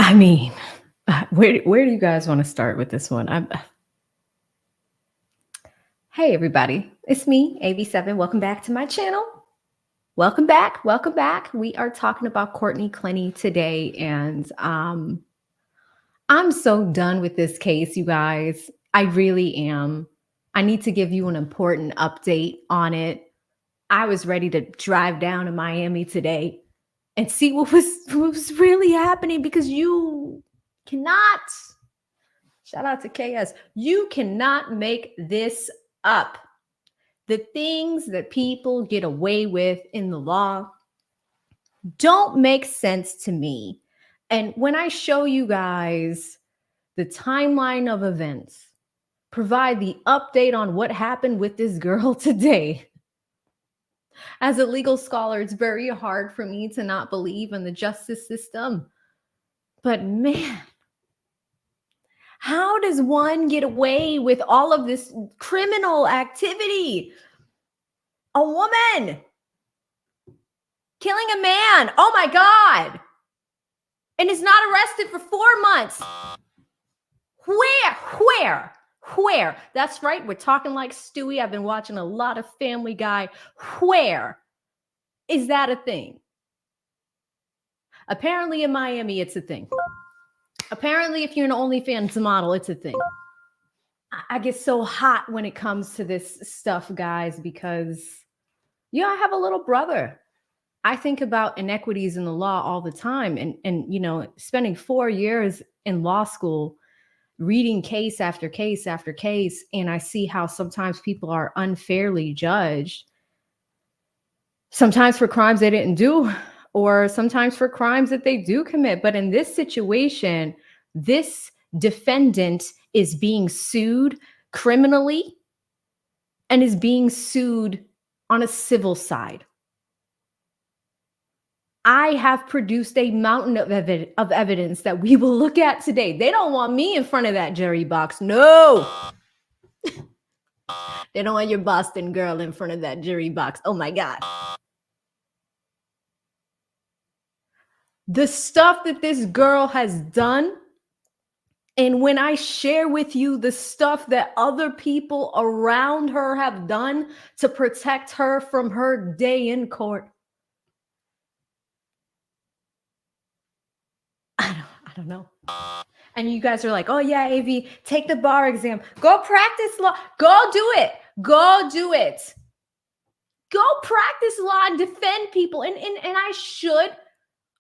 I mean, where do you guys want to start with this one? Hey, everybody. It's me, AV7. Welcome back to my channel. Welcome back. Welcome back. We are talking about Courtney Clenney today. And I'm so done with this case, you guys. I really am. I need to give you an important update on it. I was ready to drive down to Miami today and see what was really happening because you cannot. Shout out to KS. You cannot make this up. The things that people get away with in the law don't make sense to me. And when I show you guys the timeline of events, provide the update on what happened with this girl today, as a legal scholar, it's very hard for me to not believe in the justice system. But man, how does one get away with all of this criminal activity? A woman killing a man. Oh my God. And is not arrested for 4 months. Where? That's right. We're talking like Stewie. I've been watching a lot of Family Guy. Where is that a thing? Apparently in Miami, it's a thing. Apparently, if you're an OnlyFans model, it's a thing. I get so hot when it comes to this stuff, guys, because, I have a little brother. I think about inequities in the law all the time. And spending 4 years in law school, reading case after case after case, and I see how sometimes people are unfairly judged, sometimes for crimes they didn't do, or sometimes for crimes that they do commit. But in this situation, this defendant is being sued criminally and is being sued on a civil side. I have produced a mountain of evidence that we will look at today. They don't want me in front of that jury box. No. They don't want your Boston girl in front of that jury box. Oh my God. The stuff that this girl has done, and when I share with you the stuff that other people around her have done to protect her from her day in court, I don't know. And you guys are like, oh yeah, AV, take the bar exam. Go practice law. Go do it. Go do it. Go practice law and defend people. And I should.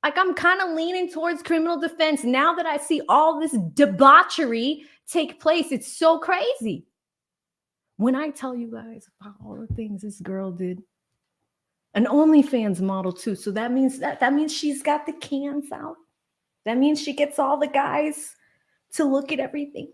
Like, I'm kind of leaning towards criminal defense now that I see all this debauchery take place. It's so crazy. When I tell you guys about all the things this girl did, an OnlyFans model too. So that means she's got the cans out. That means she gets all the guys to look at everything.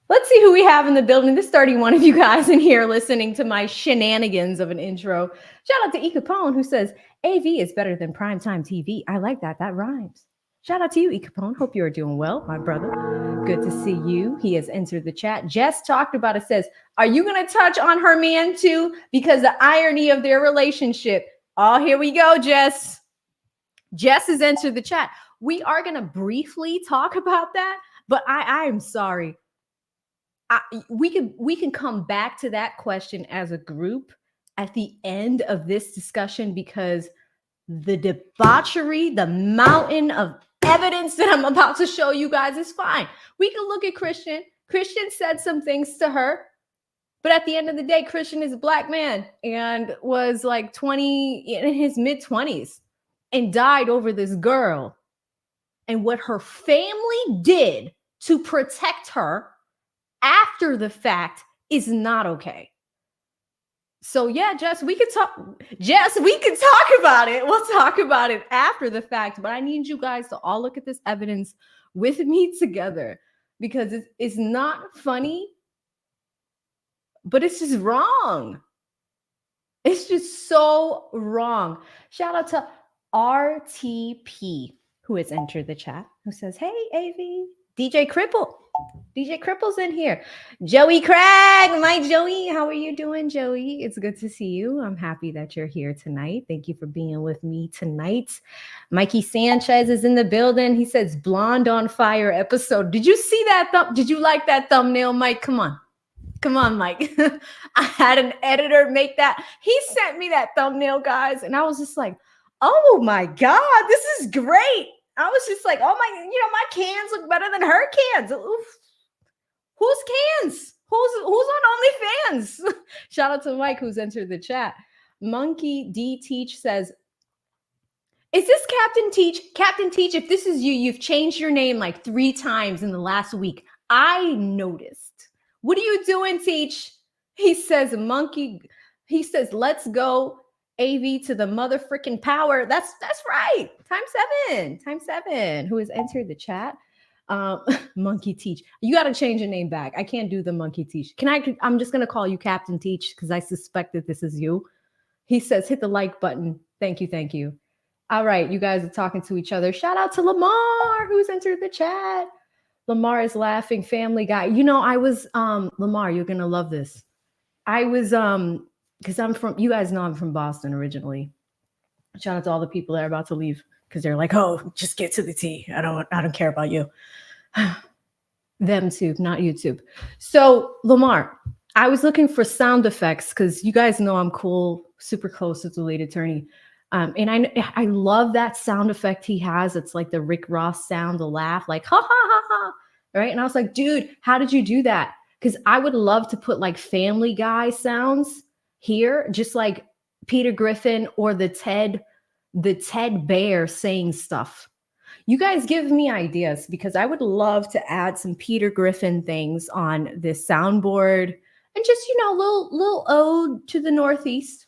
Let's see who we have in the building. There's 31 of you guys in here listening to my shenanigans of an intro. Shout out to E. Capone, who says, AV is better than primetime TV. I like that. That rhymes. Shout out to you, E. Capone. Hope you are doing well, my brother. Good to see you. He has entered the chat. Jess talked about it, says, are you going to touch on her man too? Because the irony of their relationship. Oh, here we go, Jess. Jess has entered the chat. We are going to briefly talk about that, but I am sorry. We can come back to that question as a group at the end of this discussion, because the debauchery, the mountain of evidence that I'm about to show you guys is fine. We can look at Christian. Christian said some things to her, but at the end of the day, Christian is a Black man and was like 20, in his mid-20s, and died over this girl. And what her family did to protect her after the fact is not okay. So yeah, Jess, we can talk about it. We'll talk about it after the fact, but I need you guys to all look at this evidence with me together, because it's not funny, but it's just wrong. It's just so wrong. Shout out to RTP, who has entered the chat, who says, hey, AV, DJ Cripple. DJ Cripple's in here. Joey Craig, my Joey. How are you doing, Joey? It's good to see you. I'm happy that you're here tonight. Thank you for being with me tonight. Mikey Sanchez is in the building. He says Blonde on Fire episode. Did you see that? Did you like that thumbnail, Mike? Come on. Come on, Mike. I had an editor make that. He sent me that thumbnail, guys. And I was just like, oh my God, this is great. I was just like, oh my cans look better than her cans. Oof. Whose cans? Who's on OnlyFans? Shout out to Mike who's entered the chat. Monkey D Teach says, is this Captain Teach? Captain Teach, if this is you, you've changed your name like 3 times in the last week. I noticed. What are you doing, Teach? He says, monkey. He says, let's go AV to the mother freaking power. That's right. Times 7. Who has entered the chat? Monkey Teach. You got to change your name back. I can't do the Monkey Teach. I'm just going to call you Captain Teach because I suspect that this is you. He says, hit the like button. Thank you. All right. You guys are talking to each other. Shout out to Lamar who's entered the chat. Lamar is laughing. Family Guy. I was, Lamar, you're going to love this. I was, because you guys know I'm from Boston originally. Shout out to all the people that are about to leave because they're like, oh, just get to the tea. I don't care about you. Them too, not YouTube. So Lamar, I was looking for sound effects because you guys know I'm cool, super close with the lead attorney. And I love that sound effect he has. It's like the Rick Ross sound, the laugh, like ha ha ha ha. Right. And I was like, dude, how did you do that? Because I would love to put like Family Guy sounds here, just like Peter Griffin or the Ted Bear saying stuff. You guys give me ideas because I would love to add some Peter Griffin things on this soundboard and just, little ode to the Northeast.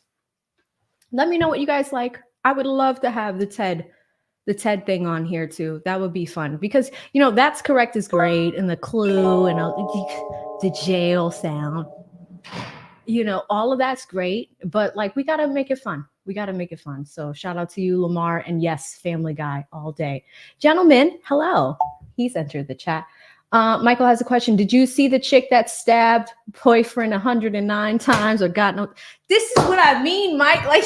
Let me know what you guys like. I would love to have the Ted thing on here too. That would be fun because, That's Correct is great. And the Clue and the jail sound, all of that's great. But like, we got to make it fun. So shout out to you, Lamar. And yes, Family Guy all day. Gentlemen, hello. He's entered the chat. Michael has a question. Did you see the chick that stabbed boyfriend 109 times or got no? This is what I mean, Mike. Like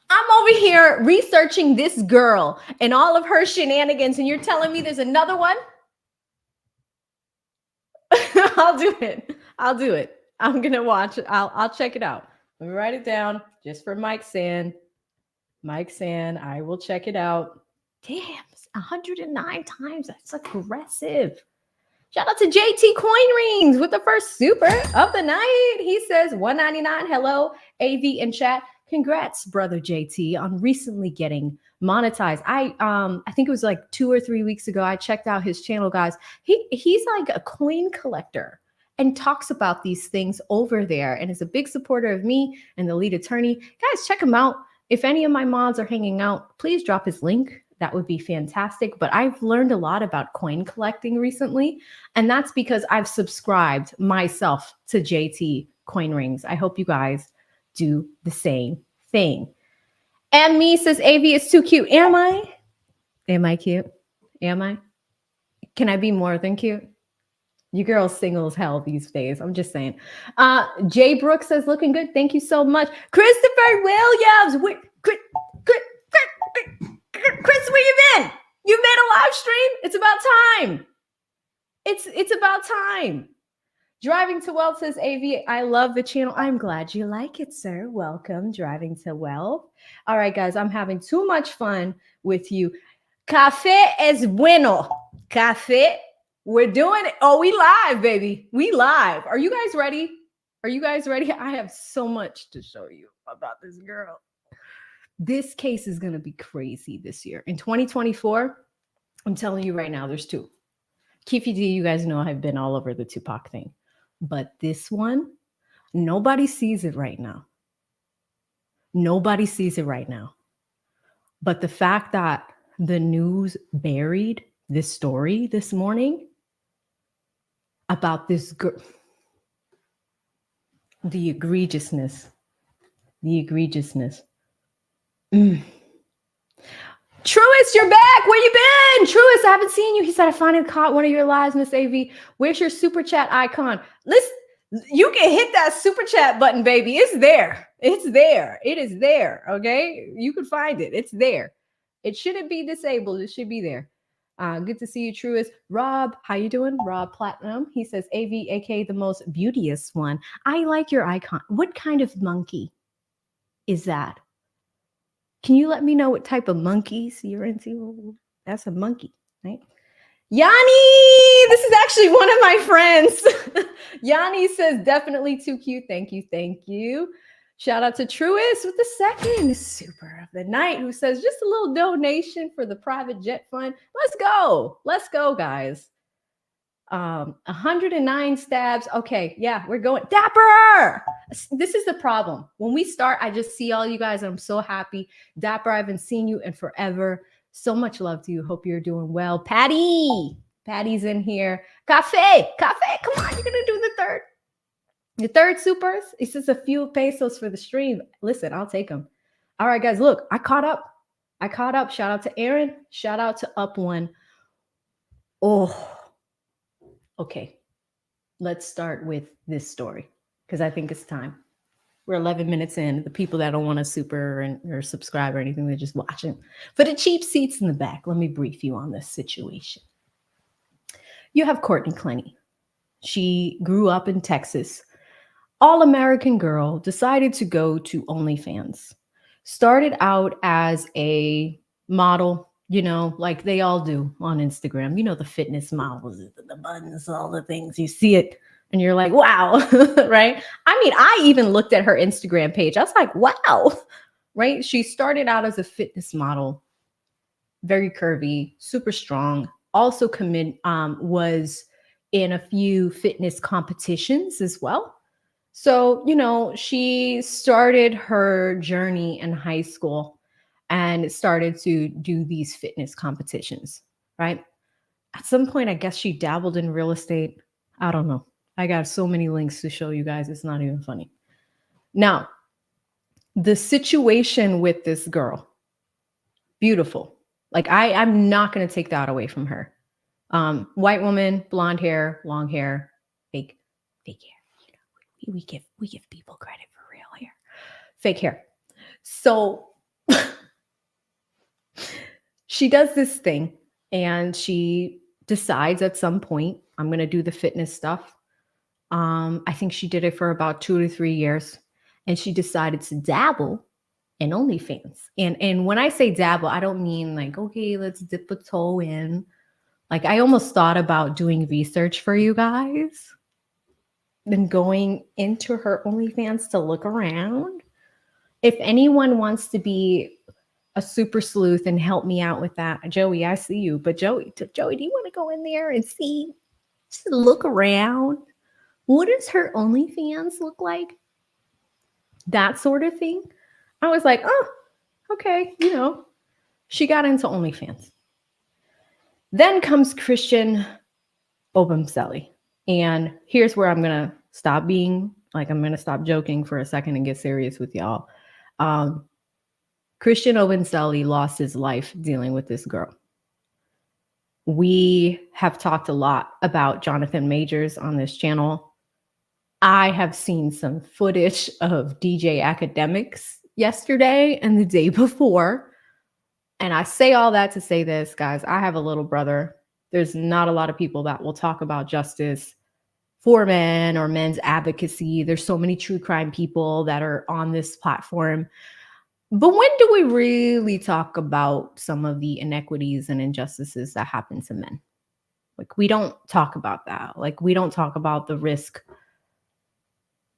I'm over here researching this girl and all of her shenanigans, and you're telling me there's another one? I'll do it. I'm going to watch it. I'll check it out. Let me write it down just for Mike San. I will check it out. Damn, 109 times. That's aggressive. Shout out to JT Coin Rings with the first super of the night. He says 199. Hello, AV in chat. Congrats, brother JT, on recently getting monetized. I think it was like 2 or 3 weeks ago. I checked out his channel, guys. He's like a coin collector and talks about these things over there and is a big supporter of me and the lead attorney. Guys, check him out. If any of my mods are hanging out, please drop his link. That would be fantastic. But I've learned a lot about coin collecting recently, and that's because I've subscribed myself to JT Coin Rings. I hope you guys do the same thing. And me says AV is too cute. Am I? Am I cute? Am I? Can I be more than cute? You girls single as hell these days. I'm just saying. Jay Brooks says looking good. Thank you so much. Christopher Williams. Chris, where you been? You made a live stream? It's about time. It's about time. Driving to Wealth says AV, I love the channel. I'm glad you like it, sir. Welcome, Driving to Wealth. All right, guys, I'm having too much fun with you. Café es bueno. Café. We're doing it. Oh, we live, baby. We live. Are you guys ready? I have so much to show you about this girl. This case is going to be crazy this year. In 2024, I'm telling you right now, there's 2. Keefy D, you guys know I've been all over the Tupac thing. But this one, nobody sees it right now. But the fact that the news buried this story this morning about this girl, the egregiousness. Truist, you're back. Where you been? Truist, I haven't seen you. He said, I finally caught one of your lives, Miss AV. Where's your super chat icon? Listen, you can hit that super chat button, baby. It's there. It's there. It is there. Okay. You can find it. It's there. It shouldn't be disabled. It should be there. Good to see you, Truist. Rob, how you doing? Rob Platinum. He says, AV, aka the most beauteous one. I like your icon. What kind of monkey is that? Can you let me know what type of monkeys you're into? That's a monkey, right? Yanni, this is actually one of my friends. Yanni says, definitely too cute. Thank you. Thank you. Shout out to Truist with the second super of the night who says, just a little donation for the private jet fund. Let's go. Let's go, guys. 109 stabs. Okay, yeah, we're going. Dapper! This is the problem. When we start, I just see all you guys, and I'm so happy. Dapper, I haven't seen you in forever. So much love to you. Hope you're doing well. Patty's in here. Cafe, come on, you're gonna do the third. The third supers. It's just a few pesos for the stream. Listen, I'll take them. All right, guys, look, I caught up. Shout out to Aaron. Shout out to Up One. Oh. Okay, let's start with this story because I think it's time. We're 11 minutes in. The people that don't want to super or subscribe or anything, they're just watching. For the cheap seats in the back, let me brief you on this situation. You have Courtney Clenney. She grew up in Texas. All-American girl, decided to go to OnlyFans. Started out as a model, you know, like they all do on Instagram. You know, the fitness models, the buttons, all the things. You see it and you're like, wow, right? I mean, I even looked at her Instagram page. I was like, wow, right? She started out as a fitness model, very curvy, super strong. Also was in a few fitness competitions as well. So, you know, she started her journey in high school and started to do these fitness competitions, right? At some point, I guess she dabbled in real estate. I don't know. I got so many links to show you guys. It's not even funny. Now, the situation with this girl, beautiful. Like I'm not going to take that away from her. White woman, blonde hair, long hair, fake hair. You know, we give people credit for real hair, fake hair. So she does this thing and she decides at some point, I'm going to do the fitness stuff. I think she did it for about 2 to 3 years and she decided to dabble in OnlyFans. And when I say dabble, I don't mean like, okay, let's dip a toe in. Like I almost thought about doing research for you guys, then going into her OnlyFans to look around. If anyone wants to be a super sleuth and help me out with that, Joey, I see you. But Joey, do you want to go in there and see, just look around? What does her OnlyFans look like? That sort of thing. I was like, oh, okay, you know, she got into OnlyFans. Then comes Christian Obumseli. And here's where I'm going to stop being, like, I'm going to stop joking for a second and get serious with y'all. Christian Obumseli lost his life dealing with this girl. We have talked a lot about Jonathan Majors on this channel. I have seen some footage of DJ Academics yesterday and the day before. And I say all that to say this, guys. I have a little brother. There's not a lot of people that will talk about justice for men or men's advocacy. There's so many true crime people that are on this platform. But when do we really talk about some of the inequities and injustices that happen to men? Like, we don't talk about that. Like, we don't talk about the risk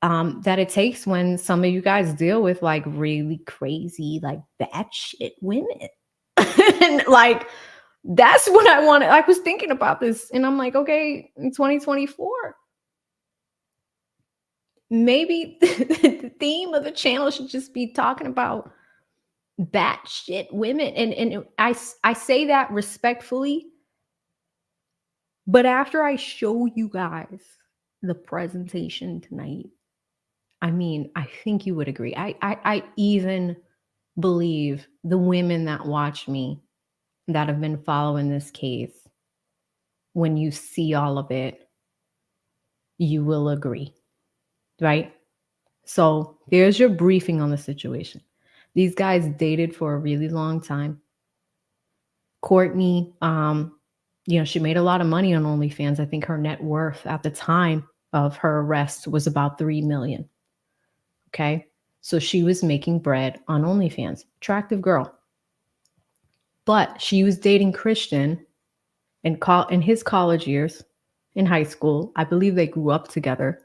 that it takes when some of you guys deal with like really crazy, like batshit women. And like, that's what I wanted. I was thinking about this and I'm like, okay, in 2024, maybe the theme of the channel should just be talking about batshit women. And I say that respectfully, but after I show you guys the presentation tonight, I mean, I think you would agree. I even believe the women that watch me that have been following this case, when you see all of it, you will agree, right? So there's your briefing on the situation. These guys dated for a really long time. Courtney, she made a lot of money on OnlyFans. I think her net worth at the time of her arrest was about $3 million. Okay. So she was making bread on OnlyFans. Attractive girl. But she was dating Christian in his college years, in high school. I believe they grew up together.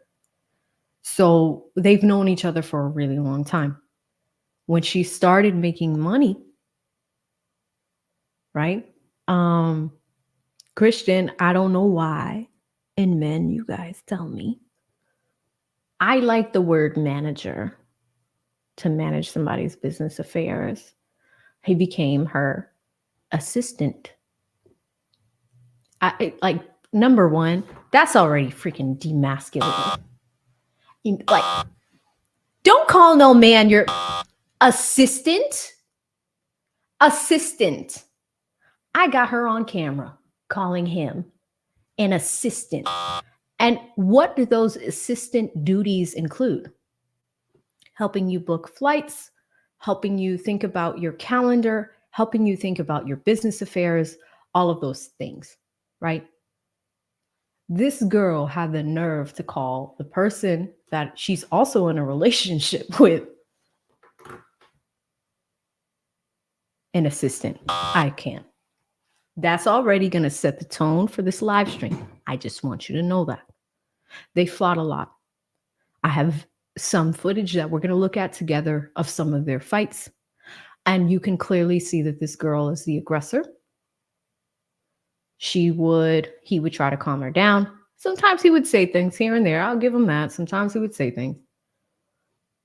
So they've known each other for a really long time. When she started making money, right? Christian, I don't know why. And men, you guys tell me. I like the word manager to manage somebody's business affairs. He became her assistant. Number one, that's already freaking demasculating. Like, don't call no man your assistant. Assistant. I got her on camera calling him an assistant. And what do those assistant duties include? Helping you book flights, helping you think about your calendar, helping you think about your business affairs, all of those things, right? This girl had the nerve to call the person that she's also in a relationship with an assistant. I can't. That's already going to set the tone for this live stream. I just want you to know that. They fought a lot. I have some footage that we're going to look at together of some of their fights. And you can clearly see that this girl is the aggressor. He would try to calm her down. Sometimes he would say things here and there. I'll give him that. Sometimes he would say things.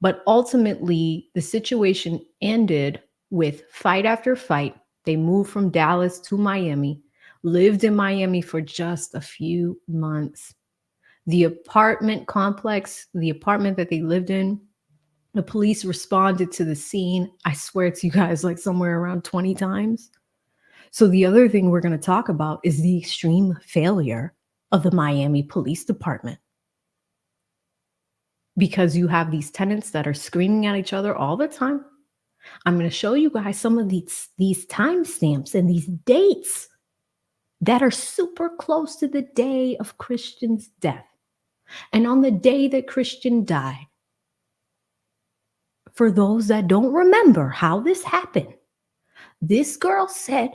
But ultimately, the situation ended with fight after fight. They moved from Dallas to Miami, lived in Miami for just a few months. The apartment complex, the apartment that they lived in, the police responded to the scene, I swear to you guys, like somewhere around 20 times. So the other thing we're going to talk about is the extreme failure of the Miami Police Department. Because you have these tenants that are screaming at each other all the time. I'm going to show you guys some of these timestamps and these dates that are super close to the day of Christian's death. And on the day that Christian died, for those that don't remember how this happened, this girl said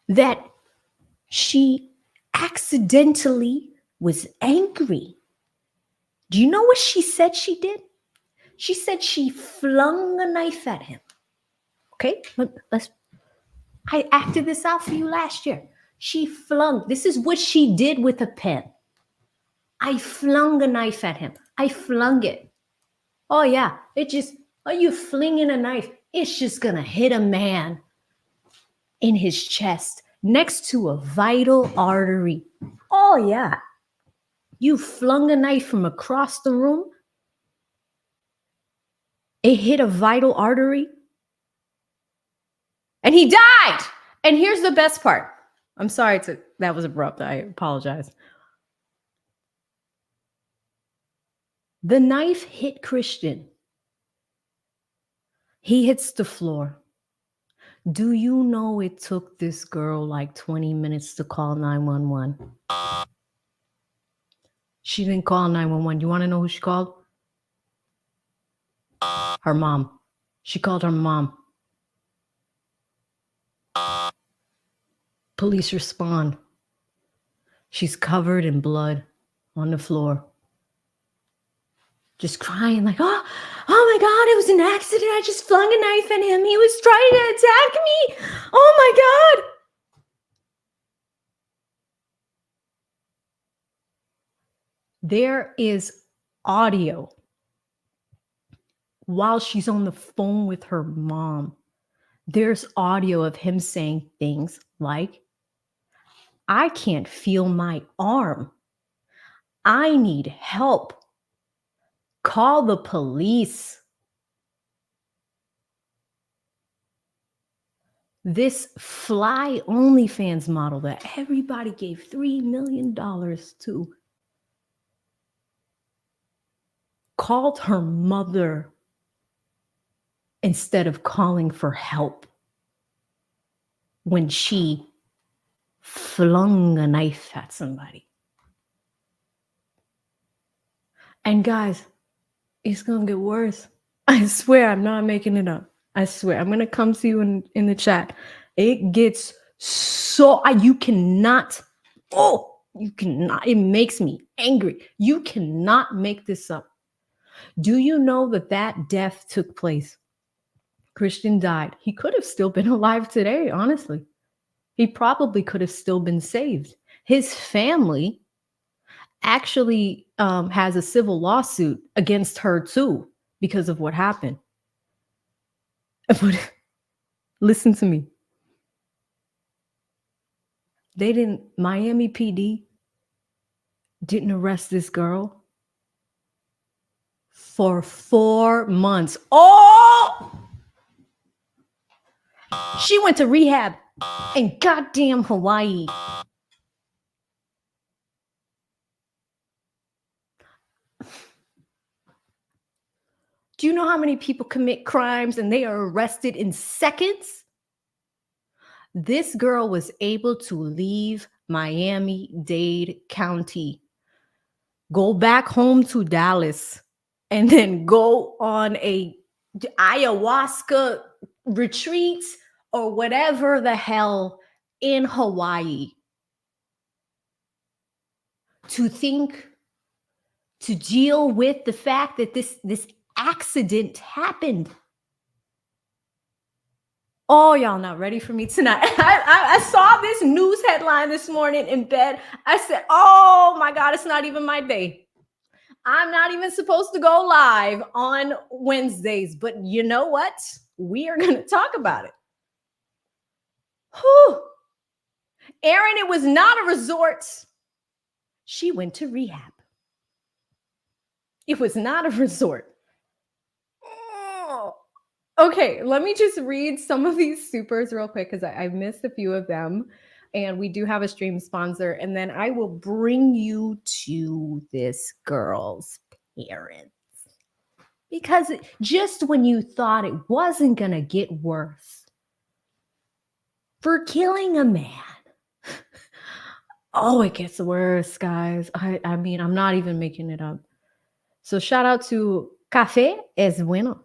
that she accidentally was angry. Do you know what she said she did? She said she flung a knife at him. Okay, I acted this out for you last year. This is what she did with a pen. I flung a knife at him. I flung it. Oh yeah, are you flinging a knife? It's just gonna hit a man in his chest next to a vital artery. Oh yeah, you flung a knife from across the room. It hit a vital artery. And he died. And here's the best part. I'm sorry that was abrupt. I apologize. The knife hit Christian. He hits the floor. Do you know it took this girl like 20 minutes to call 911? She didn't call 911. You want to know who she called? Her mom. She called her mom. Police respond. She's covered in blood on the floor. Just crying like, oh my God, it was an accident. I just flung a knife at him. He was trying to attack me. Oh my God. There is audio while she's on the phone with her mom. There's audio of him saying things like, I can't feel my arm. I need help. Call the police. this fly OnlyFans model that everybody gave $3 million to called her mother instead of calling for help when she flung a knife at somebody. And guys, it's gonna get worse. I swear, I'm not making it up. I swear, I'm gonna come to you in the chat. It gets so you cannot. It makes me angry. You cannot make this up. Do you know that death took place? Christian died. He could have still been alive today, honestly. He probably could have still been saved. His family actually has a civil lawsuit against her too because of what happened. But listen to me. Miami PD didn't arrest this girl for 4 months. Oh! She went to rehab in goddamn Hawaii. Do you know how many people commit crimes and they are arrested in seconds? This girl was able to leave Miami-Dade County, go back home to Dallas, and then go on a ayahuasca retreat or whatever the hell in Hawaii to deal with the fact that this accident happened. Oh, y'all not ready for me tonight. I saw this news headline this morning in bed. I said, oh my God, it's not even my day. I'm not even supposed to go live on Wednesdays, but you know what? We are going to talk about it. Whew. Aaron, it was not a resort. She went to rehab. It was not a resort. Oh. Okay, let me just read some of these supers real quick because I've missed a few of them. And we do have a stream sponsor. And then I will bring you to this girl's parents. Because just when you thought it wasn't going to get worse, for killing a man, oh, it gets worse, guys. I mean, I'm not even making it up. So shout out to Café es Bueno.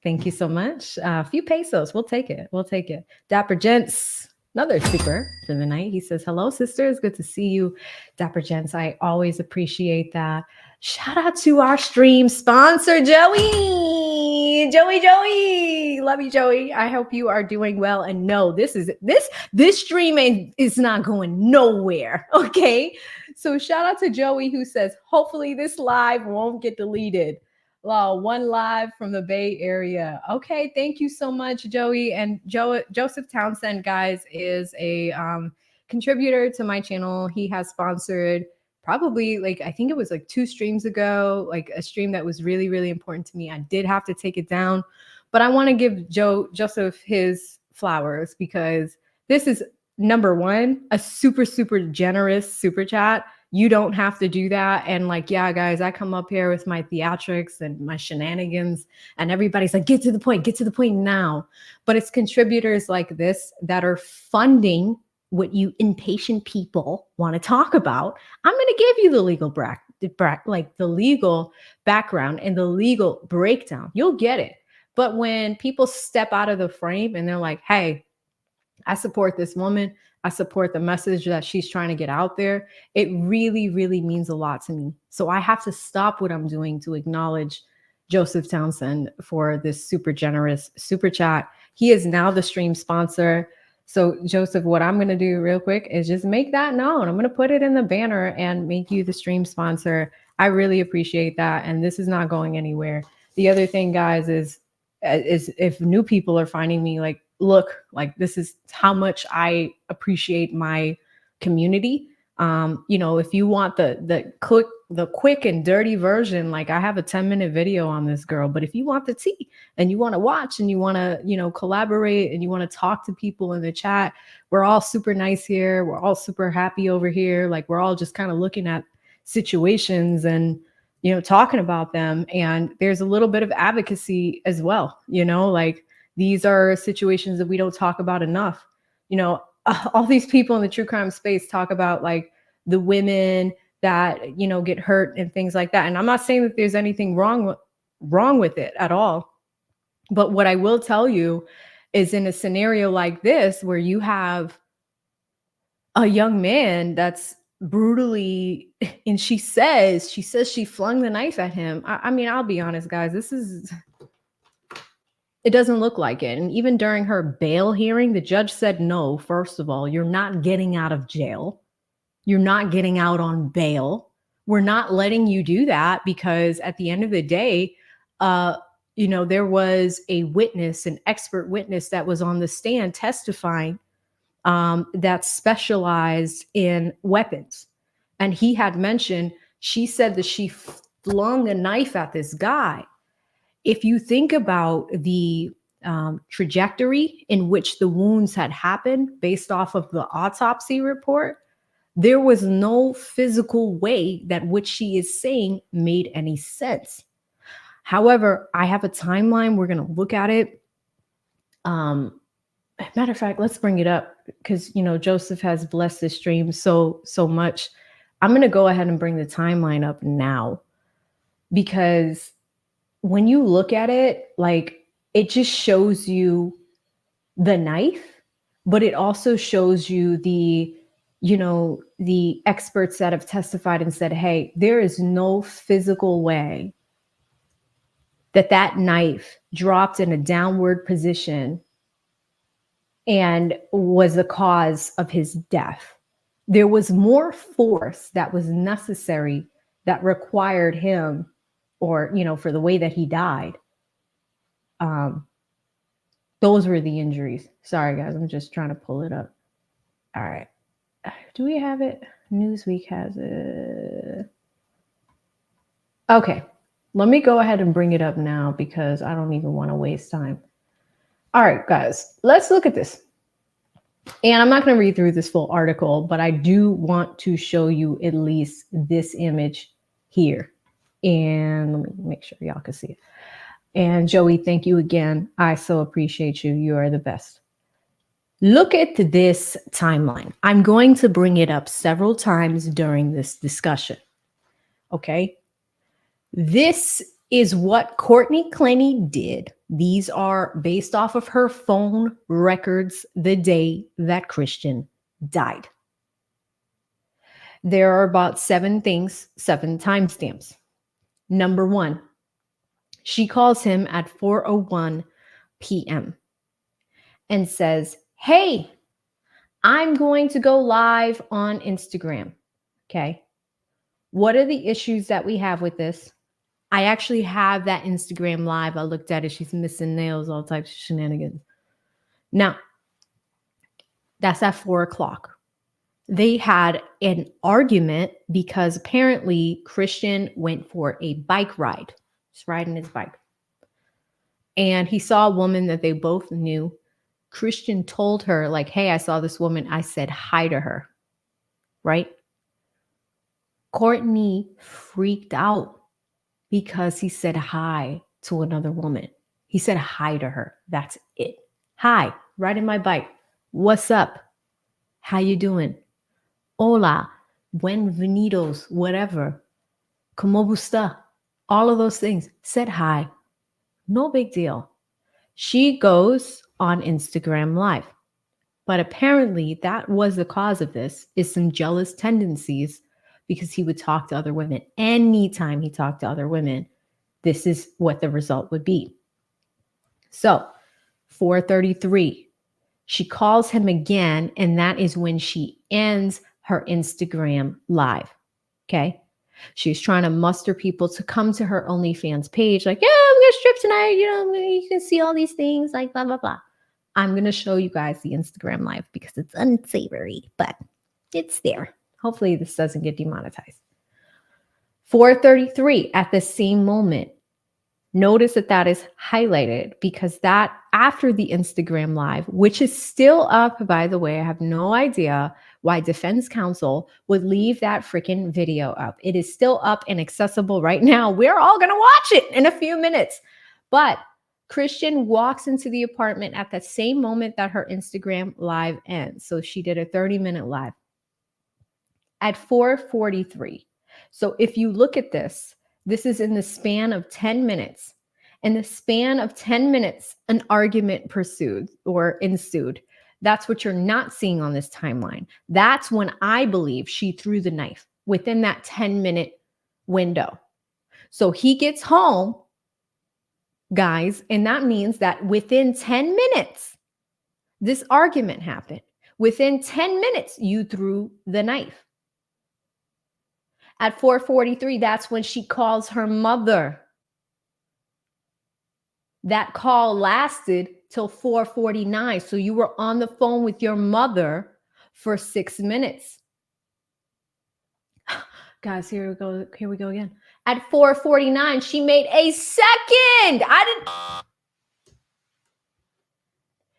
Thank you so much. A few pesos. We'll take it. We'll take it. Dapper Gents, another super for the night. He says, hello, sisters. Good to see you. Dapper Gents, I always appreciate that. Shout out to our stream sponsor, Joey. Joey. Love you, Joey. I hope you are doing well. And no, this stream is not going nowhere. Okay. So shout out to Joey who says, hopefully this live won't get deleted. One live from the Bay Area. Okay, thank you so much, Joey. And Joseph Townsend, guys, is a contributor to my channel. He has sponsored probably I think it was 2 streams ago, a stream that was really, really important to me. I did have to take it down, but I want to give Joseph his flowers because this is number one, a super, super generous super chat. You don't have to do that. And yeah, guys, I come up here with my theatrics and my shenanigans and everybody's like, get to the point now. But it's contributors like this that are funding what you impatient people want to talk about. I'm going to give you the legal the legal background and the legal breakdown. You'll get it. But when people step out of the frame and they're like, hey, I support this woman, I support the message that she's trying to get out there, it really, really means a lot to me. So I have to stop what I'm doing to acknowledge Joseph Townsend for this super generous super chat. He is now the stream sponsor. So Joseph, what I'm going to do real quick is just make that known. I'm going to put it in the banner and make you the stream sponsor. I really appreciate that. And this is not going anywhere. The other thing, guys, is if new people are finding me look, this is how much I appreciate my community. If you want the the quick and dirty version, like I have a 10-minute video on this girl, but if you want the tea and you want to watch and you want to, collaborate and you want to talk to people in the chat, we're all super nice here. We're all super happy over here. Like we're all just kind of looking at situations and, talking about them. And there's a little bit of advocacy as well, like these are situations that we don't talk about enough. All these people in the true crime space talk about like the women that, get hurt and things like that. And I'm not saying that there's anything wrong with it at all. But what I will tell you is in a scenario like this, where you have a young man that's brutally, and she says she flung the knife at him. I mean, I'll be honest, guys, it doesn't look like it. And even during her bail hearing, the judge said, no, first of all, you're not getting out of jail. You're not getting out on bail. We're not letting you do that because at the end of the day, there was a witness, an expert witness that was on the stand testifying that specialized in weapons. And he had mentioned, she said that she flung a knife at this guy. If you think about the trajectory in which the wounds had happened based off of the autopsy report, there was no physical way that what she is saying made any sense. However, I have a timeline. We're going to look at it. Matter of fact, let's bring it up because, Joseph has blessed this stream so much. I'm going to go ahead and bring the timeline up now because when you look at it, like it just shows you the knife, but it also shows you the experts that have testified and said, hey, there is no physical way that knife dropped in a downward position and was the cause of his death. There was more force that was necessary that required him or, for the way that he died. Those were the injuries. Sorry, guys. I'm just trying to pull it up. All right. Do we have it? Newsweek has it. Okay. Let me go ahead and bring it up now because I don't even want to waste time. All right, guys, let's look at this. And I'm not going to read through this full article, but I do want to show you at least this image here. And let me make sure y'all can see it. And Joey, thank you again. I so appreciate you. You are the best. Look at this timeline. I'm going to bring it up several times during this discussion. Okay. This is what Courtney Clenney did. These are based off of her phone records the day that Christian died. There are about 7 timestamps. Number 1, she calls him at 4:01 p.m. and says, hey, I'm going to go live on Instagram. Okay. What are the issues that we have with this? I actually have that Instagram live. I looked at it. She's missing nails, all types of shenanigans. Now, that's at 4:00. They had an argument because apparently Christian went for a bike ride. He's riding his bike. And he saw a woman that they both knew. Christian told her, like, hey, I saw this woman. I said hi to her. Right? Courtney freaked out because he said hi to another woman. He said hi to her. That's it. Hi, riding my bike. What's up? How you doing? Hola, bienvenidos, whatever. Como gusta? All of those things. Said hi. No big deal. She goes on Instagram Live. But apparently that was the cause of this, is some jealous tendencies because he would talk to other women. Anytime he talked to other women, this is what the result would be. So 4:33, she calls him again, and that is when she ends her Instagram Live. Okay. She's trying to muster people to come to her OnlyFans page. Like, yeah, I'm going to strip tonight. You can see all these things, like blah, blah, blah. I'm going to show you guys the Instagram Live because it's unsavory, but it's there. Hopefully this doesn't get demonetized. 4:33 at the same moment. Notice that that is highlighted because that after the Instagram live, which is still up, by the way, I have no idea why defense counsel would leave that freaking video up. It is still up and accessible right now. We're all going to watch it in a few minutes. But Christian walks into the apartment at the same moment that her Instagram live ends. So she did a 30-minute live at 4:43. So if you look at this, this is in the span of 10 minutes. In the span of 10 minutes, an argument pursued or ensued. That's what you're not seeing on this timeline. That's when I believe she threw the knife within that 10-minute window. So he gets home, guys, and that means that within 10 minutes, this argument happened. Within 10 minutes, you threw the knife. At 4:43, that's when she calls her mother. That call lasted till 4:49. So you were on the phone with your mother for 6 minutes. Guys, here we go again. At 4:49, she made a second.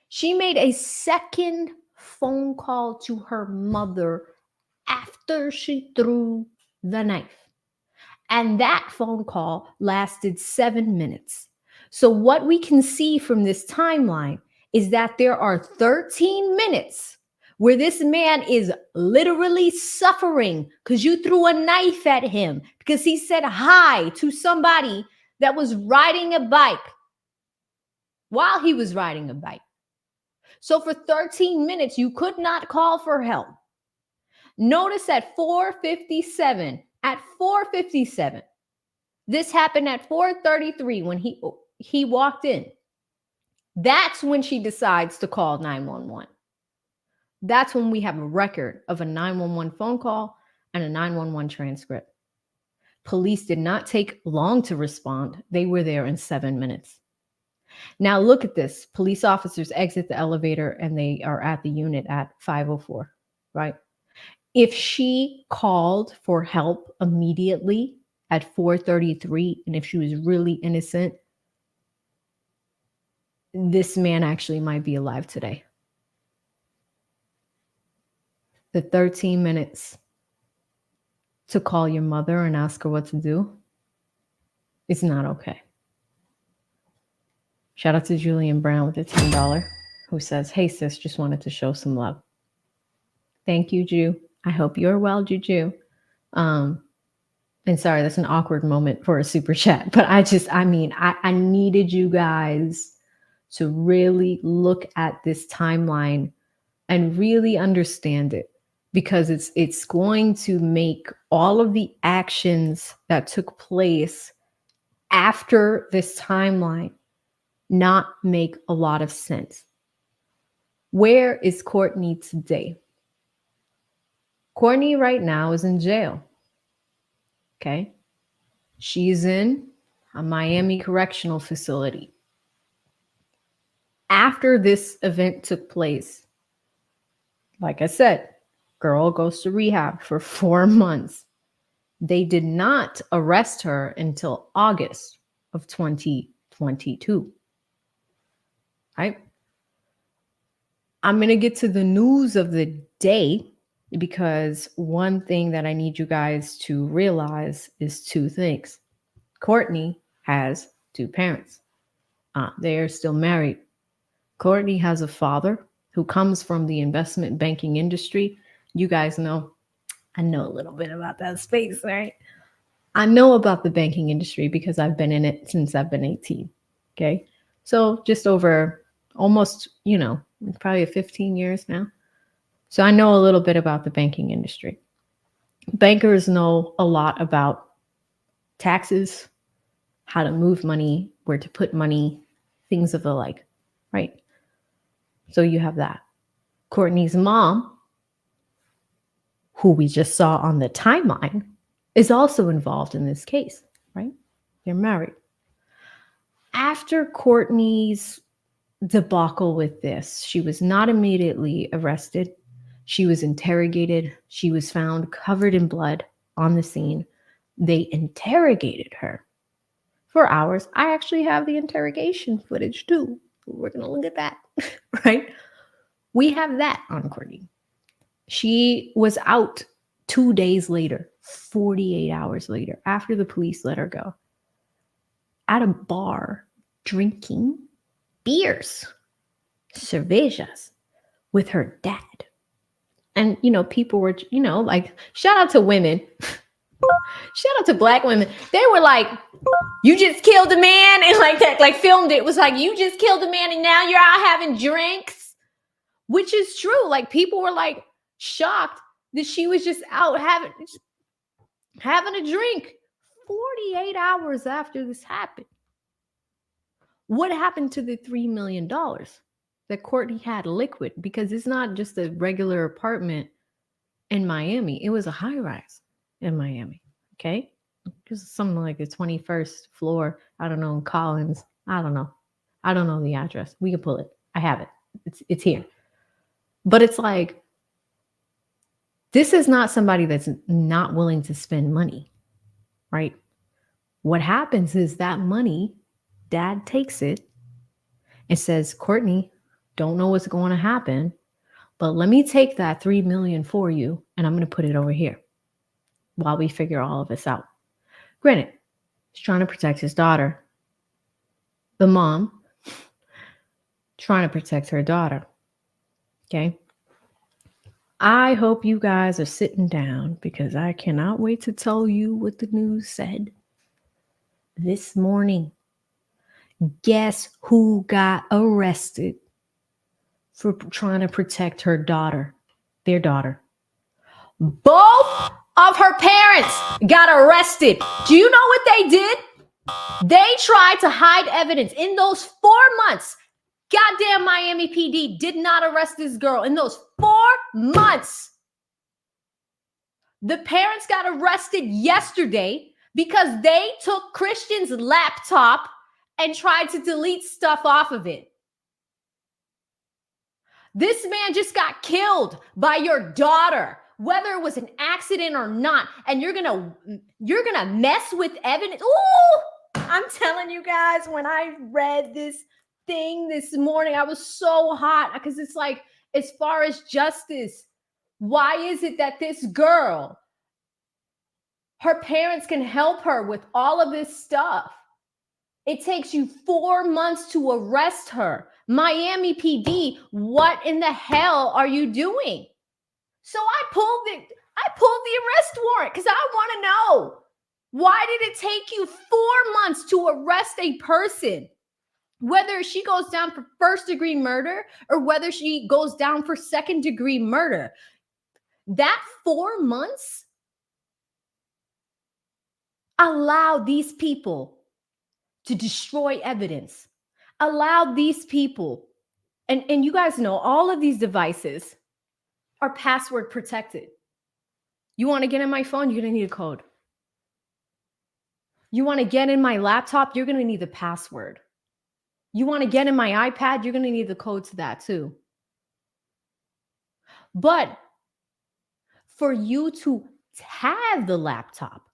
She made a second phone call to her mother after she threw the knife. And that phone call lasted 7 minutes. So what we can see from this timeline is that there are 13 minutes where this man is literally suffering because you threw a knife at him because he said hi to somebody that was riding a bike while he was riding a bike. So for 13 minutes, you could not call for help. Notice at 4:57, this happened at 4:33 when he walked in. That's when she decides to call 911. That's when we have a record of a 911 phone call and a 911 transcript. Police did not take long to respond. They were there in 7 minutes. Now look at this. Police officers exit the elevator and they are at the unit at 5:04, right? If she called for help immediately at 4:33, and if she was really innocent, this man actually might be alive today. The 13 minutes to call your mother and ask her what to do is not okay. Shout out to Julian Brown with the $10 who says, hey sis, just wanted to show some love. Thank you, Jew. I hope you're well, Juju. And sorry, that's an awkward moment for a super chat, but I needed you guys to really look at this timeline and really understand it, because it's going to make all of the actions that took place after this timeline not make a lot of sense. Where is Courtney today? Courtney right now is in jail. Okay. She's in a Miami correctional facility. After this event took place, like I said, girl goes to rehab for 4 months. They did not arrest her until August of 2022. Right? I'm going to get to the news of the day, because one thing that I need you guys to realize is 2 things. Courtney has 2 parents. They are still married. Courtney has a father who comes from the investment banking industry. You guys know, I know a little bit about that space, right? I know about the banking industry because I've been in it since I've been 18. Okay. So just over almost, probably 15 years now. So I know a little bit about the banking industry. Bankers know a lot about taxes, how to move money, where to put money, things of the like, right? So you have that. Courtney's mom, who we just saw on the timeline, is also involved in this case, right? They're married. After Courtney's debacle with this, she was not immediately arrested. She was interrogated. She was found covered in blood on the scene. They interrogated her for hours. I actually have the interrogation footage too. We're going to look at that, right? We have that on Courtney. She was out 2 days later, 48 hours later, after the police let her go, at a bar drinking beers, cervezas, with her dad. And, people were, like, shout out to women. Shout out to Black women. They were like, you just killed a man, and like that, like filmed it. It was like, you just killed a man and now you're out having drinks, which is true. Like, people were like shocked that she was just out having a drink 48 hours after this happened. What happened to the $3 million that Courtney had liquid? Because it's not just a regular apartment in Miami. It was a high rise in Miami. Okay. Just something like the 21st floor. I don't know, in Collins. I don't know. I don't know the address. We can pull it. I have it. It's here. But it's like, this is not somebody that's not willing to spend money, right? What happens is that money, dad takes it and says, Courtney, don't know what's going to happen, but let me take that $3 million for you, and I'm going to put it over here while we figure all of this out. Granted, he's trying to protect his daughter. The mom trying to protect her daughter. Okay. I hope you guys are sitting down, because I cannot wait to tell you what the news said this morning. Guess who got arrested for trying to protect her daughter, their daughter? Both of her parents got arrested. Do you know what they did? They tried to hide evidence. In those 4 months, goddamn Miami PD did not arrest this girl. In those 4 months, the parents got arrested yesterday because they took Christian's laptop and tried to delete stuff off of it. This man just got killed by your daughter, whether it was an accident or not, and you're gonna mess with evidence. Ooh, I'm telling you guys, when I read this thing this morning, I was so hot, because it's like, as far as justice, why is it that this girl, her parents can help her with all of this stuff? It takes you 4 months to arrest her. Miami PD, what in the hell are you doing? So I pulled the arrest warrant, because I want to know, why did it take you 4 months to arrest a person? Whether she goes down for first-degree murder or whether she goes down for second-degree murder, that 4 months allowed these people to destroy evidence, allowed these people, and you guys know all of these devices are password protected. You want to get in my phone, you're going to need a code. You want to get in my laptop, you're going to need the password. You want to get in my iPad, you're going to need the code to that too. But for you to have the laptop,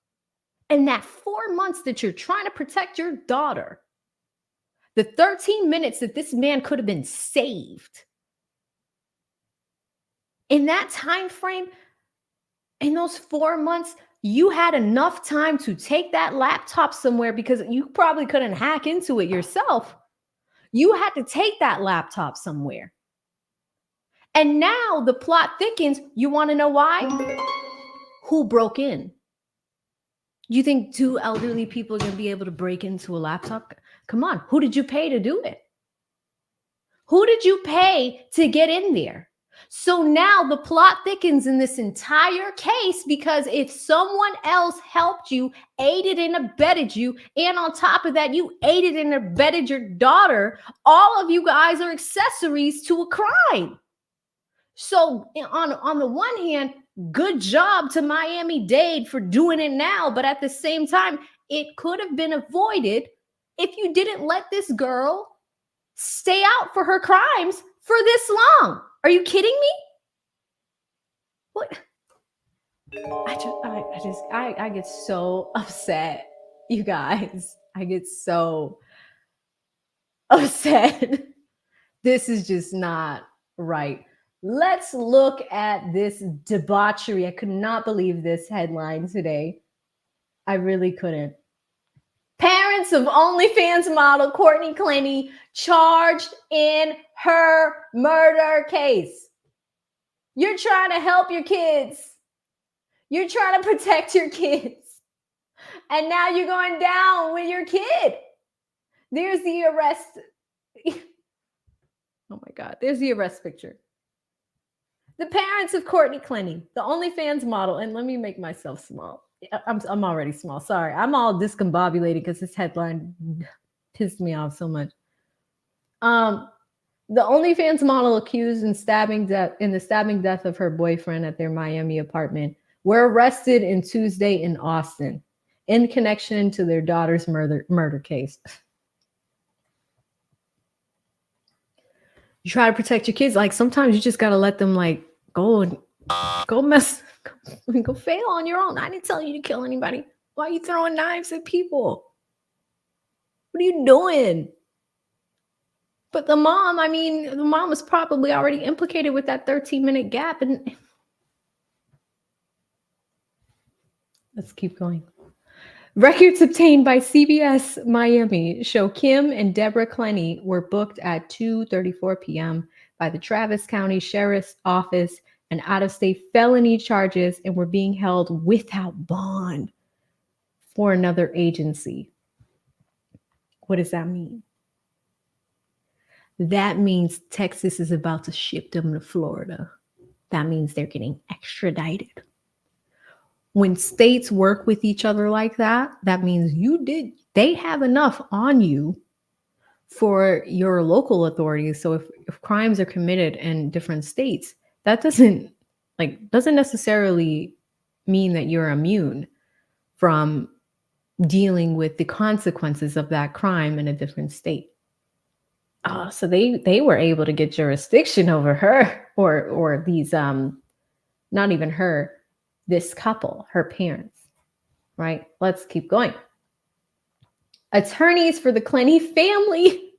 and that 4 months that you're trying to protect your daughter, the 13 minutes that this man could have been saved, in that time frame, in those 4 months, you had enough time to take that laptop somewhere, because you probably couldn't hack into it yourself. You had to take that laptop somewhere. And now the plot thickens. You want to know why? Who broke in? You think 2 elderly people are going to be able to break into a laptop? Come on. Who did you pay to do it? Who did you pay to get in there? So now the plot thickens in this entire case, because if someone else helped you, aided and abetted you, and on top of that, you aided and abetted your daughter, all of you guys are accessories to a crime. So on the one hand, good job to Miami-Dade for doing it now. But at the same time, it could have been avoided if you didn't let this girl stay out for her crimes for this long. Are you kidding me? What? I get so upset, you guys. I get so upset. This is just not right. Let's look at this debauchery. I could not believe this headline today. I really couldn't. Parents of OnlyFans model Courtney Clenney charged in her murder case. You're trying to help your kids. You're trying to protect your kids. And now you're going down with your kid. There's the arrest. Oh my God. There's the arrest picture. The parents of Courtney Clenney, the OnlyFans model, and let me make myself small. I'm already small. Sorry. I'm all discombobulated because this headline pissed me off so much. The OnlyFans model accused in the stabbing death of her boyfriend at their Miami apartment were arrested in Tuesday in Austin in connection to their daughter's murder case. You try to protect your kids. Like sometimes you just gotta let them like go fail on your own. I didn't tell you to kill anybody. Why are you throwing knives at people? What are you doing? But the mom was probably already implicated with that 13-minute gap. And let's keep going. Records obtained by CBS Miami show Kim and Deborah Clenney were booked at 2:34 p.m. by the Travis County Sheriff's Office and out-of-state felony charges and were being held without bond for another agency. What does that mean? That means Texas is about to ship them to Florida. That means they're getting extradited. When states work with each other like that, that means they have enough on you for your local authorities. So if crimes are committed in different states, that doesn't necessarily mean that you're immune from dealing with the consequences of that crime in a different state. So they were able to get jurisdiction over her or these not even her, this couple, her parents, right? Let's keep going. Attorneys for the Clenney family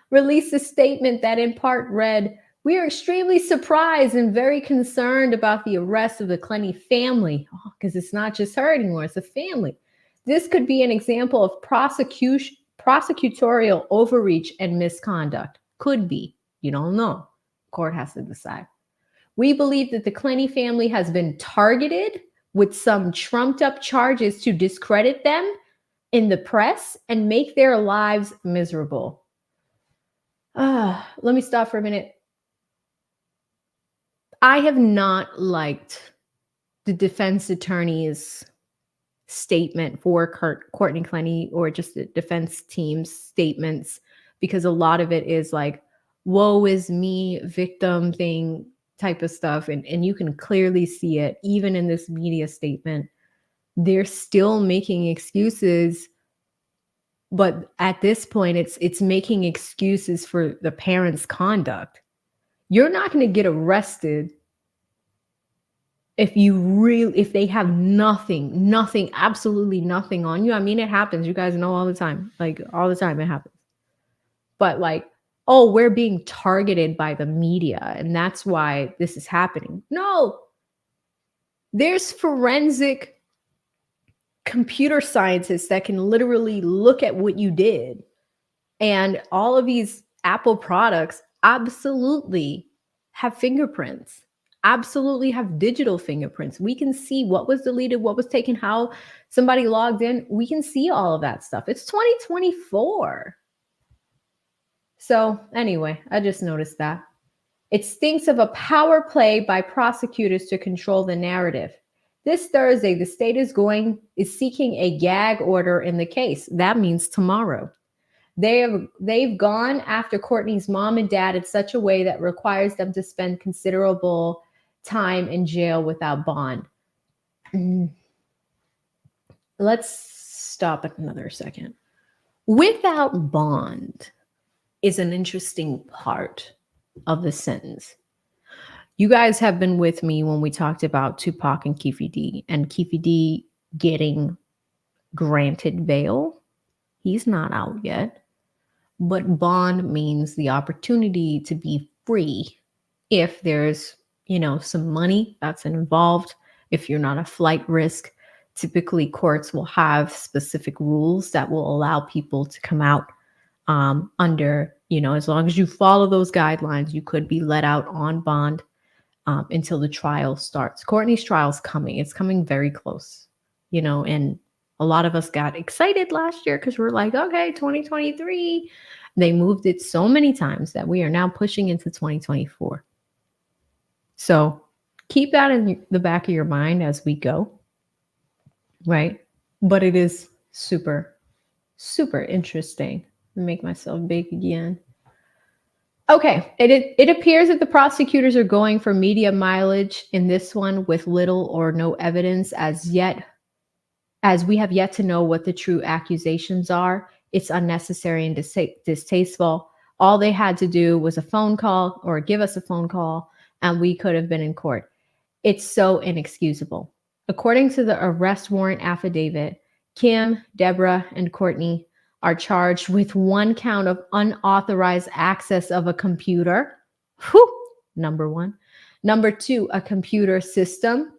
released a statement that in part read, "We are extremely surprised and very concerned about the arrest of the Clenney family," because it's not just her anymore, it's a family. "This could be an example of prosecutorial overreach and misconduct." Could be. You don't know. Court has to decide. "We believe that the Clenney family has been targeted with some trumped up charges to discredit them in the press and make their lives miserable." Let me stop for a minute. I have not liked the defense attorney's statement for Courtney Clenney or just the defense team's statements, because a lot of it is like, woe is me, victim thing type of stuff. And you can clearly see it even in this media statement. They're still making excuses. But at this point, it's making excuses for the parents' conduct. You're not going to get arrested if they have nothing, absolutely nothing on you. I mean, it happens. You guys know all the time. Like all the time it happens. But like, oh, we're being targeted by the media and that's why this is happening. No. There's forensic computer scientists that can literally look at what you did. And all of these Apple products absolutely have fingerprints, absolutely have digital fingerprints. We can see what was deleted, what was taken, how somebody logged in. We can see all of that stuff. It's 2024. So anyway, I just noticed that. It stinks of a power play by prosecutors to control the narrative. This Thursday, the state is seeking a gag order in the case. That means tomorrow. They've gone after Courtney's mom and dad in such a way that requires them to spend considerable time in jail without bond. Let's stop at another second. Without bond is an interesting part of the sentence. You guys have been with me when we talked about Tupac and Keefe D and Keefe D getting granted bail. He's not out yet. But bond means the opportunity to be free if there's, some money that's involved, if you're not a flight risk. Typically, courts will have specific rules that will allow people to come out under, as long as you follow those guidelines, you could be let out on bond until the trial starts. Courtney's trial is coming. It's coming very close, and a lot of us got excited last year because we're like, okay, 2023. They moved it so many times that we are now pushing into 2024. So keep that in the back of your mind as we go, right? But it is super, super interesting. Make myself big again. Okay, it appears that the prosecutors are going for media mileage in this one with little or no evidence as we have yet to know what the true accusations are. It's unnecessary and distasteful. All they had to do was a phone call or give us a phone call, and we could have been in court. It's so inexcusable. According to the arrest warrant affidavit, Kim, Deborah, and Courtney are charged with 1 count of unauthorized access of a computer. Whew, number 1. Number 2, a computer system.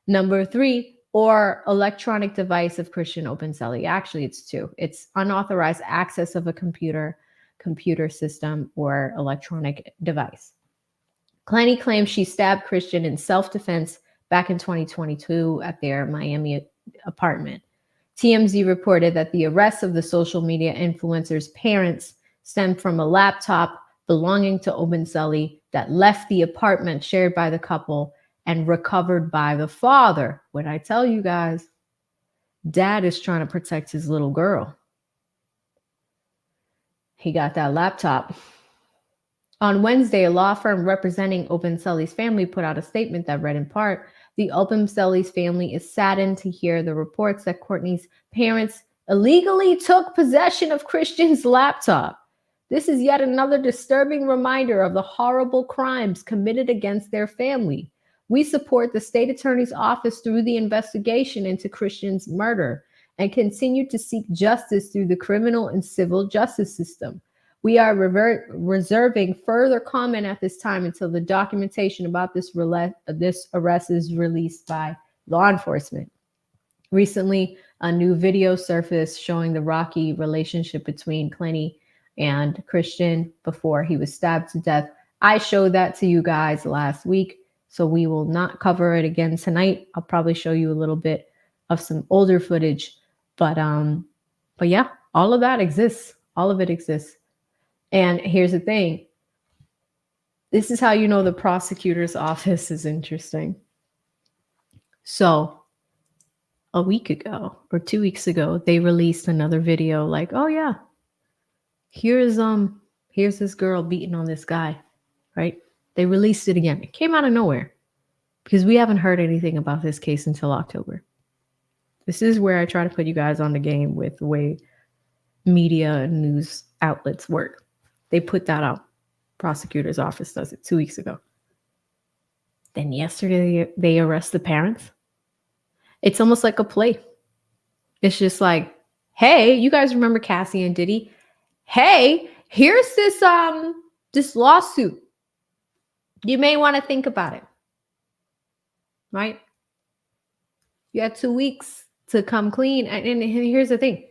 Number 3, or electronic device of Christian Openselli. Actually, it's 2. It's unauthorized access of a computer system, or electronic device. Clenney claims she stabbed Christian in self-defense back in 2022 at their Miami apartment. TMZ reported that the arrest of the social media influencer's parents stemmed from a laptop belonging to Openselli that left the apartment shared by the couple and recovered by the father. What I tell you guys, dad is trying to protect his little girl. He got that laptop. On Wednesday, a law firm representing Openselli's family put out a statement that read in part, the Openselli's family is saddened to hear the reports that Courtney's parents illegally took possession of Christian's laptop. This is yet another disturbing reminder of the horrible crimes committed against their family. We support the state attorney's office through the investigation into Christian's murder and continue to seek justice through the criminal and civil justice system. We are reserving further comment at this time until the documentation about this arrest is released by law enforcement. Recently, a new video surfaced showing the rocky relationship between Clenney and Christian before he was stabbed to death. I showed that to you guys last week, so we will not cover it again tonight. I'll probably show you a little bit of some older footage, but yeah, all of that exists. All of it exists. And here's the thing. This is how you know the prosecutor's office is interesting. So a week ago or 2 weeks ago, they released another video like, oh yeah, here's this girl beating on this guy, right? They released it again. It came out of nowhere because we haven't heard anything about this case until October. This is where I try to put you guys on the game with the way media and news outlets work. They put that out. Prosecutor's office does it 2 weeks ago. Then yesterday, they arrest the parents. It's almost like a play. It's just like, hey, you guys remember Cassie and Diddy? Hey, here's this lawsuit. You may want to think about it. Right? You had 2 weeks to come clean. And here's the thing.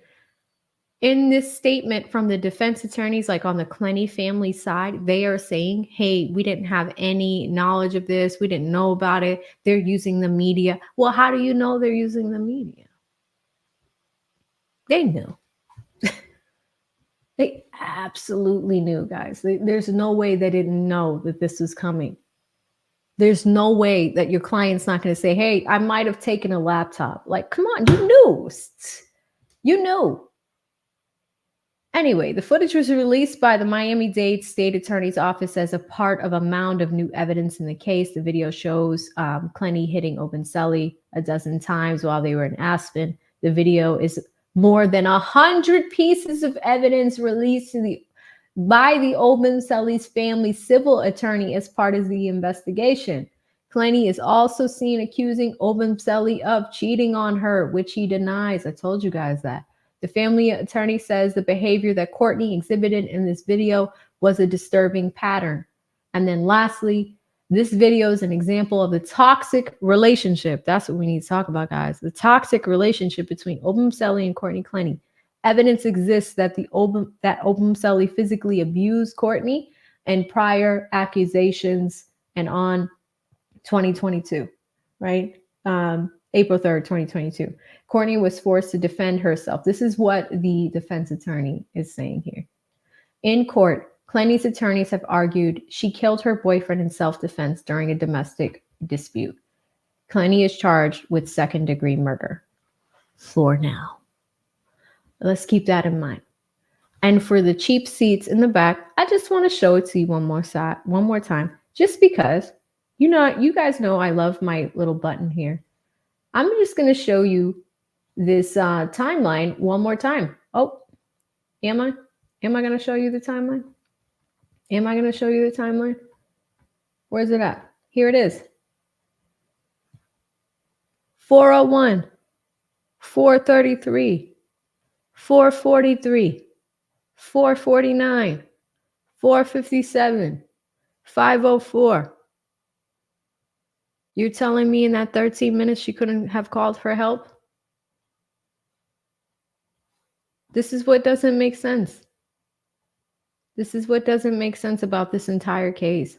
In this statement from the defense attorneys, like on the Clenney family side, they are saying, hey, we didn't have any knowledge of this. We didn't know about it. They're using the media. Well, how do you know they're using the media? They knew. They absolutely knew, guys. There's no way they didn't know that this was coming. There's no way that your client's not going to say, hey, I might have taken a laptop. Like, come on, you knew. You knew. Anyway, the footage was released by the Miami-Dade State Attorney's Office as a part of a mound of new evidence in the case. The video shows Clenney hitting Openselli a dozen times while they were in Aspen. The video is more than 100 pieces of evidence released to the by the Obenseli's family civil attorney as part of the investigation. Clenney is also seen accusing Obenseli of cheating on her, which he denies. I told you guys that. The family attorney says the behavior that Courtney exhibited in this video was a disturbing pattern. And then lastly, this video is an example of the toxic relationship. That's what we need to talk about, guys. The toxic relationship between Obenseli and Courtney Clenney. Evidence exists that Obenseli physically abused Courtney and prior accusations and on 2022, right? April 3rd, 2022. Courtney was forced to defend herself. This is what the defense attorney is saying here. In court, Clenney's attorneys have argued she killed her boyfriend in self-defense during a domestic dispute. Clenney is charged with second-degree murder. For now. Let's keep that in mind. And for the cheap seats in the back, I just want to show it to you one more time, just because, you guys know I love my little button here. I'm just going to show you this timeline one more time. Oh, am I going to show you the timeline? Am I going to show you the timeline? Where's it at? Here it is. 401, 433, 443, 449, 457, 504. You're telling me in that 13 minutes she couldn't have called for help? This is what doesn't make sense. This is what doesn't make sense about this entire case.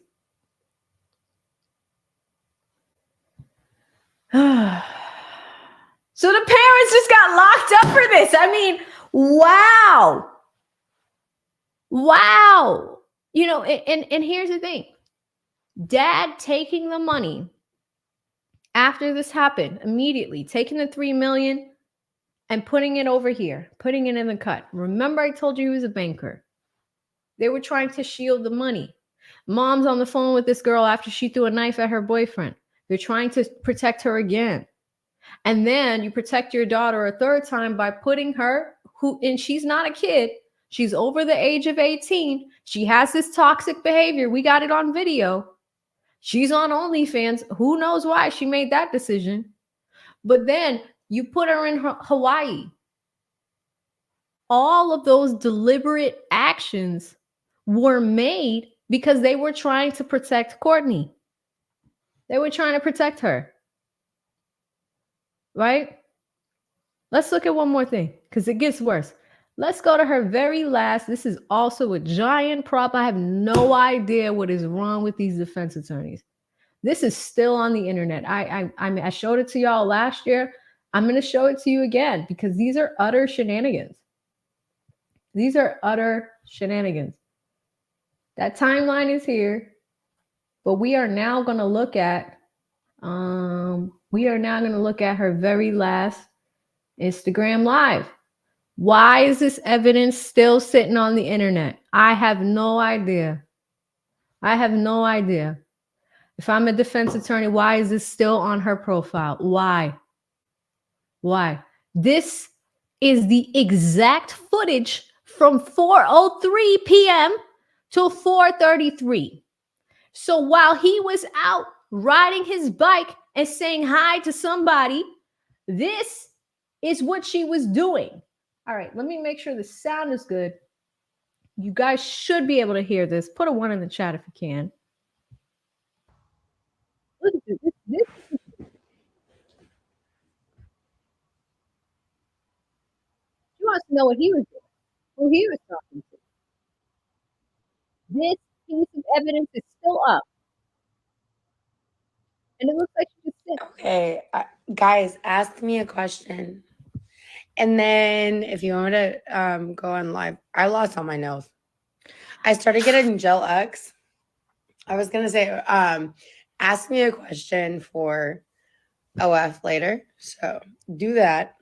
So the parents just got locked up for this. I mean, wow. Wow. And here's the thing. Dad taking the money after this happened, immediately taking the $3 million and putting it over here, putting it in the cut. Remember I told you he was a banker. They were trying to shield the money. Mom's on the phone with this girl after she threw a knife at her boyfriend. They're trying to protect her again. And then you protect your daughter a third time by putting her, and she's not a kid. She's over the age of 18. She has this toxic behavior. We got it on video. She's on OnlyFans. Who knows why she made that decision? But then you put her in Hawaii. All of those deliberate actions were made because they were trying to protect Courtney. They were trying to protect her. Right? Let's look at one more thing because it gets worse. Let's go to her very last. This is also a giant prop. I have no idea what is wrong with these defense attorneys. This is still on the internet. I showed it to y'all last year. I'm going to show it to you again because these are utter shenanigans. These are utter shenanigans. That timeline is here, but we are now going to look at her very last Instagram Live. Why is this evidence still sitting on the internet? I have no idea. I have no idea. If I'm a defense attorney, why is this still on her profile? Why? This is the exact footage from 4:03 p.m. till 4:33. So while he was out riding his bike and saying hi to somebody, this is what she was doing. All right, let me make sure the sound is good. You guys should be able to hear this. Put a 1 in the chat if you can. Look at this. She wants to know what he was doing, who he was talking to. This piece of evidence is still up. And it looks like she just said, okay, guys, ask me a question. And then if you want me to go on live, I lost all my nails. I started getting Gel X. I was going to say, ask me a question for OF later. So do that.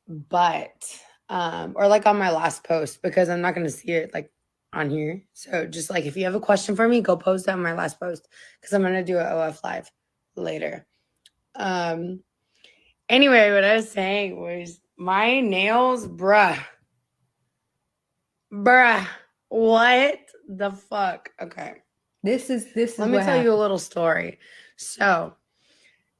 But, or like on my last post, because I'm not going to see it like on here. So just like, if you have a question for me, go post it on my last post because I'm going to do an OF live later. Anyway, what I was saying was my nails, bruh. Bruh, what the fuck? Okay. This is Let me what tell you a happened. little story. So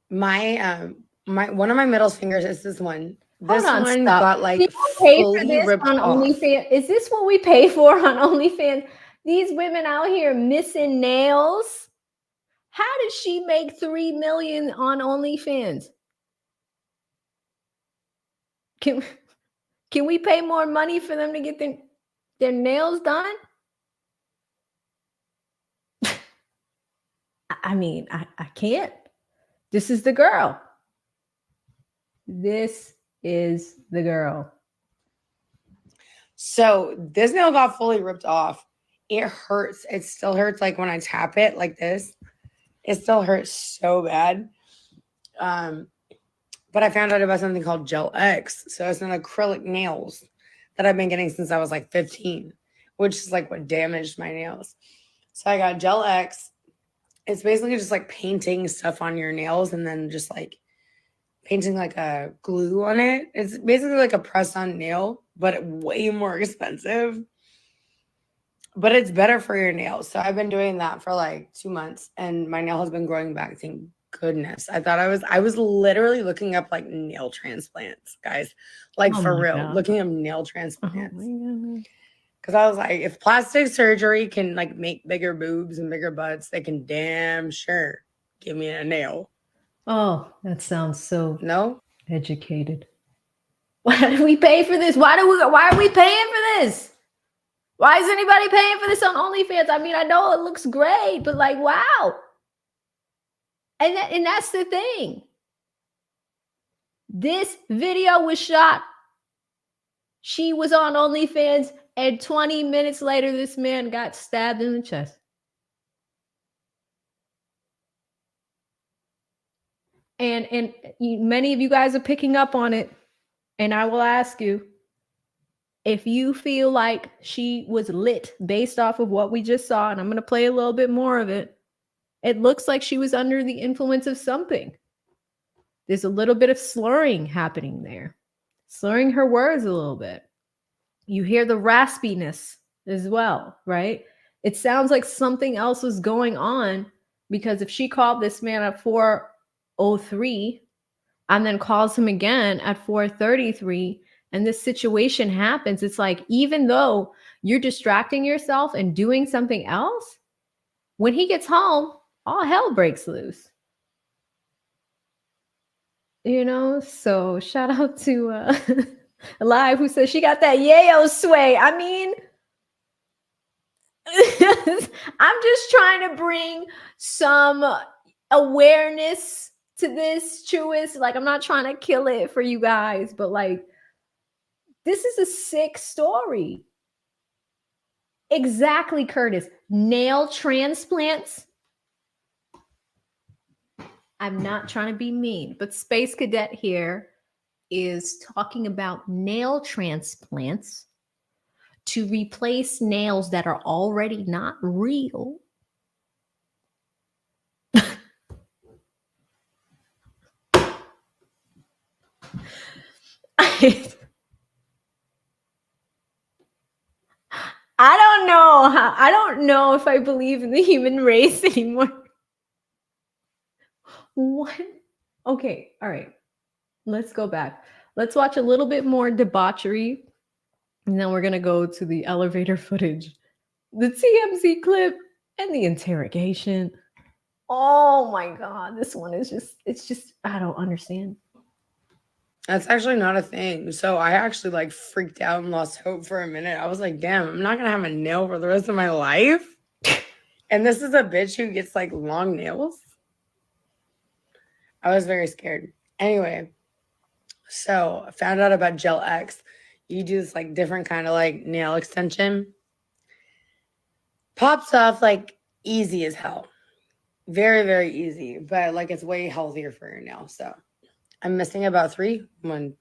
my one of my middle fingers is this one. Hold This on, one stop. got like People pay for fully this ripped on off. OnlyFans. Is this what we pay for on OnlyFans? These women out here missing nails. How did she make 3 million on OnlyFans? Can can we pay more money for them to get their nails done? I mean, I can't. This is the girl. This is the girl. So this nail got fully ripped off. It hurts. It still hurts like when I tap it like this. It still hurts so bad. But I found out about something called Gel X. So it's an acrylic nails that I've been getting since I was like 15, which is like what damaged my nails. So I got Gel X. It's basically just like painting stuff on your nails and then just like painting like a glue on it. It's basically like a press-on nail, but way more expensive. But it's better for your nails. So I've been doing that for like 2 months and my nail has been growing back. Thank goodness. I was literally looking up like nail transplants, guys. Like Oh for my real, God. looking up nail Oh transplants. my God. Because I was like, if plastic surgery can like make bigger boobs and bigger butts, they can damn sure give me a nail. Oh, that sounds so No? educated. Why do we pay for this? Why are we paying for this? Why is anybody paying for this on OnlyFans? I mean, I know it looks great, but like, wow. And that's the thing. This video was shot. She was on OnlyFans, and 20 minutes later, this man got stabbed in the chest. And many of you guys are picking up on it. And I will ask you, if you feel like she was lit based off of what we just saw, and I'm going to play a little bit more of it, it looks like she was under the influence of something. There's a little bit of slurring happening there, slurring her words a little bit. You hear the raspiness as well, right? It sounds like something else was going on, because if she called this man at 4:03 and then calls him again at 4:33 and this situation happens, it's like, even though you're distracting yourself and doing something else, when he gets home, all hell breaks loose. You know, so shout out to Alive, who says she got that yayo sway. I mean, I'm just trying to bring some awareness to this, truest. Like, I'm not trying to kill it for you guys, but like, this is a sick story. Exactly, Curtis. Nail transplants. I'm not trying to be mean, but Space Cadet here is talking about nail transplants to replace nails that are already not real. I don't know if I believe in the human race anymore. What? Okay, all right. Let's go back. Let's watch a little bit more debauchery, and then we're going to go to the elevator footage, the TMZ clip, and the interrogation. Oh my God, this one is just, I don't understand. That's actually not a thing. So I actually like freaked out and lost hope for a minute. I was like, damn, I'm not going to have a nail for the rest of my life. And this is a bitch who gets like long nails. I was very scared. Anyway, so I found out about Gel X. You do this like different kind of like nail extension. Pops off like easy as hell. Very, very easy. But like it's way healthier for your nail. So I'm missing about 3. 1,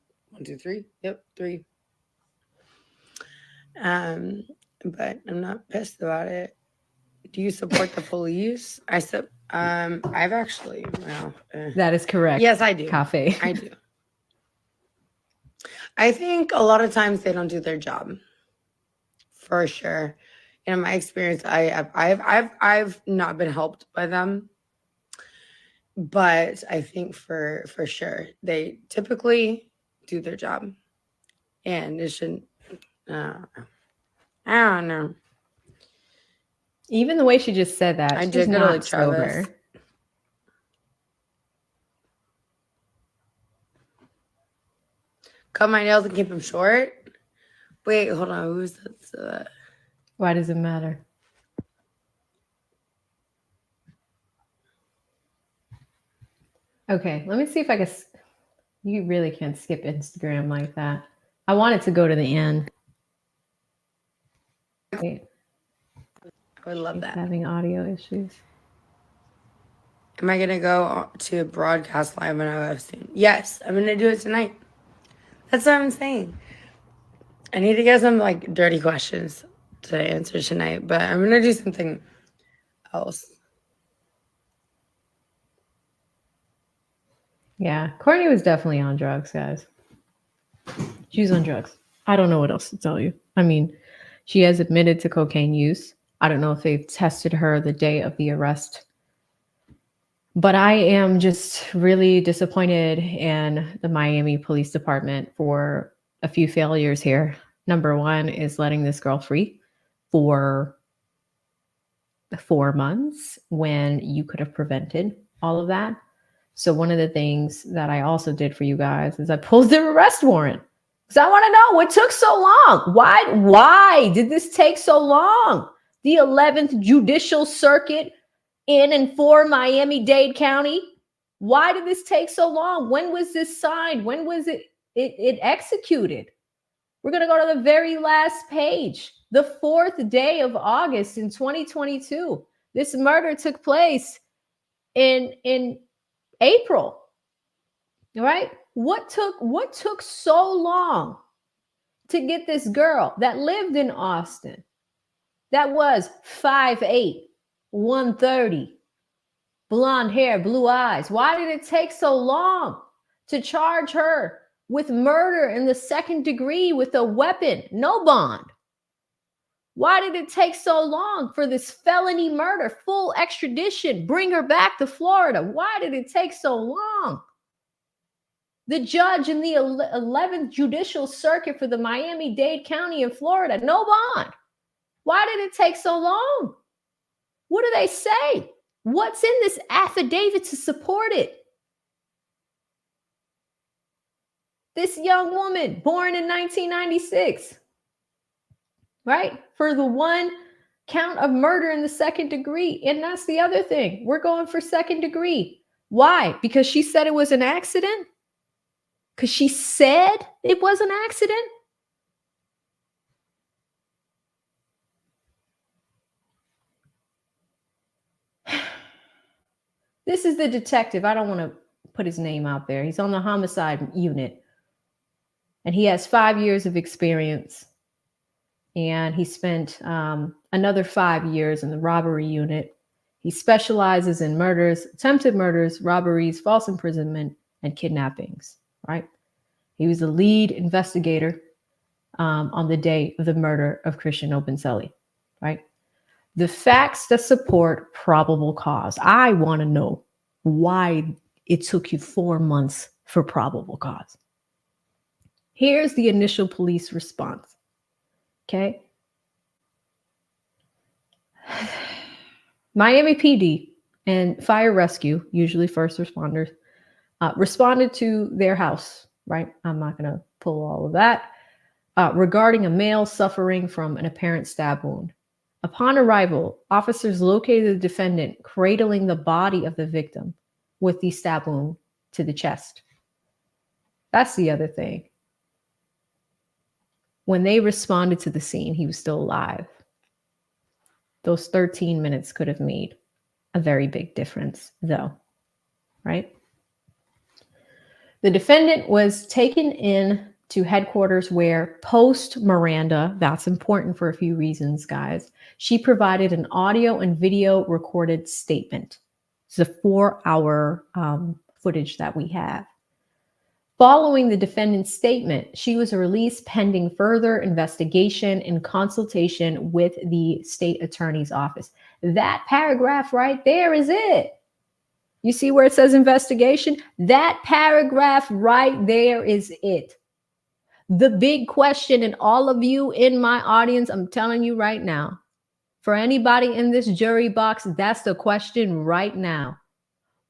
2, 3. Yep, 3. But I'm not pissed about it. Do you support the police? I've actually, well, That is correct. yes, I do. Cafe. I do. I think a lot of times they don't do their job. for sure. In my experience, I've not been helped by them, but I think for sure they typically do their job, and it shouldn't. I don't know. Even the way she just said that, I she's did go to not like Travis. sober. Cut my nails and keep them short. Wait, hold on. Who's that? Why does it matter? Okay, let me see if I can. You really can't skip Instagram like that. I want it to go to the end. Wait, I would love she's that. having audio issues. Am I gonna go to broadcast live on OF soon? Yes, I'm gonna do it tonight. That's what I'm saying. I need to get some like dirty questions to answer tonight, but I'm gonna do something else. Yeah, Courtney was definitely on drugs, guys. She was on drugs. I don't know what else to tell you. I mean, she has admitted to cocaine use. I don't know if they've tested her the day of the arrest. But I am just really disappointed in the Miami Police Department for a few failures here. Number one is letting this girl free for 4 months when you could have prevented all of that. So one of the things that I also did for you guys is I pulled the arrest warrant because I want to know what took so long. Why did this take so long? The 11th Judicial Circuit in and for Miami-Dade County. Why did this take so long? When was this signed? When was it executed? We're going to go to the very last page. The 4th day of August in 2022. This murder took place in April. All right? What took so long to get this girl that lived in Austin, that was 5'8", 130, blonde hair, blue eyes? Why did it take so long to charge her with murder in the 2nd degree with a weapon? No bond. Why did it take so long for this felony murder, full extradition, bring her back to Florida? Why did it take so long? The judge in the 11th Judicial Circuit for the Miami-Dade County in Florida, no bond. Why did it take so long? What do they say? What's in this affidavit to support it? This young woman, born in 1996, right? For the one count of murder in the 2nd degree. And that's the other thing. We're going for 2nd degree. Why? Because she said it was an accident? Because she said it was an accident? This is the detective. I don't want to put his name out there. He's on the homicide unit. And he has 5 years of experience. And he spent another 5 years in the robbery unit. He specializes in murders, attempted murders, robberies, false imprisonment, and kidnappings, right? He was the lead investigator on the day of the murder of Christian Openselli, right? The facts that support probable cause. I want to know why it took you 4 months for probable cause. Here's the initial police response. Okay. Miami PD and fire rescue, usually first responders, responded to their house, right? I'm not going to pull all of that, regarding a male suffering from an apparent stab wound. Upon arrival, officers located the defendant cradling the body of the victim with the stab wound to the chest. That's the other thing. When they responded to the scene, he was still alive. Those 13 minutes could have made a very big difference, though, right? The defendant was taken in to headquarters where post Miranda, that's important for a few reasons, guys, she provided an audio and video recorded statement. It's a 4-hour footage that we have. Following the defendant's statement, she was released pending further investigation and consultation with the state attorney's office. That paragraph right there is it. You see where it says investigation? That paragraph right there is it. The big question, and all of you in my audience, I'm telling you right now, for anybody in this jury box, that's the question right now.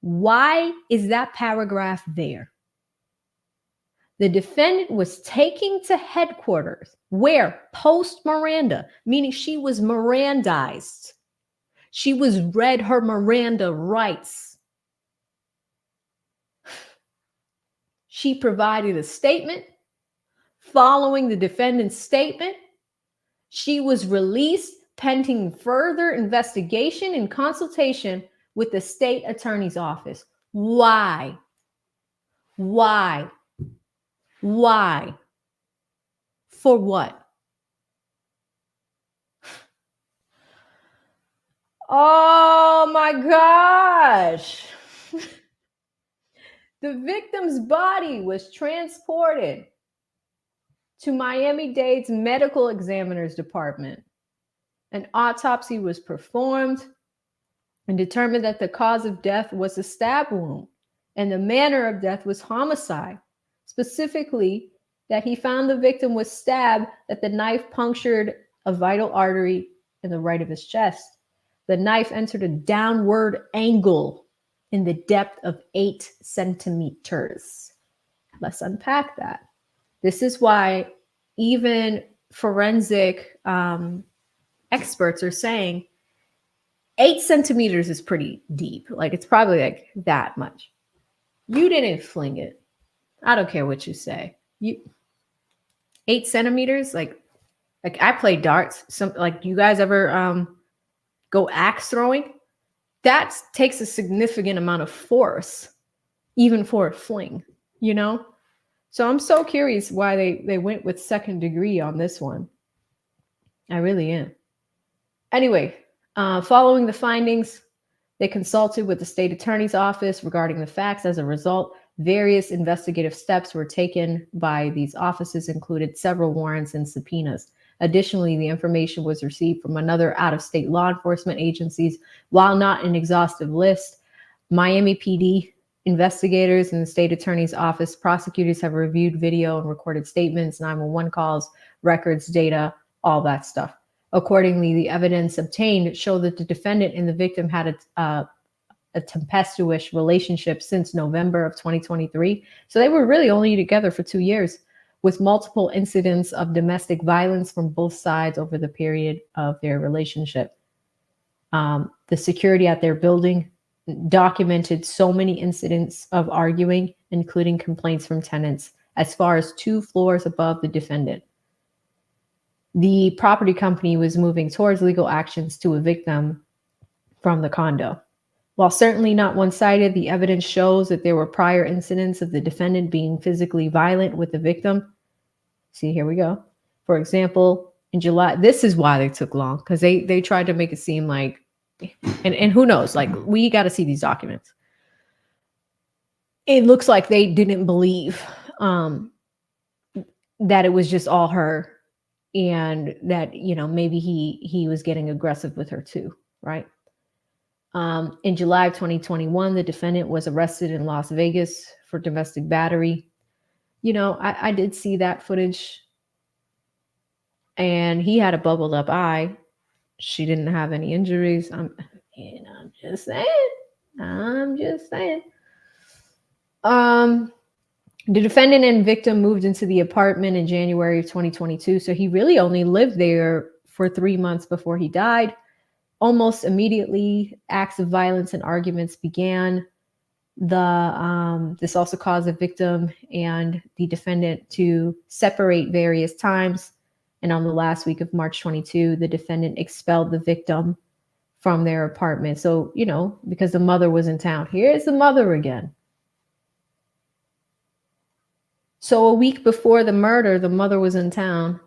Why is that paragraph there? The defendant was taken to headquarters where post Miranda, meaning she was Mirandized. She was read her Miranda rights. She provided a statement. Following the defendant's statement, she was released pending further investigation and consultation with the state attorney's office. Why? Why? Why? For what? Oh my gosh. The victim's body was transported to Miami-Dade's medical examiner's department. An autopsy was performed and determined that the cause of death was a stab wound and the manner of death was homicide. Specifically, that he found the victim was stabbed, that the knife punctured a vital artery in the right of his chest. The knife entered a downward angle in the depth of 8 centimeters. Let's unpack that. This is why even forensic experts are saying 8 centimeters is pretty deep. Like, it's probably like that much. You didn't fling it. I don't care what you say. 8 centimeters, like I play darts. Some, like, you guys ever go axe throwing? That takes a significant amount of force, even for a fling, you know? So I'm so curious why they went with second degree on this one. I really am. Anyway, following the findings, they consulted with the state attorney's office regarding the facts. As a result, various investigative steps were taken by these offices, included several warrants and subpoenas. Additionally, the information was received from another out-of-state law enforcement agencies. While not an exhaustive list, Miami PD investigators and the state attorney's office prosecutors have reviewed video and recorded statements, 911 calls, records, data, all that stuff. Accordingly, the evidence obtained showed that the defendant and the victim had a tempestuous relationship since November of 2023. So they were really only together for 2 years, with multiple incidents of domestic violence from both sides over the period of their relationship. The security at their building documented so many incidents of arguing, including complaints from tenants, as far as 2 floors above the defendant. The property company was moving towards legal actions to evict them from the condo. While certainly not one-sided, the evidence shows that there were prior incidents of the defendant being physically violent with the victim. See, here we go. For example, in July, this is why they took long, because they tried to make it seem like, and who knows, like, we got to see these documents. It looks like they didn't believe that it was just all her, and that, you know, maybe he was getting aggressive with her too, right? In July of 2021, the defendant was arrested in Las Vegas for domestic battery. You know, I did see that footage, and he had a bubbled up eye. She didn't have any injuries. I'm just saying. The defendant and victim moved into the apartment in January of 2022. So he really only lived there for 3 months before he died. Almost immediately, acts of violence and arguments began. This also caused the victim and the defendant to separate various times. And on the last week of March 22, the defendant expelled the victim from their apartment. So, you know, because the mother was in town. Here's the mother again. So a week before the murder, the mother was in town.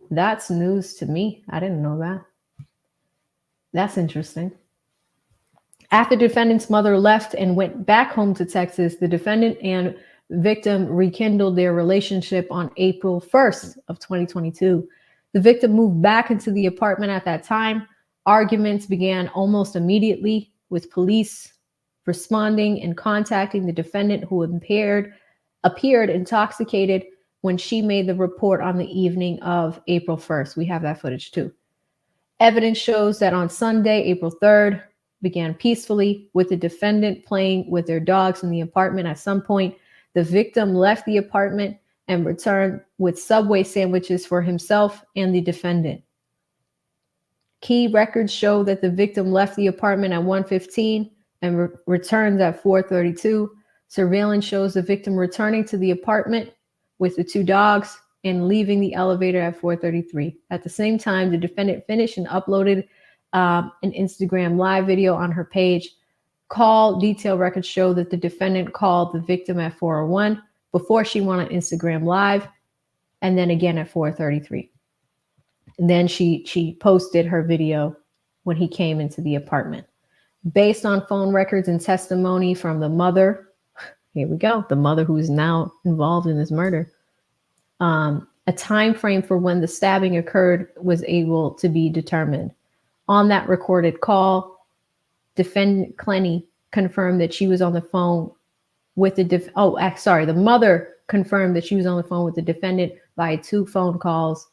That's news to me. I didn't know that. That's interesting. After the defendant's mother left and went back home to Texas, the defendant and victim rekindled their relationship on April 1st of 2022. The victim moved back into the apartment at that time. Arguments began almost immediately, with police responding and contacting the defendant, who appeared intoxicated when she made the report on the evening of April 1st. We have that footage too. Evidence shows that on Sunday, April 3rd, began peacefully, with the defendant playing with their dogs in the apartment. At some point, the victim left the apartment and returned with Subway sandwiches for himself and the defendant. Key records show that the victim left the apartment at 1:15 and returns at 4:32. Surveillance shows the victim returning to the apartment with the two dogs and leaving the elevator at 4:33. At the same time, the defendant finished and uploaded an Instagram live video on her page. Call detail records show that the defendant called the victim at 4:01 before she went on Instagram live, and then again at 4:33. And then she posted her video when he came into the apartment. Based on phone records and testimony from the mother, here we go, the mother who is now involved in this murder, a time frame for when the stabbing occurred was able to be determined. On that recorded call, defendant Clenney confirmed that she was on the phone with the mother confirmed that she was on the phone with the defendant via 2 phone calls,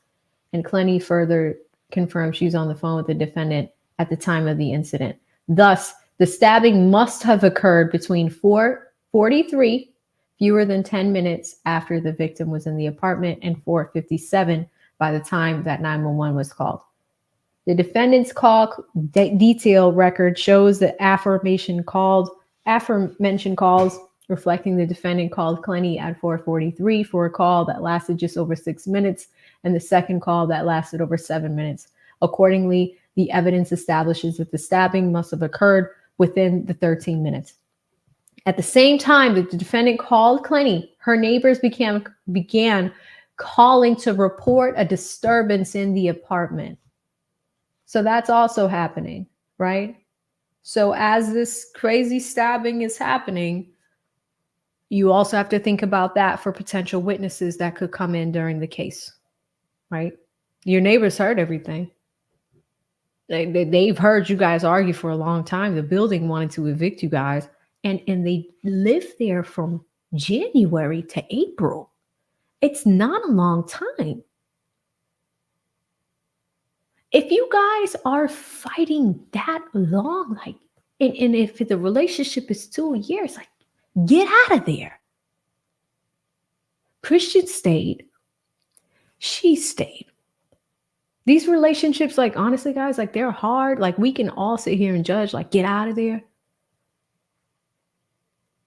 and Clenney further confirmed she was on the phone with the defendant at the time of the incident. Thus, the stabbing must have occurred between 4:43, fewer than 10 minutes after the victim was in the apartment, and 4:57 by the time that 911 was called. The defendant's call detail record shows the aforementioned calls reflecting the defendant called Clenney at 4:43 for a call that lasted just over 6 minutes, and the second call that lasted over 7 minutes. Accordingly, the evidence establishes that the stabbing must have occurred within the 13 minutes. At the same time that the defendant called Clenney, her neighbors began calling to report a disturbance in the apartment. So that's also happening, right? So as this crazy stabbing is happening, you also have to think about that for potential witnesses that could come in during the case, right? Your neighbors heard everything. They've heard you guys argue for a long time. The building wanted to evict you guys, and they lived there from January to April. It's not a long time. If you guys are fighting that long, like, and if the relationship is 2 years, like, get out of there. Christian stayed. She stayed. These relationships, like, honestly, guys, like, they're hard. Like, we can all sit here and judge, like, get out of there.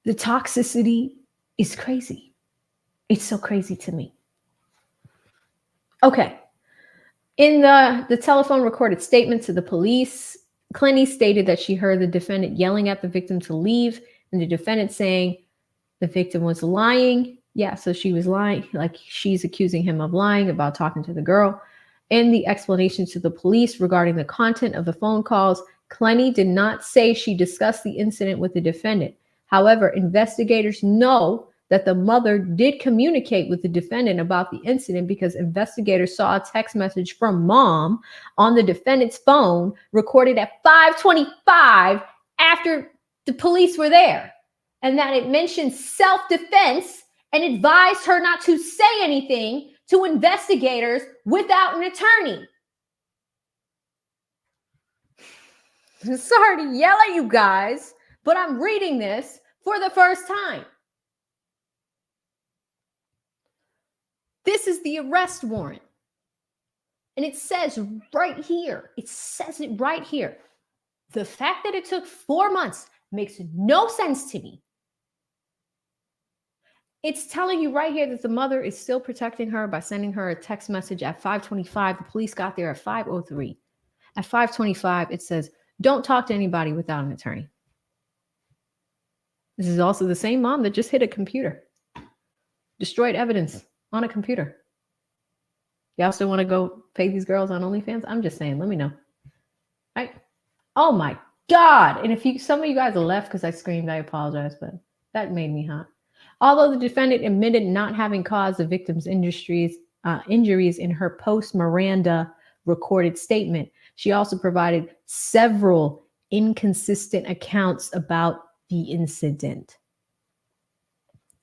The toxicity is crazy. It's so crazy to me. Okay. In the telephone recorded statement to the police, Clenney stated that she heard the defendant yelling at the victim to leave, and the defendant saying the victim was lying. Yeah, so she was lying, like, she's accusing him of lying about talking to the girl. In the explanation to the police regarding the content of the phone calls, Clenney did not say she discussed the incident with the defendant. However, investigators know that the mother did communicate with the defendant about the incident because investigators saw a text message from mom on the defendant's phone recorded at 5:25 after the police were there, and that it mentioned self-defense and advised her not to say anything to investigators without an attorney. I'm sorry to yell at you guys, but I'm reading this for the first time. This is the arrest warrant. And it says right here, it says it right here. The fact that it took 4 months makes no sense to me. It's telling you right here that the mother is still protecting her by sending her a text message at 5:25. The police got there at 5:03. At 5:25, it says, don't talk to anybody without an attorney. This is also the same mom that just hit a computer, destroyed evidence on a computer. Y'all still want to go pay these girls on OnlyFans? I'm just saying, let me know. Right? Oh my God. And if some of you guys are left because I screamed, I apologize, but that made me hot. Although the defendant admitted not having caused the victim's injuries in her post-Miranda recorded statement, she also provided several inconsistent accounts about the incident.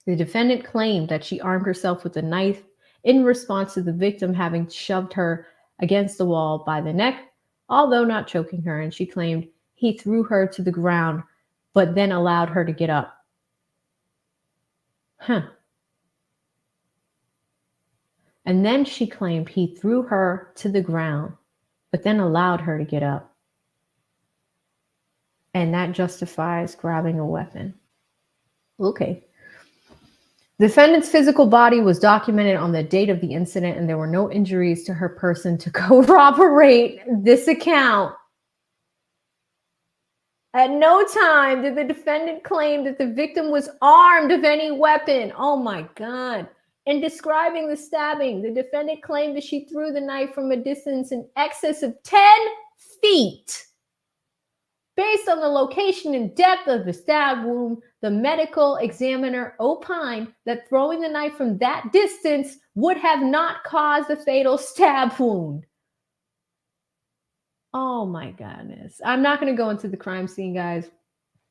The defendant claimed that she armed herself with a knife in response to the victim having shoved her against the wall by the neck, although not choking her, and she claimed he threw her to the ground but then allowed her to get up. And then she claimed he threw her to the ground but then allowed her to get up. And that justifies grabbing a weapon. Okay. The defendant's physical body was documented on the date of the incident, and there were no injuries to her person to corroborate this account. At no time did the defendant claim that the victim was armed with any weapon. Oh my God. In describing the stabbing, the defendant claimed that she threw the knife from a distance in excess of 10 feet. Based on the location and depth of the stab wound, the medical examiner opined that throwing the knife from that distance would have not caused a fatal stab wound. Oh my goodness. I'm not going to go into the crime scene, guys.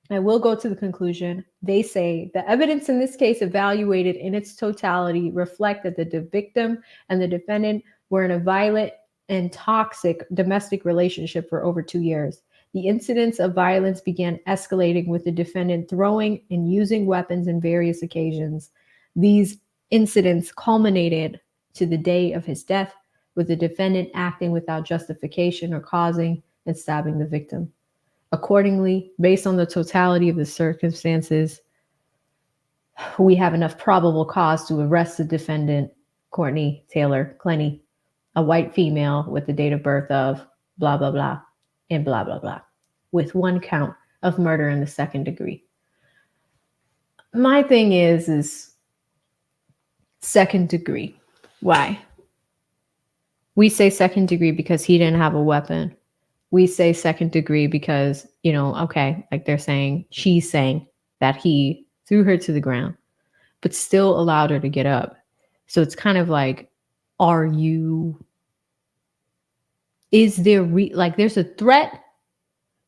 I will go to the conclusion. They say the evidence in this case evaluated in its totality reflect that the victim and the defendant were in a violent and toxic domestic relationship for over 2 years. The incidents of violence began escalating with the defendant throwing and using weapons in various occasions. These incidents culminated to the day of his death, with the defendant acting without justification or causing and stabbing the victim. Accordingly, based on the totality of the circumstances, we have enough probable cause to arrest the defendant, Courtney Taylor Clenney, a white female with the date of birth of blah, blah, blah, and blah, blah, blah, with 1 count of murder in the 2nd degree. My thing is 2nd degree. Why? We say 2nd degree because he didn't have a weapon. We say 2nd degree because, okay, like she's saying that he threw her to the ground, but still allowed her to get up. So it's kind of like, is there, there's a threat,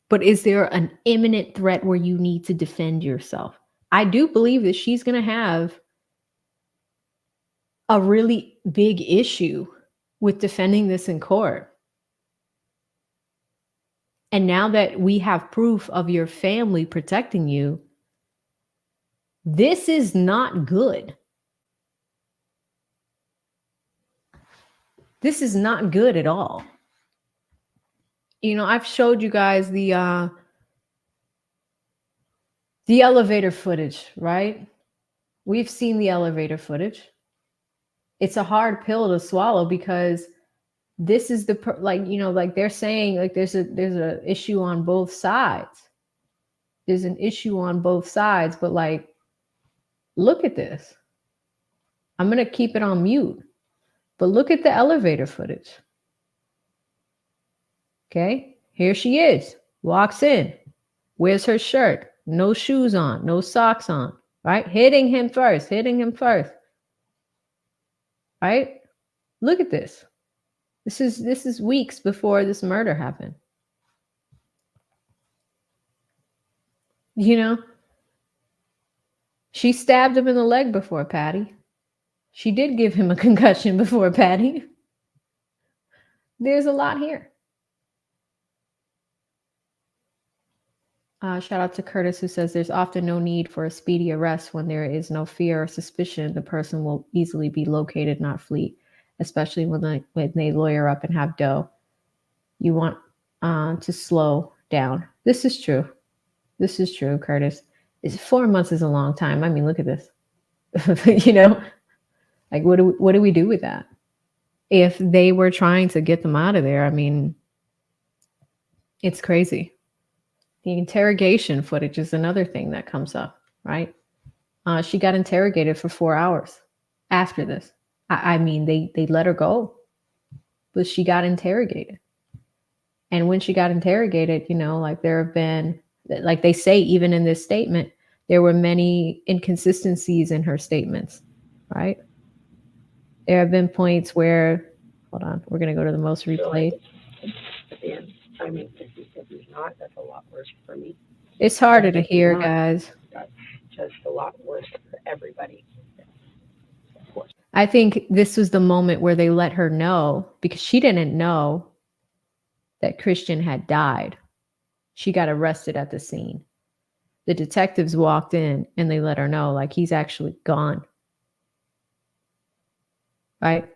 but is there an imminent threat where you need to defend yourself? I do believe that she's going to have a really big issue with defending this in court. And now that we have proof of your family protecting you, this is not good. This is not good at all. I've showed you guys the elevator footage, right? We've seen the elevator footage. It's a hard pill to swallow because this is they're saying there's a issue on both sides. There's an issue on both sides, but look at this. I'm going to keep it on mute, but look at the elevator footage. Okay, here she is, walks in, wears her shirt, no shoes on, no socks on, right? Hitting him first, right? Look at this. This is weeks before this murder happened. She stabbed him in the leg before, Patty. She did give him a concussion before, Patty. There's a lot here. Shout out to Curtis, who says there's often no need for a speedy arrest when there is no fear or suspicion. The person will easily be located, not flee, especially when they lawyer up and have dough. You want to slow down. This is true. This is true, Curtis. 4 months is a long time. I mean, look at this. What do we do with that? If they were trying to get them out of there, I mean, it's crazy. The interrogation footage is another thing that comes up, right? She got interrogated for 4 hours after this. I mean, they let her go, but she got interrogated. And when she got interrogated, there have been, they say, even in this statement, there were many inconsistencies in her statements, right? There have been points where, hold on, we're going to go to the most replayed. At the end, I mean, if he's not, that's a lot worse for me. It's harder to If he's hear, not, guys. That's just a lot worse for everybody. Of course. I think this was the moment where they let her know, because she didn't know that Christian had died. She got arrested at the scene. The detectives walked in and they let her know, like, he's actually gone. Right?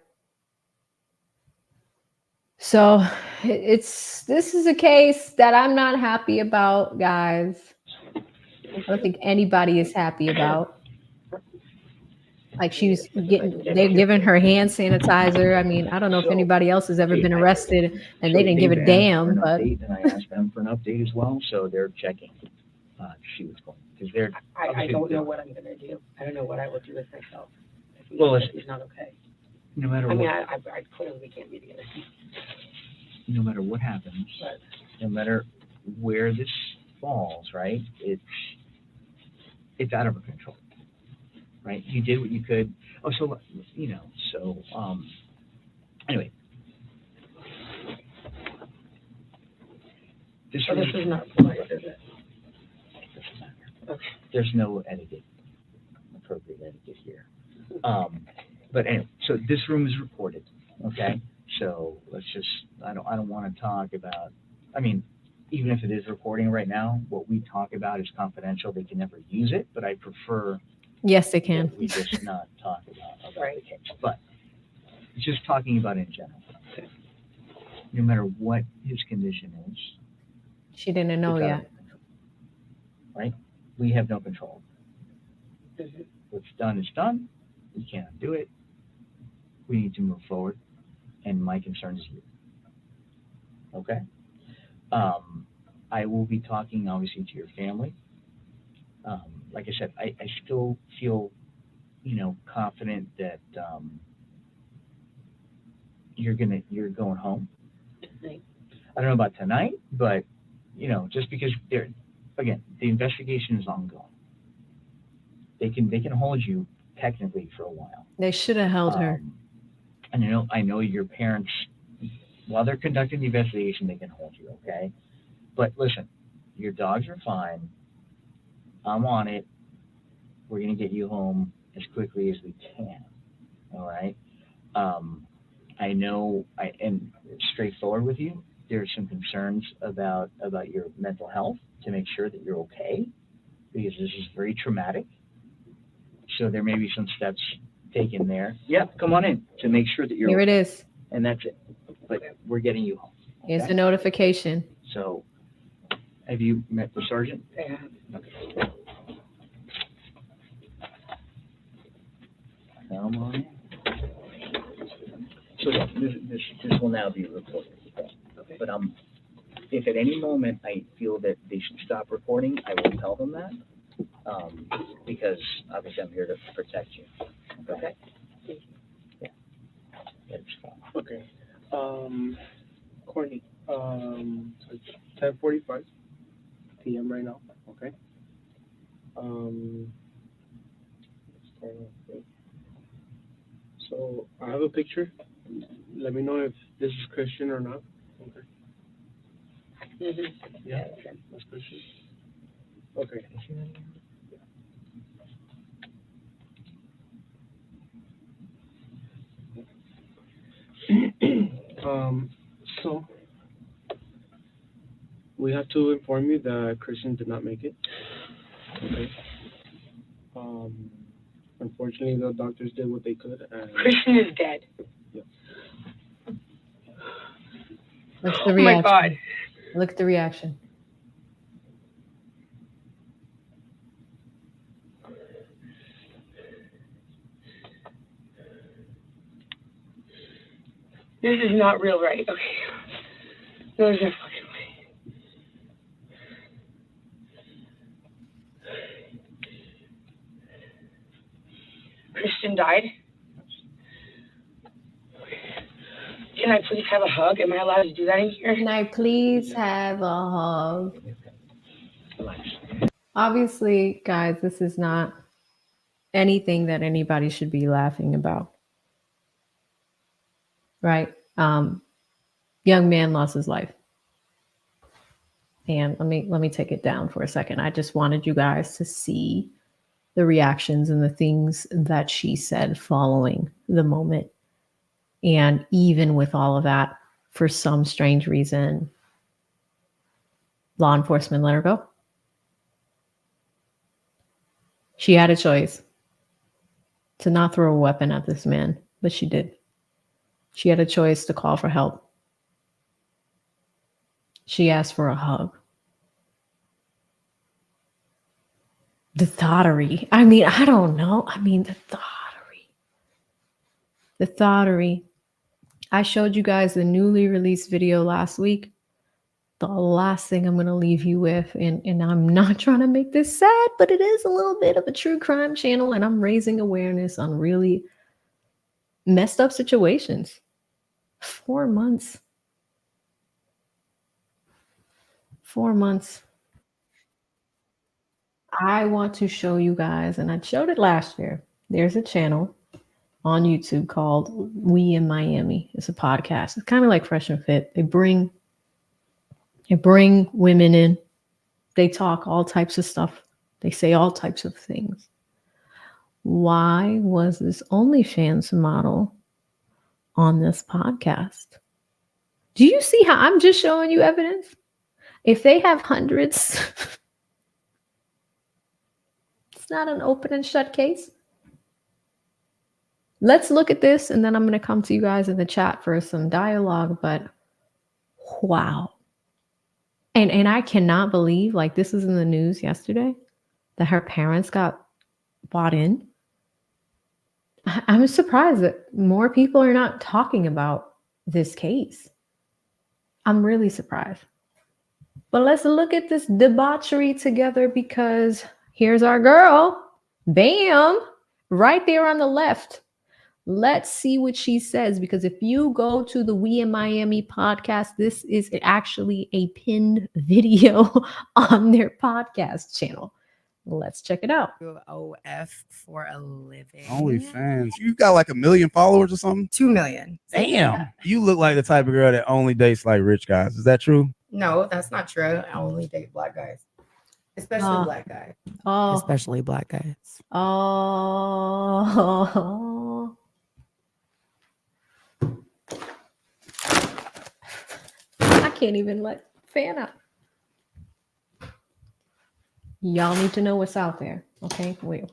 So this is a case that I'm not happy about, guys. I don't think anybody is happy about. Like, they're giving her hand sanitizer. I mean, I don't know if anybody else has ever been arrested and they didn't give a damn, but and I asked them for an update as well, so they're checking. She was going because they're. I don't know what I'm gonna do. I don't know what I will do with myself if he's not okay. No matter I mean, what, I clearly we can't be together. no matter what happens, But no matter where this falls, right? It's out of her control, right? You did what you could. Oh, so anyway. This so this room- is not polite, is it? doesn't matter. Okay. There's no appropriate etiquette here. But anyway, so this room is recorded, okay? So let's just, I don't want to talk about, I mean, even if it is recording right now, what we talk about is confidential. They can never use it, but I prefer yes, they can. that we just not talk about Right. the case. But just talking about in general, no matter what his condition is, She didn't know it's out yet. of our control, right? We have no control. Mhm. What's done is done. We can't undo it. We need to move forward. And my concern is you. Okay? I will be talking, obviously, to your family. Like I said, I still feel, confident that you're going home. Tonight. I don't know about tonight, but, just because the investigation is ongoing. They can hold you technically for a while. They should have held her. And I know your parents, while they're conducting the investigation, they can hold you, okay? But listen, your dogs are fine. I'm on it. We're gonna get you home as quickly as we can. All right. I know I am straightforward with you. There's some concerns about your mental health to make sure that you're okay, because this is very traumatic. So there may be some steps taken there. Yeah, come on in to make sure that you're Here it okay. is. And that's it. But we're getting you home. Here's okay? the notification. So, have you met the sergeant? Yeah. Okay. Come on in. So yeah, this will now be recorded. Okay. But if at any moment I feel that they should stop recording, I will tell them that. Because obviously I'm here to protect you. Okay. Yeah. That's fine. Okay. Courtney, it's 10:45 p.m. right now. Okay. Let's start off with- So I have a picture. Let me know if this is Christian or not. Okay. Mhm. Yeah. That's Christian. Okay. So we have to inform you that Christian did not make it. Okay. Unfortunately, the doctors did what they could. And Christian is dead. Look at the Oh reaction. my God. Look at the reaction. This is not real, right? Okay. No, there's no fucking way. Christian died? Can I please have a hug? Am I allowed to do that in here? Can I please have a hug? Relax. Obviously, guys, this is not anything that anybody should be laughing about. Right? Young man lost his life. And let me take it down for a second. I just wanted you guys to see the reactions and the things that she said following the moment. And even with all of that, for some strange reason, law enforcement let her go. She had a choice to not throw a weapon at this man, but she did. She had a choice to call for help. She asked for a hug. The thottery. I mean, I don't know. I mean, the thottery. The thottery. I showed you guys the newly released video last week. The last thing I'm going to leave you with, and I'm not trying to make this sad, but it is a little bit of a true crime channel, and I'm raising awareness on really messed up situations. 4 months. 4 months. I want to show you guys, and I showed it last year. There's a channel on YouTube called We in Miami. It's a podcast. It's kind of like Fresh and Fit. They bring women in. They talk all types of stuff. They say all types of things. Why was this OnlyFans model on this podcast? Do you see how I'm just showing you evidence? If they have hundreds, it's not an open and shut case. Let's look at this, and then I'm going to come to you guys in the chat for some dialogue, but wow. And I cannot believe, like, this was in the news yesterday, that her parents got bought in. I'm surprised that more people are not talking about this case. I'm really surprised. But let's look at this debauchery together, because here's our girl. Bam! Right there on the left. Let's see what she says, because if you go to the We in Miami podcast, this is actually a pinned video on their podcast channel. Let's check it out. OF for a living. OnlyFans. You got like 1 million followers or something? 2 million. Damn. You look like the type of girl that only dates like rich guys. Is that true? No, that's not true. I only date black guys. Especially black guys. Oh, Especially black guys. oh. I can't even let fan up. Y'all need to know what's out there. Okay, wait,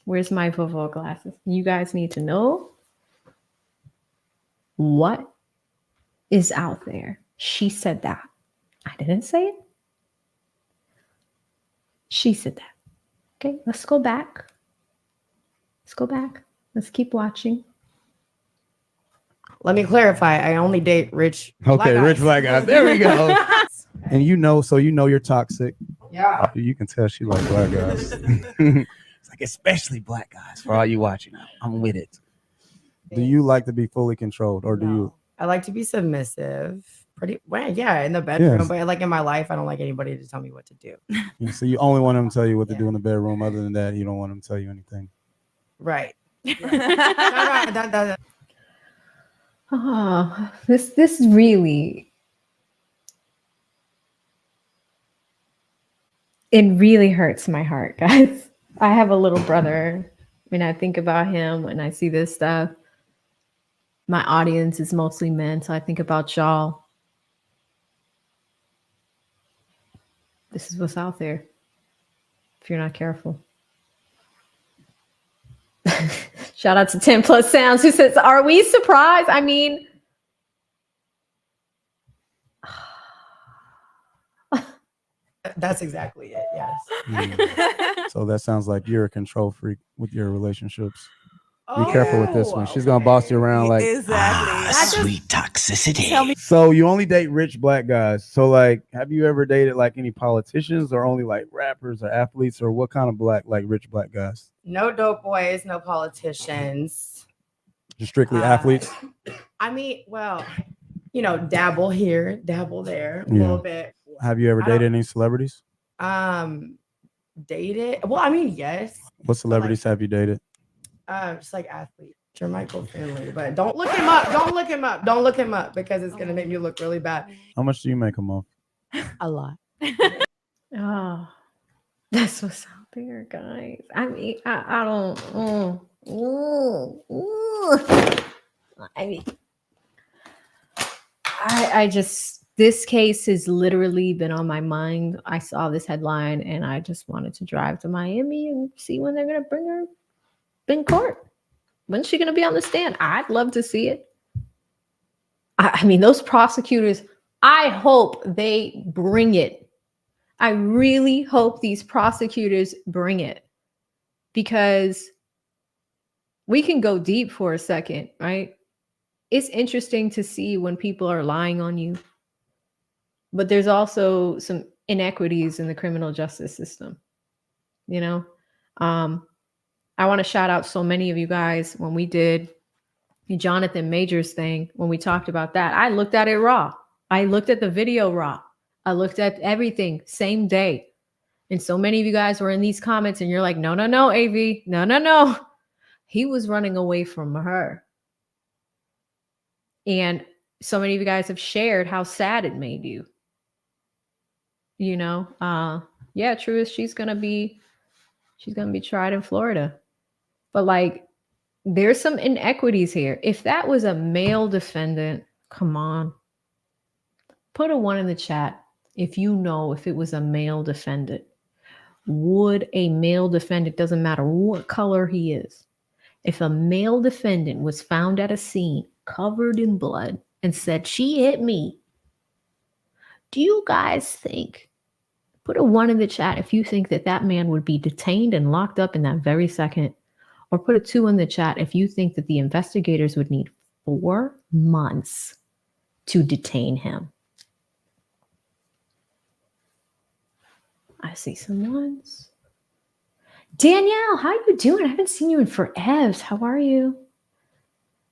where's my Vovo glasses? You guys need to know what is out there. She said that. I didn't say it. She said that. Okay, let's go back. Let's go back. Let's keep watching. Let me clarify. I only date rich. Okay, rich black guys. There we go. And so you're toxic. Yeah. You can tell she like black guys. It's like, especially black guys. For all you watching, I'm with it. Do you like to be fully controlled, or do you? I like to be submissive. Pretty well, yeah, in the bedroom, Yes. but like in my life, I don't like anybody to tell me what to do. Yeah, so you only want them to tell you what to Yeah. do in the bedroom. Other than that, you don't want them to tell you anything. Right. That- Oh, this really, it really hurts my heart, guys. I have a little brother. When I think about him, when I see this stuff, my audience is mostly men, so I think about y'all. This is what's out there if you're not careful. Shout out to 10 Plus Sounds, who says, are we surprised? I mean, that's exactly it. Yes. So that sounds like you're a control freak with your relationships. Be careful with this one. She's gonna boss you around like Exactly. Sweet toxicity. Tell me. So you only date rich black guys. So like, have you ever dated like any politicians, or only like rappers or athletes, or what kind of rich black guys? No dope boys, no politicians. Just strictly athletes? I mean, well, dabble here, dabble there, a Yeah. little bit. Have you ever I don't- dated any celebrities? dated. Well, I mean, yes. What celebrities have you dated? Just like athletes. Jermichael Finley. But don't look him up. Don't look him up. Don't look him up because it's gonna make me look really bad. How much do you make a month? A lot. Oh, that's what's out there, guys. I mean, I don't. I mean, I just, this case has literally been on my mind. I saw this headline and I just wanted to drive to Miami and see when they're gonna bring her in court. When's she gonna be on the stand? I'd love to see it. I mean, those prosecutors, I hope they bring it. I really hope these prosecutors bring it, because we can go deep for a second, right? It's interesting to see when people are lying on you, but there's also some inequities in the criminal justice system. You know, I want to shout out so many of you guys when we did the Jonathan Majors thing. When we talked about that, I looked at it raw. I looked at the video raw. I looked at everything same day. And so many of you guys were in these comments and you're like, no, no, no, AV, no, no, no. He was running away from her. And so many of you guys have shared how sad it made you. You know, yeah, Truist, she's gonna be tried in Florida. But like, there's some inequities here. If that was a male defendant, come on. Put a 1 in the chat if you know if it was a male defendant. Would a male defendant, doesn't matter what color he is, if a male defendant was found at a scene covered in blood and said, she hit me, do you guys think, put a 1 in the chat if you think that that man would be detained and locked up in that very second, or put a 2 in the chat if you think that the investigators would need 4 months to detain him. I see some ones. Danielle, how you doing? I haven't seen you in forever. How are you?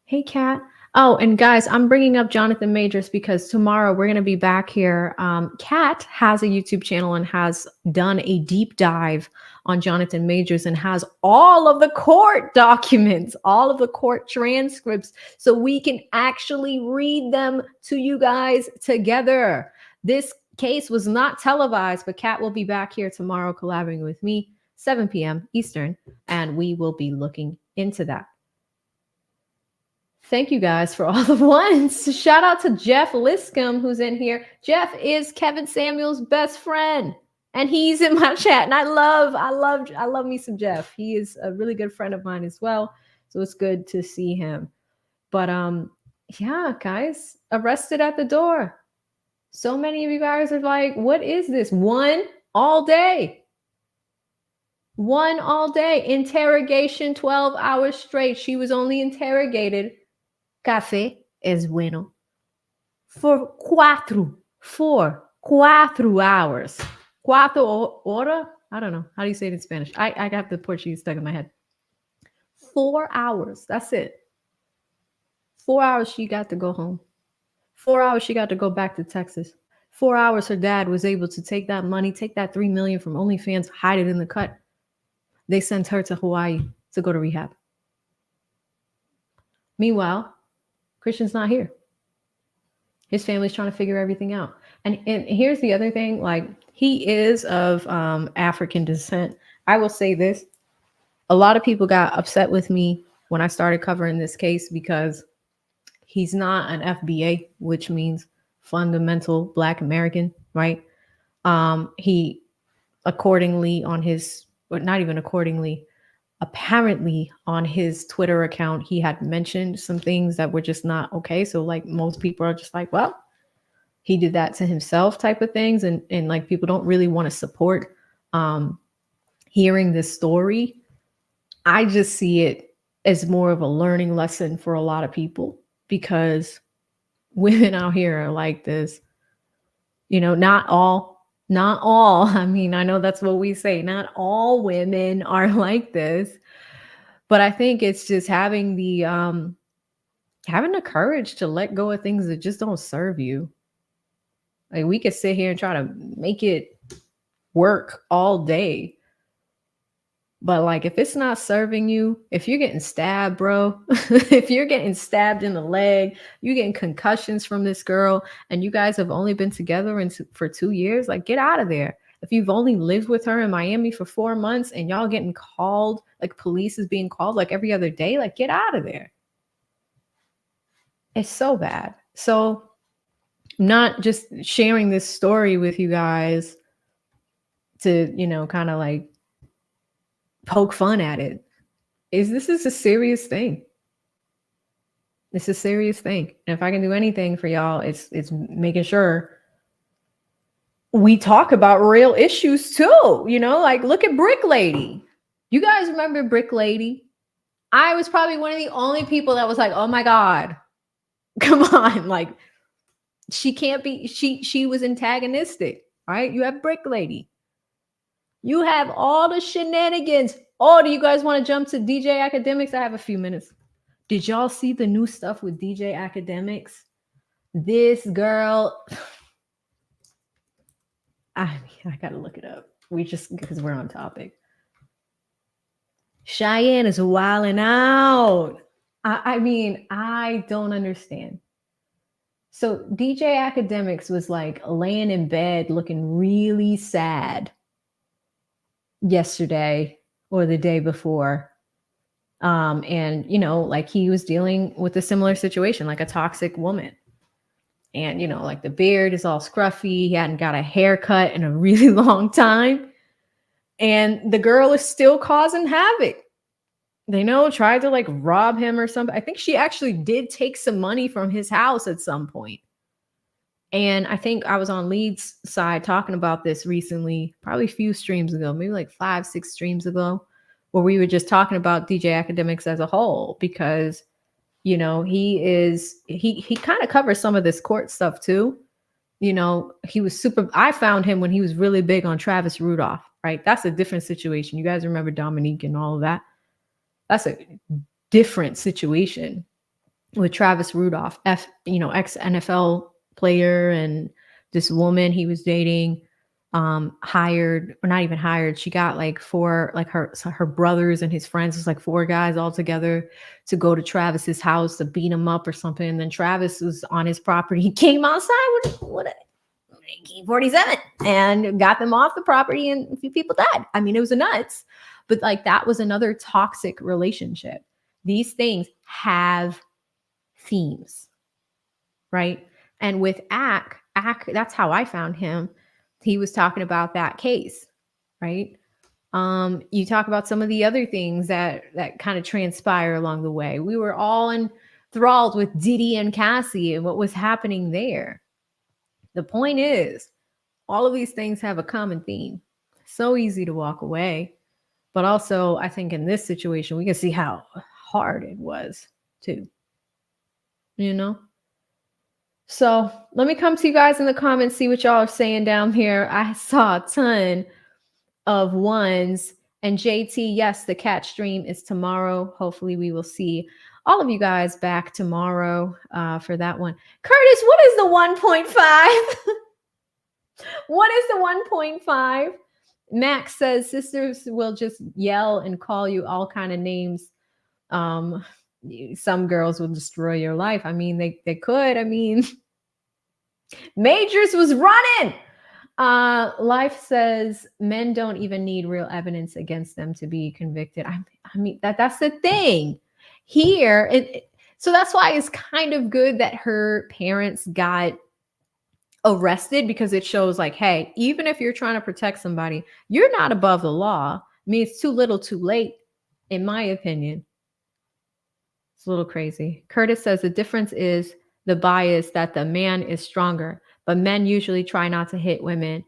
Hey, Kat. Oh, and guys, I'm bringing up Jonathan Majors because tomorrow we're going to be back here. Kat has a YouTube channel and has done a deep dive on Jonathan Majors and has all of the court documents, all of the court transcripts, so we can actually read them to you guys together. This case was not televised, but Kat will be back here tomorrow collaborating with me, 7 p.m. Eastern, and we will be looking into that. Thank you guys for all the ones. Shout out to Jeff Liscombe, who's in here. Jeff is Kevin Samuel's best friend, and he's in my chat. And I love me some Jeff. He is a really good friend of mine as well. So it's good to see him. But yeah, guys, arrested at the door. So many of you guys are like, what is this? 1 all day. 1 all day. Interrogation, 12 hours straight. She was only interrogated. Café es bueno. For 4 hours. 4 horas? I don't know. How do you say it in Spanish? I got the Portuguese stuck in my head. 4 hours. That's it. 4 hours she got to go home. 4 hours she got to go back to Texas. 4 hours her dad was able to take that money, take that $3 million from OnlyFans, hide it in the cut. They sent her to Hawaii to go to rehab. Meanwhile, Christian's not here. His family's trying to figure everything out. And here's the other thing, like, he is of African descent. I will say this. A lot of people got upset with me when I started covering this case because he's not an FBA, which means fundamental Black American, right? He accordingly on his, or not even accordingly, apparently on his Twitter account, he had mentioned some things that were just not okay. So like most people are just like, well, he did that to himself type of things. And like people don't really want to support hearing this story. I just see it as more of a learning lesson for a lot of people, because women out here are like this. You know, not all. I mean, I know that's what we say. Not all women are like this, but I think it's just having the courage to let go of things that just don't serve you. Like, we could sit here and try to make it work all day, But like, if it's not serving you, if you're getting stabbed, bro, if you're getting stabbed in the leg, you're getting concussions from this girl, and you guys have only been together for 2 years, like, get out of there. If you've only lived with her in Miami for 4 months and y'all getting called, like police is being called like every other day, like, get out of there. It's so bad. So I'm not just sharing this story with you guys to, you know, kind of like poke fun at it. This is a serious thing. It's a serious thing. And if I can do anything for y'all, it's making sure we talk about real issues too. You know, like, look at Brick Lady. You guys remember Brick Lady? I was probably one of the only people that was like, oh my God, come on. Like, she can't be, she was antagonistic, right? You have Brick Lady. You have all the shenanigans. Oh, do you guys want to jump to DJ Academics? I have a few minutes. Did y'all see the new stuff with DJ Academics? This girl, I gotta look it up. Because we're on topic. Cheyenne is wilding out. I mean, I don't understand. So DJ Academics was like laying in bed looking really sad yesterday or the day before. And, you know, like he was dealing with a similar situation, like a toxic woman. And, you know, like the beard is all scruffy. He hadn't got a haircut in a really long time. And the girl is still causing havoc. They tried to like rob him or something. I think she actually did take some money from his house at some point. And I think I was on Leeds' side talking about this recently, probably a few streams ago, maybe like 5-6 streams ago, where we were just talking about DJ Academics as a whole, because, you know, he kind of covers some of this court stuff too. You know, I found him when he was really big on Travis Rudolph, right? That's a different situation. You guys remember Dominique and all of that? That's a different situation with Travis Rudolph, ex-NFL player, and this woman he was dating, hired, or not even hired. She got like 4, like her brothers and his friends, was like 4 guys all together to go to Travis's house to beat him up or something. And then Travis was on his property. He came outside with a AK-47 and got them off the property, and a few people died. I mean, it was nuts. But like, that was another toxic relationship. These things have themes, right? And with Ack, that's how I found him. He was talking about that case, right? You talk about some of the other things that kind of transpire along the way. We were all enthralled with Diddy and Cassie and what was happening there. The point is, all of these things have a common theme. So easy to walk away. But also, I think in this situation, we can see how hard it was too, you know? So let me come to you guys in the comments, see what y'all are saying down here. I saw a ton of ones. And JT, yes, the cat stream is tomorrow. Hopefully we will see all of you guys back tomorrow for that one. Curtis, what is the 1.5? What is the 1.5? Max says sisters will just yell and call you all kind of names. Some girls will destroy your life. I mean, they could. I mean, Majors was running. Life says men don't even need real evidence against them to be convicted. I mean, that's the thing here. So that's why it's kind of good that her parents got arrested, because it shows like, hey, even if you're trying to protect somebody, you're not above the law. I mean, it's too little too late, in my opinion. It's a little crazy. Curtis says the difference is the bias that the man is stronger, but men usually try not to hit women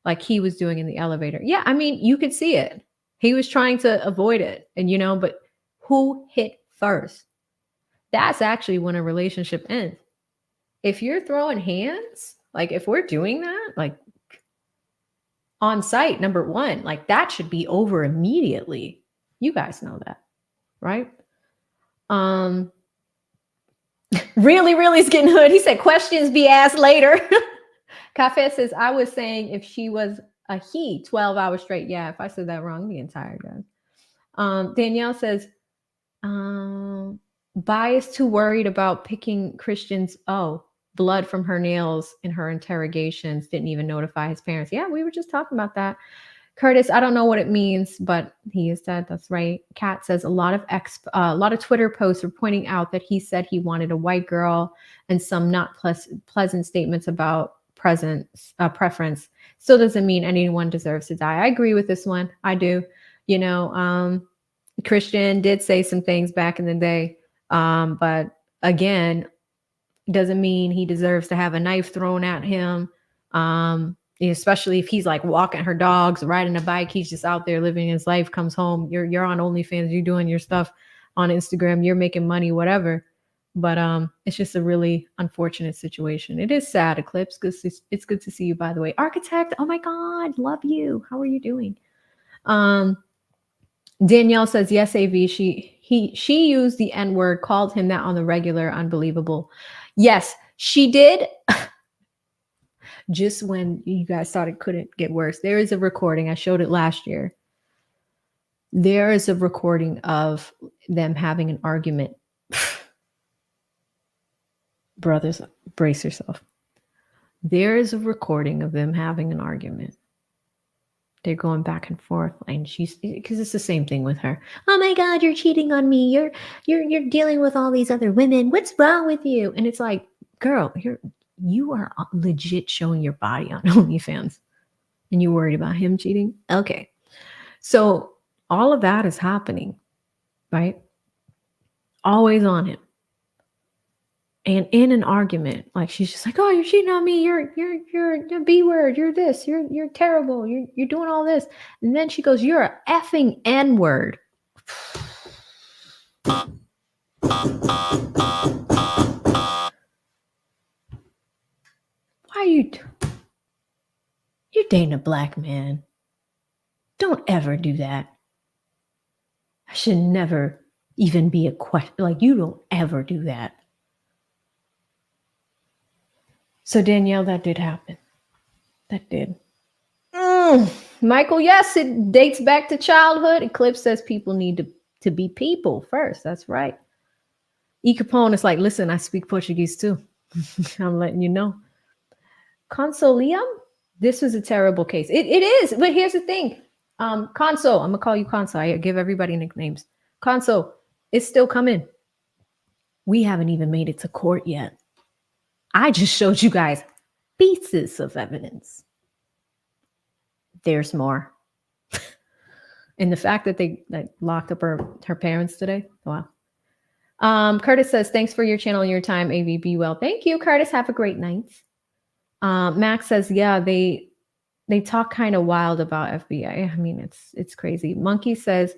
like he was doing in the elevator. Yeah, I mean, you could see it. He was trying to avoid it. And, but who hit first? That's actually when a relationship ends. If you're throwing hands, like if we're doing that, like on site, number one, like that should be over immediately. You guys know that, right? Really is getting hood. He said questions be asked later. Cafe says, I was saying if she was a he 12 hours straight. Yeah, if I said that wrong, I'm getting tired, guys. Danielle says, bias too worried about picking Christians. Oh, blood from her nails in her interrogations. Didn't even notify his parents. Yeah, we were just talking about that. Curtis, I don't know what it means, but he is dead. That's right. Kat says a lot of Twitter posts are pointing out that he said he wanted a white girl, and some not pleasant statements about preference. Still doesn't mean anyone deserves to die. I agree with this one. I do. You know, Christian did say some things back in the day, but again, doesn't mean he deserves to have a knife thrown at him. Especially if he's like walking her dogs, riding a bike, he's just out there living his life, comes home, you're on OnlyFans, you're doing your stuff on Instagram, you're making money, whatever. But it's just a really unfortunate situation. It is sad, Eclipse, because it's good to see you, by the way. Architect, oh my God, love you. How are you doing? Danielle says, yes, AV, she used the N-word, called him that on the regular, unbelievable. Yes, she did. Just when you guys thought it couldn't get worse. There is a recording. I showed it last year. There is a recording of them having an argument. Brothers, brace yourself. There is a recording of them having an argument. They're going back and forth, and she's, because it's the same thing with her. Oh my God, you're cheating on me. You're dealing with all these other women. What's wrong with you? And it's like, girl, you are legit showing your body on OnlyFans, and you're worried about him cheating? Okay. So all of that is happening, right? Always on him. And in an argument, like she's just like, oh, you're cheating on me. You're a B word. You're this. You're terrible. You're doing all this. And then she goes, you're a effing N word. Why are you're dating a black man? Don't ever do that. I should never even be a question. Like, you don't ever do that. So Danielle, that did happen. That did. Michael, yes, it dates back to childhood. Eclipse says people need to be people first. That's right. E. Capone is like, listen, I speak Portuguese too. I'm letting you know. Consolium, this was a terrible case. It is, but here's the thing. Conso, I'm gonna call you Conso. I give everybody nicknames. Conso, it's still coming. We haven't even made it to court yet. I just showed you guys pieces of evidence. There's more. And the fact that they locked up her parents today. Wow. Curtis says, thanks for your channel and your time, AV. Be well. Thank you, Curtis. Have a great night. Max says, yeah, they talk kind of wild about FBI. I mean, it's crazy. Monkey says,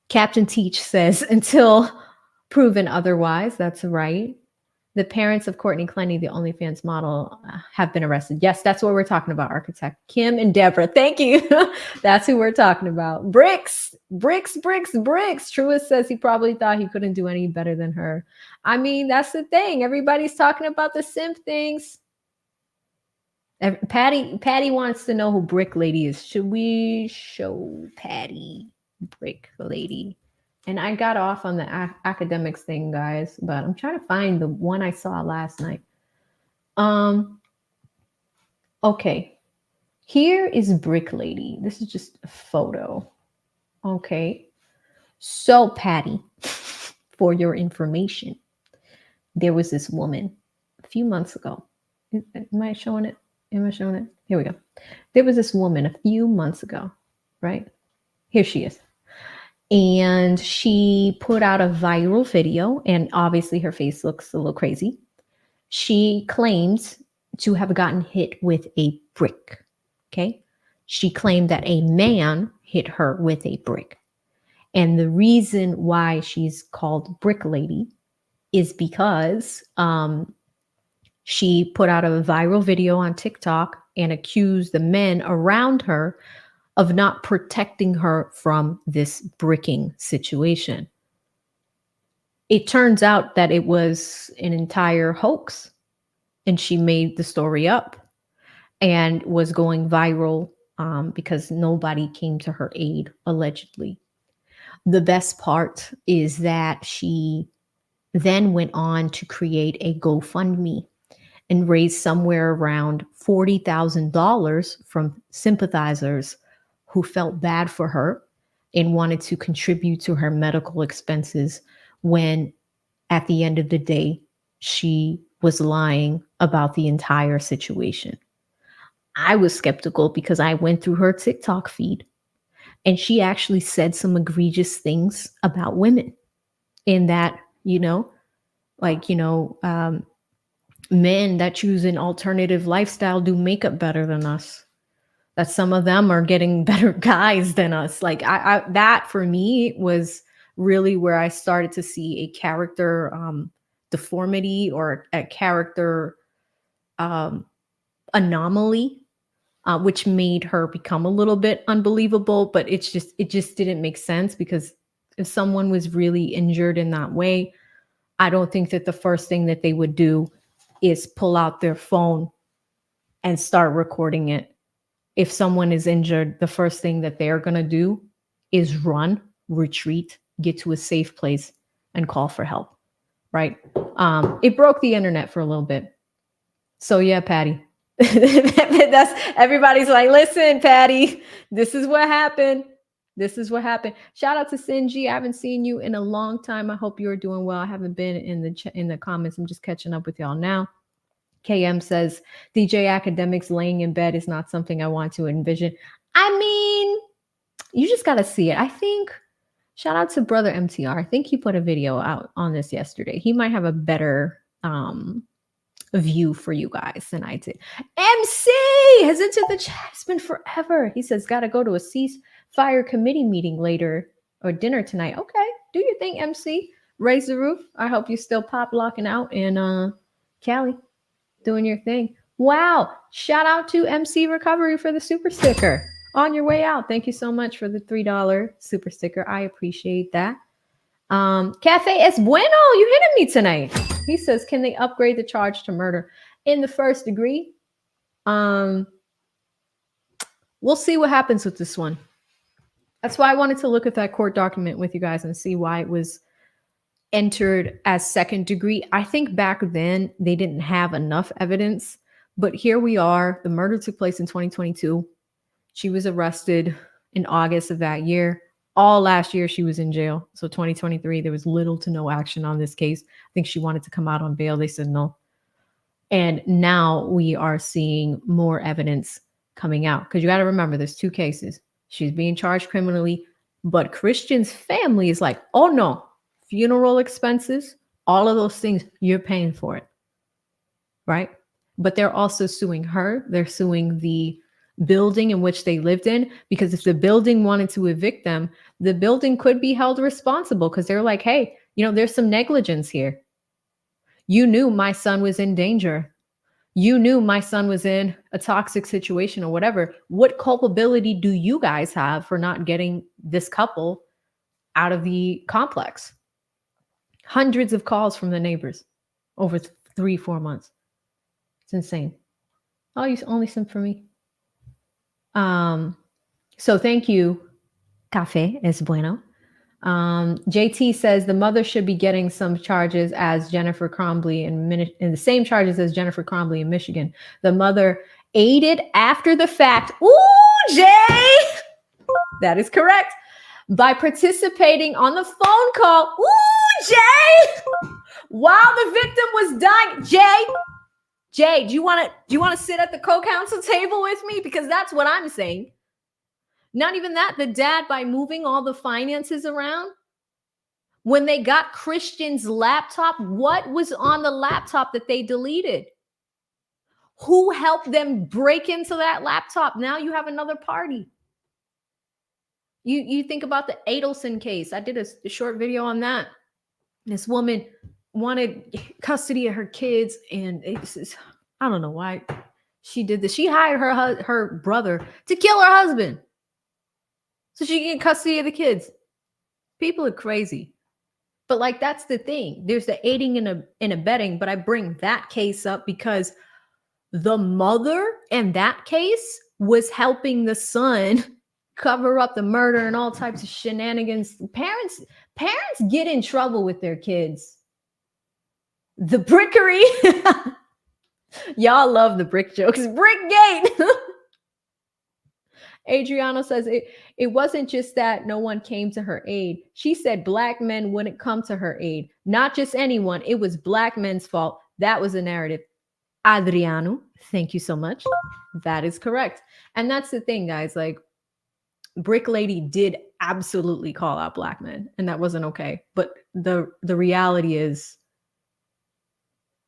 Captain Teach says, until proven otherwise. That's right. The parents of Courtney Clenney, the OnlyFans model, have been arrested. Yes, that's what we're talking about, Architect. Kim and Deborah. Thank you. That's who we're talking about. Bricks. Truist says he probably thought he couldn't do any better than her. I mean, that's the thing. Everybody's talking about the simp things. Patty wants to know who Brick Lady is. Should we show Patty Brick Lady? And I got off on the academics thing, guys, but I'm trying to find the one I saw last night. Okay. Here is Brick Lady. This is just a photo. Okay. So, Patty, for your information, there was this woman a few months ago. Am I showing it? Here we go. There was this woman a few months ago, right? Here she is. And she put out a viral video, and obviously her face looks a little crazy. She claims to have gotten hit with a brick. Okay. She claimed that a man hit her with a brick. And the reason why she's called Brick Lady is because she put out a viral video on TikTok and accused the men around her of not protecting her from this bricking situation. It turns out that it was an entire hoax, and she made the story up and was going viral because nobody came to her aid, allegedly. the best part is that she then went on to create a GoFundMe and raised somewhere around $40,000 from sympathizers who felt bad for her and wanted to contribute to her medical expenses when at the end of the day, she was lying about the entire situation. I was skeptical because I went through her TikTok feed and she actually said some egregious things about women in that, men that choose an alternative lifestyle do makeup better than us. That some of them are getting better guys than us. Like that for me was really where I started to see a character deformity or a character anomaly, which made her become a little bit unbelievable. But it just didn't make sense, because if someone was really injured in that way, I don't think that the first thing that they would do is pull out their phone and start recording it. If someone is injured, the first thing that they're going to do is run, retreat, get to a safe place, and call for help, right? It broke the internet for a little bit. So yeah, Patty. Everybody's like, listen, Patty, this is what happened. This is what happened. Shout out to Sinji. I haven't seen you in a long time. I hope you're doing well. I haven't been in the comments. I'm just catching up with y'all now. KM says, DJ Academics laying in bed is not something I want to envision. I mean, you just got to see it. I think, shout out to brother MTR. I think he put a video out on this yesterday. He might have a better view for you guys than I did. MC has entered the chat. It's been forever. He says, got to go to a ceasefire committee meeting later or dinner tonight. Okay, do your thing, MC. Raise the roof. I hope you still pop locking out in Cali. Doing your thing. Wow. Shout out to MC Recovery for the super sticker on your way out. Thank you so much for the $3 super sticker. I appreciate that. Cafe Es Bueno, you hitting me tonight. He says, can they upgrade the charge to murder in the first degree? We'll see what happens with this one. That's why I wanted to look at that court document with you guys and see why it was entered as second degree. I think back then they didn't have enough evidence, but here we are. The murder took place in 2022. She was arrested in August of that year. All last year she was in jail. So 2023, there was little to no action on this case. I think she wanted to come out on bail. They said no. And now we are seeing more evidence coming out, because you got to remember there's two cases. She's being charged criminally, but Christian's family is like, oh no, funeral expenses, all of those things, you're paying for it, right? But they're also suing her. They're suing the building in which they lived in, because if the building wanted to evict them, the building could be held responsible, because they're like, hey, there's some negligence here. You knew my son was in danger. You knew my son was in a toxic situation or whatever. What culpability do you guys have for not getting this couple out of the complex? Hundreds of calls from the neighbors over 3-4 months. It's insane. Oh, you only sent for me. So thank you, Cafe Es Bueno. JT says the mother should be getting some charges as Jennifer Cromley in the same charges as Jennifer Cromley in Michigan. The mother aided after the fact. Ooh, Jay! That is correct. By participating on the phone call. Ooh, Jay! While the victim was dying. Jay, do you want to sit at the co-counsel table with me? Because that's what I'm saying. Not even that. The dad, by moving all the finances around, when they got Christian's laptop, what was on the laptop that they deleted? Who helped them break into that laptop? Now you have another party. You think about the Adelson case. I did a short video on that. This woman wanted custody of her kids, and I don't know why she did this. She hired her brother to kill her husband so she can get custody of the kids. People are crazy. But like, that's the thing. There's the aiding and abetting, but I bring that case up because the mother in that case was helping the son cover up the murder and all types of shenanigans. Parents get in trouble with their kids. The brickery. Y'all love the brick jokes. Brickgate. Adriano says it wasn't just that no one came to her aid. She said black men wouldn't come to her aid. Not just anyone. It was black men's fault. That was the narrative. Adriano, thank you so much. That is correct. And that's the thing, guys. Like, Brick Lady did absolutely call out black men, and that wasn't okay. But the reality is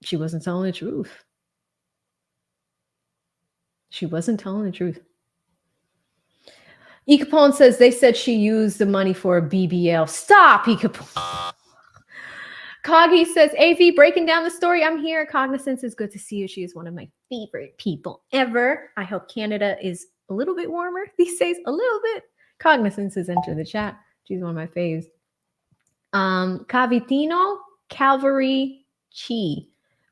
she wasn't telling the truth. She wasn't telling the truth. E. Capone says they said she used the money for a BBL. Stop, E. Capone. Coggy says, AV, breaking down the story. I'm here. Cognizance is good to see you. She is one of my favorite people ever. I hope Canada is a little bit warmer these days. A little bit. Cognizance has entered the chat. She's one of my faves. Cavitino, Calvary Chi.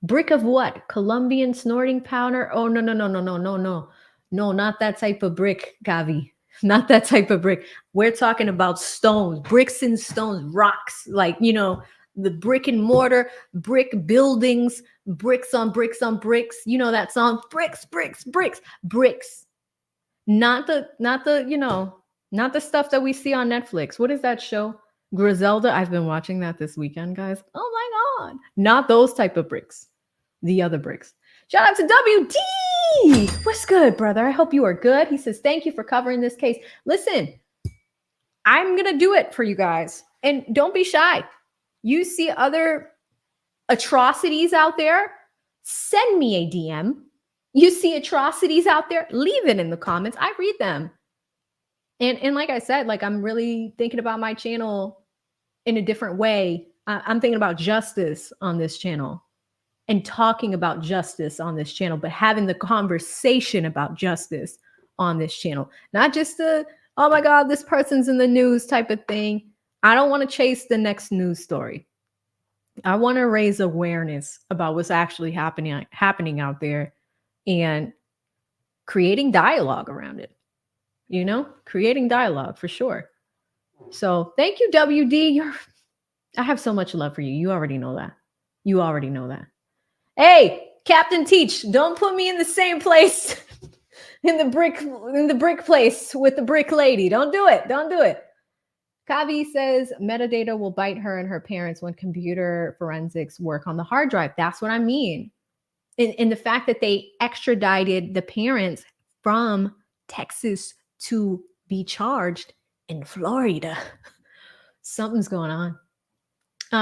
Brick of what? Colombian snorting powder? Oh, no. No, not that type of brick, Gavi. Not that type of brick. We're talking about stones, bricks and stones, rocks, like, you know, the brick and mortar, brick buildings, bricks on bricks on bricks. You know that song, bricks, bricks, bricks, bricks. Not the stuff that we see on Netflix. What is that show? Griselda. I've been watching that this weekend, guys. Oh my God. Not those type of bricks. The other bricks. Shout out to WD. What's good, brother? I hope you are good. He says, thank you for covering this case. Listen, I'm going to do it for you guys. And don't be shy. You see other atrocities out there, send me a DM. You see atrocities out there, leave it in the comments. I read them. And like I said, like, I'm really thinking about my channel in a different way. I'm thinking about justice on this channel and talking about justice on this channel, but having the conversation about justice on this channel. Not just the, oh my God, this person's in the news type of thing. I don't want to chase the next news story. I want to raise awareness about what's actually happening out there and creating dialogue around it. You know, creating dialogue for sure. So thank you, WD. I have so much love for you. You already know that. You already know that. Hey, Captain Teach, don't put me in the same place in the brick place with the brick lady. Don't do it. Don't do it. Kavi says metadata will bite her and her parents when computer forensics work on the hard drive. That's what I mean. In the fact that they extradited the parents from Texas to be charged in Florida. Something's going on.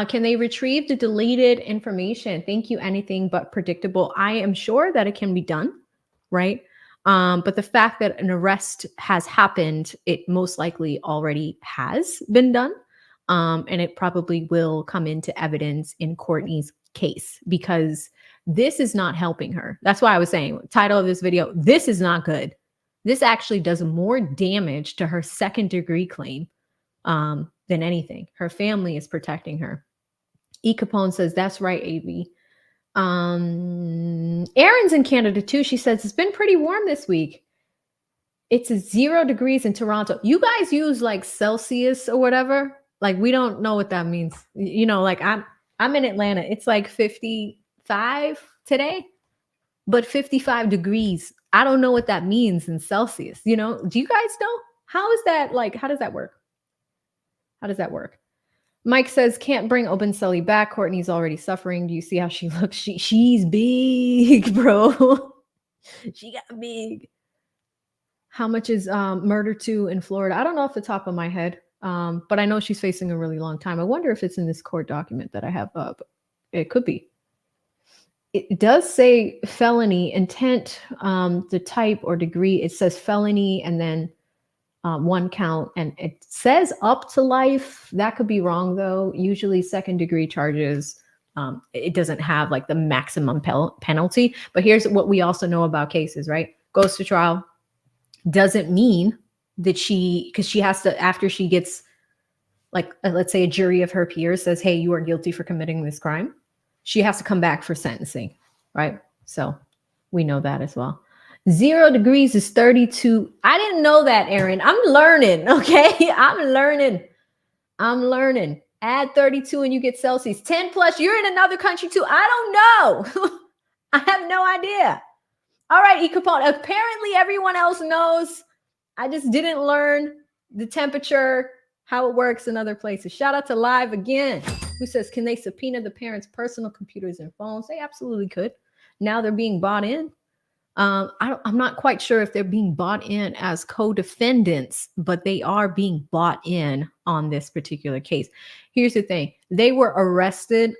Can they retrieve the deleted information? Thank you. Anything but predictable. I am sure that it can be done, right? But the fact that an arrest has happened, it most likely already has been done. And it probably will come into evidence in Courtney's case because this is not helping her. That's why I was saying, title of this video, this is not good. This actually does more damage to her second-degree claim than anything. Her family is protecting her. E. Capone says, that's right, AV. Erin's in Canada too. She says, it's been pretty warm this week. It's 0 degrees in Toronto. You guys use like Celsius or whatever. Like, we don't know what that means. You know, like I'm in Atlanta. It's like 55 today, but 55 degrees. I don't know what that means in Celsius. You know, do you guys know? How is that like, how does that work? How does that work? Mike says, can't bring Open Sully back. Courtney's already suffering. Do you see how she looks? She's big, bro. She got big. How much is Murder 2 in Florida? I don't know off the top of my head, but I know she's facing a really long time. I wonder if it's in this court document that I have up. It could be. It does say felony intent, the type or degree. It says felony and then one count, and it says up to life. That could be wrong though. Usually second degree charges, it doesn't have like the maximum penalty. But here's what we also know about cases, right? Goes to trial doesn't mean that because she has to, after she gets like, let's say a jury of her peers says, hey, you are guilty for committing this crime. She has to come back for sentencing, right? So we know that as well. 0 degrees is 32. I didn't know that, Aaron. I'm learning, okay? I'm learning. Add 32 and you get Celsius. 10 plus, you're in another country too. I don't know. I have no idea. All right, E. Capone. Apparently everyone else knows. I just didn't learn the temperature, how it works in other places. Shout out to Live again, who says, can they subpoena the parents' personal computers and phones? They absolutely could. Now they're being bought in. I'm not quite sure if they're being bought in as co-defendants, but they are being bought in on this particular case. Here's the thing. They were arrested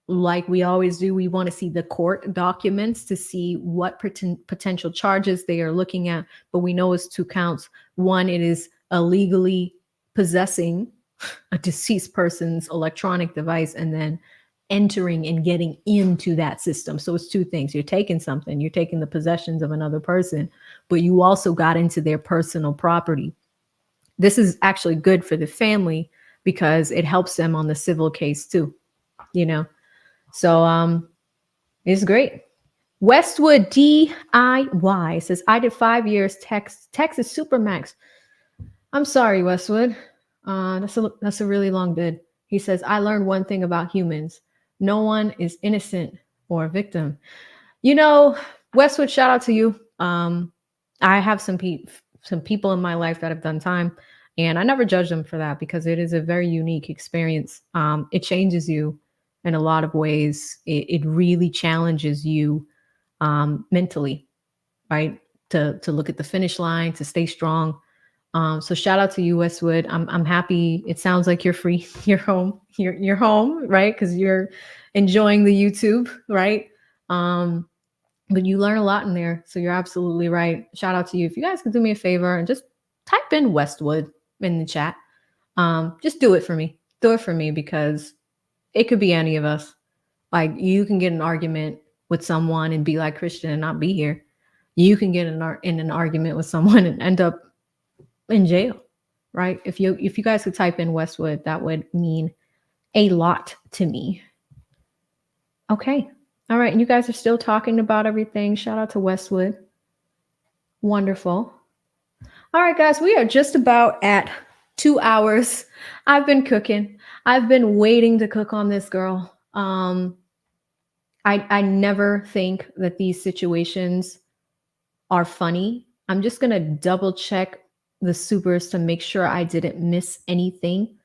like we always do. We want to see the court documents to see what potential charges they are looking at, but we know it's 2 counts. One, it is illegally possessing a deceased person's electronic device and then entering and getting into that system. So it's 2 things. You're taking something, you're taking the possessions of another person, but you also got into their personal property. This is actually good for the family because it helps them on the civil case too, you know? So it's great. Westwood DIY says, I did 5 years Texas Supermax. I'm sorry, Westwood. That's a really long bid. He says, I learned one thing about humans. No one is innocent or a victim. You know, Westwood, shout out to you. I have some people in my life that have done time, and I never judge them for that because it is a very unique experience. It changes you in a lot of ways. It really challenges you mentally, right? To look at the finish line, to stay strong. So shout out to you, Westwood. I'm happy. It sounds like you're free. You're home. You're home, right? Because you're enjoying the YouTube, right? But you learn a lot in there. So you're absolutely right. Shout out to you. If you guys could do me a favor and just type in Westwood in the chat. Just do it for me. Do it for me because it could be any of us. Like you can get an argument with someone and be like Christian and not be here. You can get in an argument with someone and end up in jail, right? If you guys could type in Westwood, that would mean a lot to me. Okay. All right. And you guys are still talking about everything. Shout out to Westwood. Wonderful. All right, guys, we are just about at 2 hours. I've been cooking. I've been waiting to cook on this, girl. I never think that these situations are funny. I'm just going to double check the supers to make sure I didn't miss anything.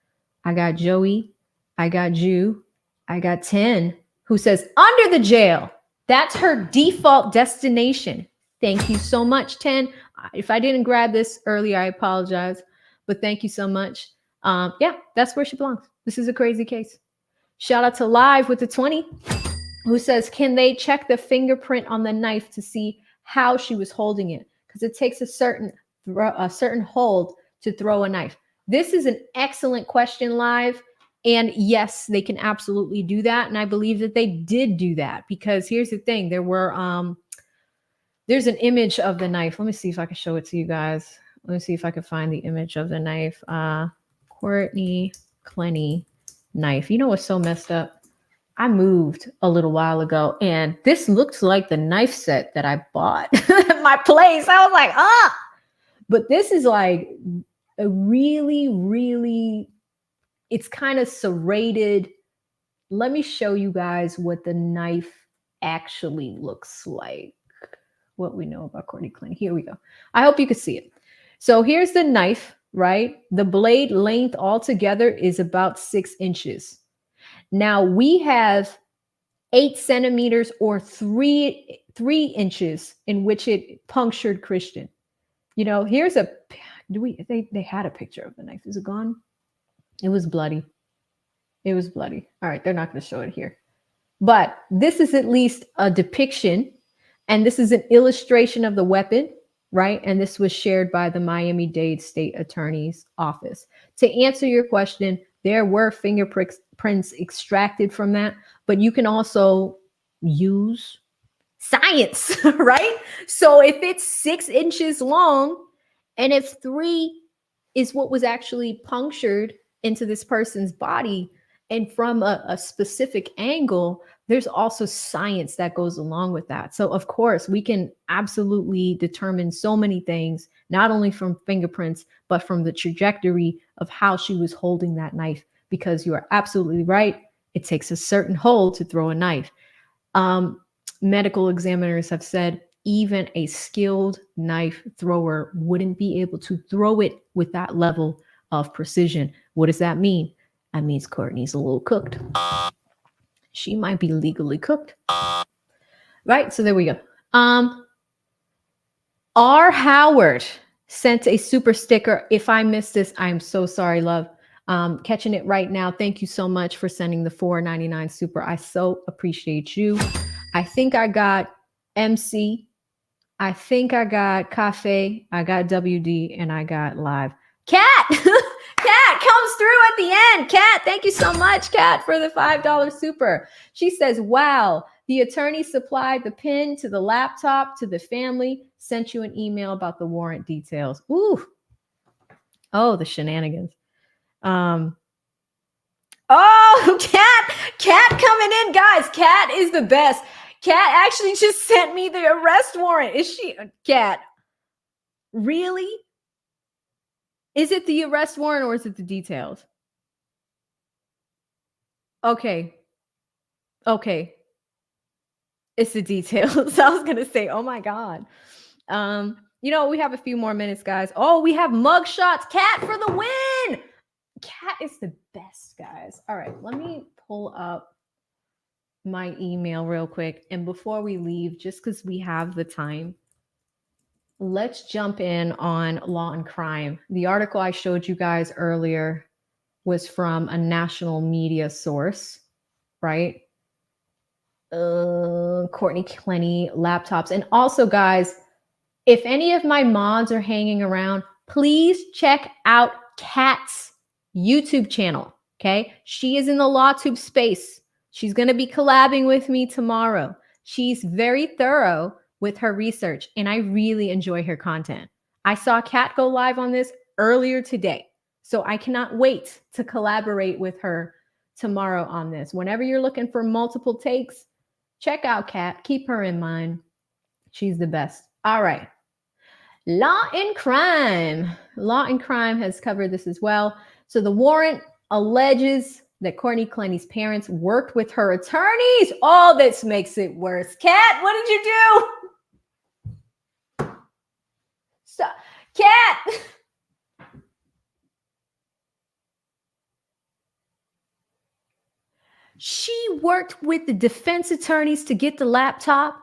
I got Joey. I got Jew. I got 10 who says under the jail. That's her default destination. Thank you so much, 10. If I didn't grab this earlier, I apologize, but thank you so much. Yeah, that's where she belongs. This is a crazy case. Shout out to Live with the 20 who says, can they check the fingerprint on the knife to see how she was holding it? Because it takes a certain hold to throw a knife. This is an excellent question, Live. And yes, they can absolutely do that. And I believe that they did do that because here's the thing. There's an image of the knife. Let me see if I can show it to you guys. Let me see if I can find the image of the knife. Courtney Clenney knife. You know what's so messed up? I moved a little while ago and this looks like the knife set that I bought at my place. I was like, but this is like a really, really, it's kind of serrated. Let me show you guys what the knife actually looks like. What we know about Courtney Clenney. Here we go. I hope you can see it. So here's the knife, right? The blade length altogether is about 6 inches. Now we have 8 centimeters or 3 inches in which it punctured Christian. You know, here's they had a picture of the knife. Is it gone? It was bloody. It was bloody. All right, they're not going to show it here. But this is at least a depiction. And this is an illustration of the weapon, right? And this was shared by the Miami-Dade State Attorney's Office. To answer your question, there were fingerprints extracted from that, but you can also use science, right? So if it's 6 inches long and if 3 is what was actually punctured into this person's body and from a specific angle, there's also science that goes along with that. So of course, we can absolutely determine so many things, not only from fingerprints, but from the trajectory of how she was holding that knife, because you are absolutely right. It takes a certain hold to throw a knife. Medical examiners have said even a skilled knife thrower wouldn't be able to throw it with that level of precision. What does that mean? That means Courtney's a little cooked. She might be legally cooked. Right? So there we go. R. Howard sent a super sticker. If I missed this, I'm so sorry, love. Catching it right now. Thank you so much for sending the $4.99 super. I so appreciate you. I think I got MC. I think I got Cafe. I got WD, and I got Live. Kat! Kat comes through at the end. Kat, thank you so much, Kat, for the $5 super. She says, wow, the attorney supplied the pin to the laptop to the family, sent you an email about the warrant details. Ooh. Oh, the shenanigans. Oh, Kat coming in, guys. Kat is the best. Kat actually just sent me the arrest warrant. Is she, Kat? Really? Is it the arrest warrant or is it the details? Okay. Okay. It's the details. I was going to say, oh my God. We have a few more minutes, guys. Oh, we have mug shots. Kat for the win. Kat is the best, guys. All right. Let me pull up my email real quick. And before we leave, just because we have the time, let's jump in on Law and Crime. The article I showed you guys earlier was from a national media source, right? Courtney Clenney, laptops. And also, guys, if any of my mods are hanging around, please check out Kat's YouTube channel, okay? She is in the LawTube space. She's going to be collabing with me tomorrow. She's very thorough with her research, and I really enjoy her content. I saw Kat go live on this earlier today, so I cannot wait to collaborate with her tomorrow on this. Whenever you're looking for multiple takes, check out Kat. Keep her in mind. She's the best. All right. Law and Crime. Law and Crime has covered this as well. So the warrant alleges that Courtney Clenney's parents worked with her attorneys. Oh, this makes it worse. Kat, what did you do? Stop. Kat! She worked with the defense attorneys to get the laptop.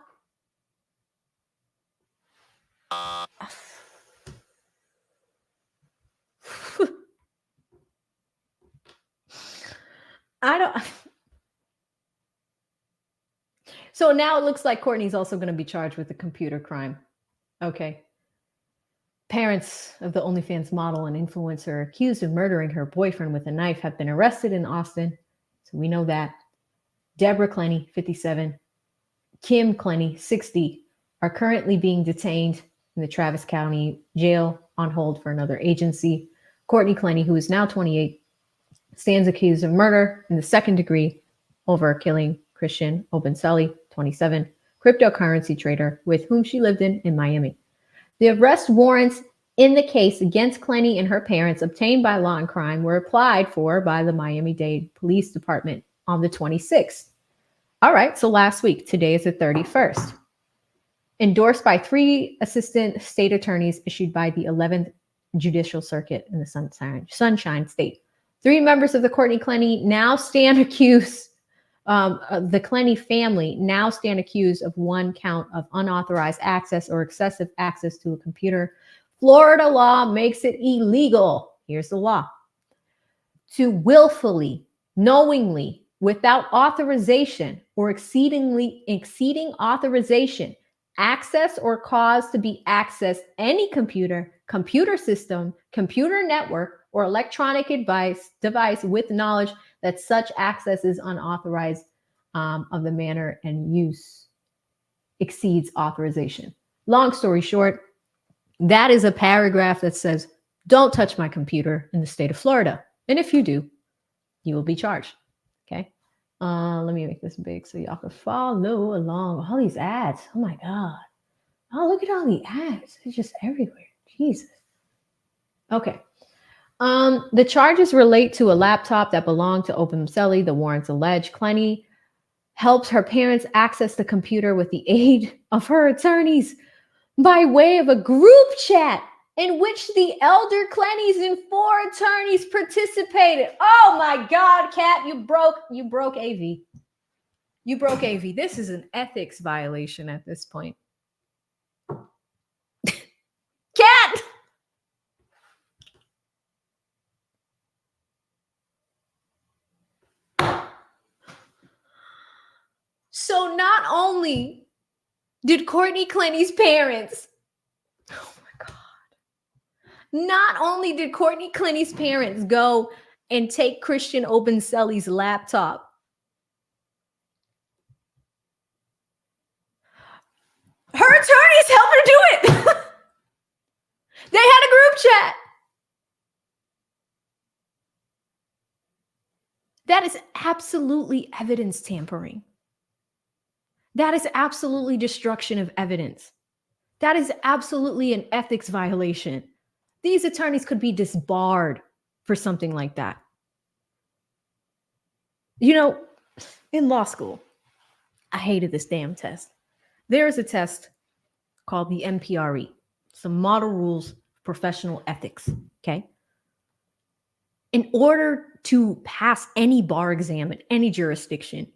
So now it looks like Courtney's also going to be charged with a computer crime. Okay. Parents of the OnlyFans model and influencer accused of murdering her boyfriend with a knife have been arrested in Austin. So we know that. Deborah Clenney, 57, Kim Clenney, 60, are currently being detained in the Travis County Jail on hold for another agency. Courtney Clenney, who is now 28, stands accused of murder in the second degree over killing Christian Obenselli, 27, cryptocurrency trader with whom she lived in Miami. The arrest warrants in the case against Clenney and her parents obtained by Law and Crime were applied for by the Miami-Dade Police Department on the 26th. All right, so last week. Today is the 31st. Endorsed by 3 assistant state attorneys issued by the 11th Judicial Circuit in the Sunshine State. 3 members of the Courtney Clenney now stand accused, the Clenney family now stand accused of 1 count of unauthorized access or excessive access to a computer. Florida law makes it illegal. Here's the law. To willfully, knowingly, without authorization or exceeding authorization, access or cause to be accessed any computer, computer system, computer network, or electronic device with knowledge that such access is unauthorized of the manner and use exceeds authorization. Long story short, that is a paragraph that says, don't touch my computer in the state of Florida. And if you do, you will be charged. Okay. Let me make this big so y'all can follow along. All these ads. Oh my God. Oh, look at all the ads. It's just everywhere. Jesus. Okay. The charges relate to a laptop that belonged to Openselli. The warrants allege Clenney helps her parents access the computer with the aid of her attorneys by way of a group chat in which the elder Clenneys and 4 attorneys participated. Oh my God, Kat, you broke AV. You broke AV. This is an ethics violation at this point. Kat! So not only did Courtney Clenney's parents, oh my God, not only did Courtney Clenney's parents go and take Christian Openselli's laptop, her attorneys helped her do it. They had a group chat. That is absolutely evidence tampering. That is absolutely destruction of evidence. That is absolutely an ethics violation. These attorneys could be disbarred for something like that. You know, in law school, I hated this damn test. There is a test called the MPRE, some model rules of professional ethics, okay? In order to pass any bar exam in any jurisdiction,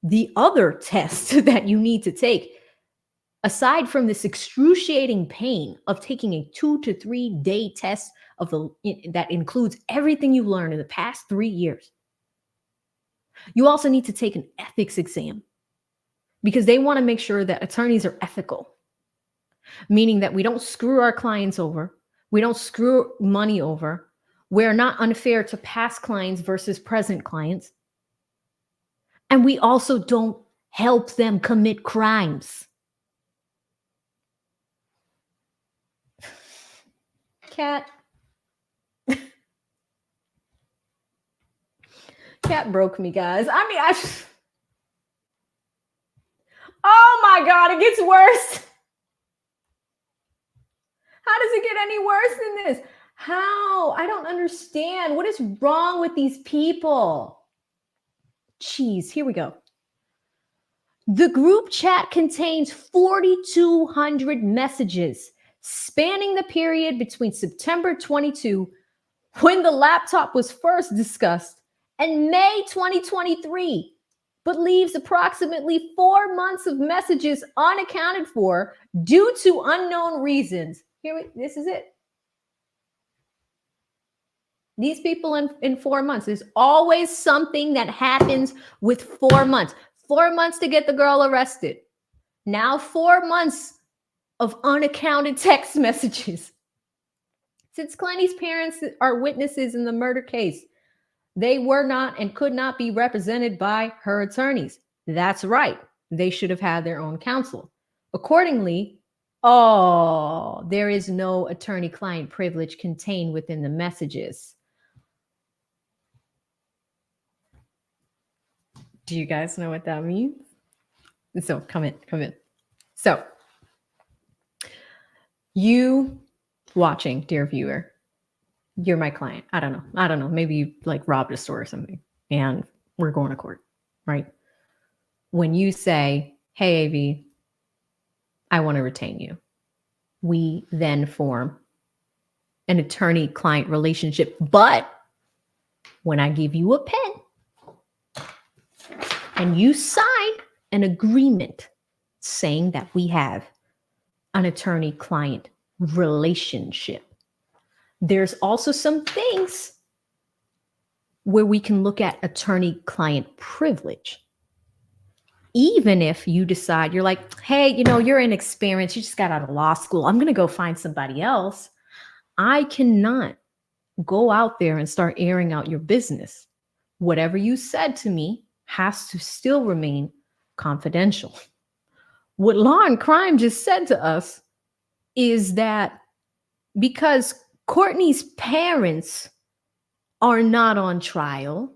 the other test that you need to take, aside from this excruciating pain of taking a 2 to 3 day test that includes everything you learned in the past 3 years, you also need to take an ethics exam because they want to make sure that attorneys are ethical, meaning that we don't screw our clients over, we don't screw money over, we're not unfair to past clients versus present clients, and we also don't help them commit crimes. Kat broke me, guys. I mean, oh my God, it gets worse. How does it get any worse than this? How? I don't understand. What is wrong with these people? Jeez, here we go. The group chat contains 4,200 messages spanning the period between September 22, when the laptop was first discussed, and May 2023, but leaves approximately 4 months of messages unaccounted for due to unknown reasons. This is it. These people in 4 months, there's always something that happens with 4 months. 4 months to get the girl arrested. Now 4 months of unaccounted text messages. Since Clenney's parents are witnesses in the murder case, they were not and could not be represented by her attorneys. That's right. They should have had their own counsel. Accordingly, there is no attorney-client privilege contained within the messages. Do you guys know what that means? So come in. So you watching, dear viewer, you're my client. I don't know. Maybe you like robbed a store or something and we're going to court, right? When you say, hey, AV, I want to retain you, we then form an attorney-client relationship. But when I give you a pen and you sign an agreement saying that we have an attorney-client relationship, there's also some things where we can look at attorney-client privilege. Even if you decide, you're like, hey, you're inexperienced, you just got out of law school, I'm going to go find somebody else. I cannot go out there and start airing out your business. Whatever you said to me has to still remain confidential. What Law and Crime just said to us is that because Courtney's parents are not on trial,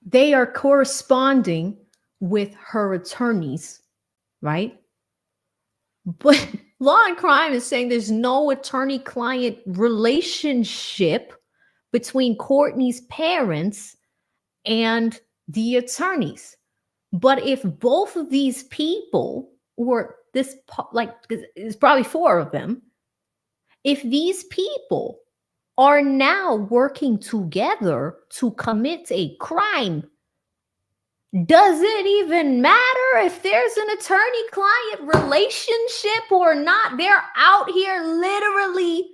They are corresponding with her attorneys, right? But Law and Crime is saying there's no attorney-client relationship between Courtney's parents and the attorneys. But if both of these people, or this, like, it's probably 4 of them, if these people are now working together to commit a crime, does it even matter if there's an attorney-client relationship or not? They're out here literally,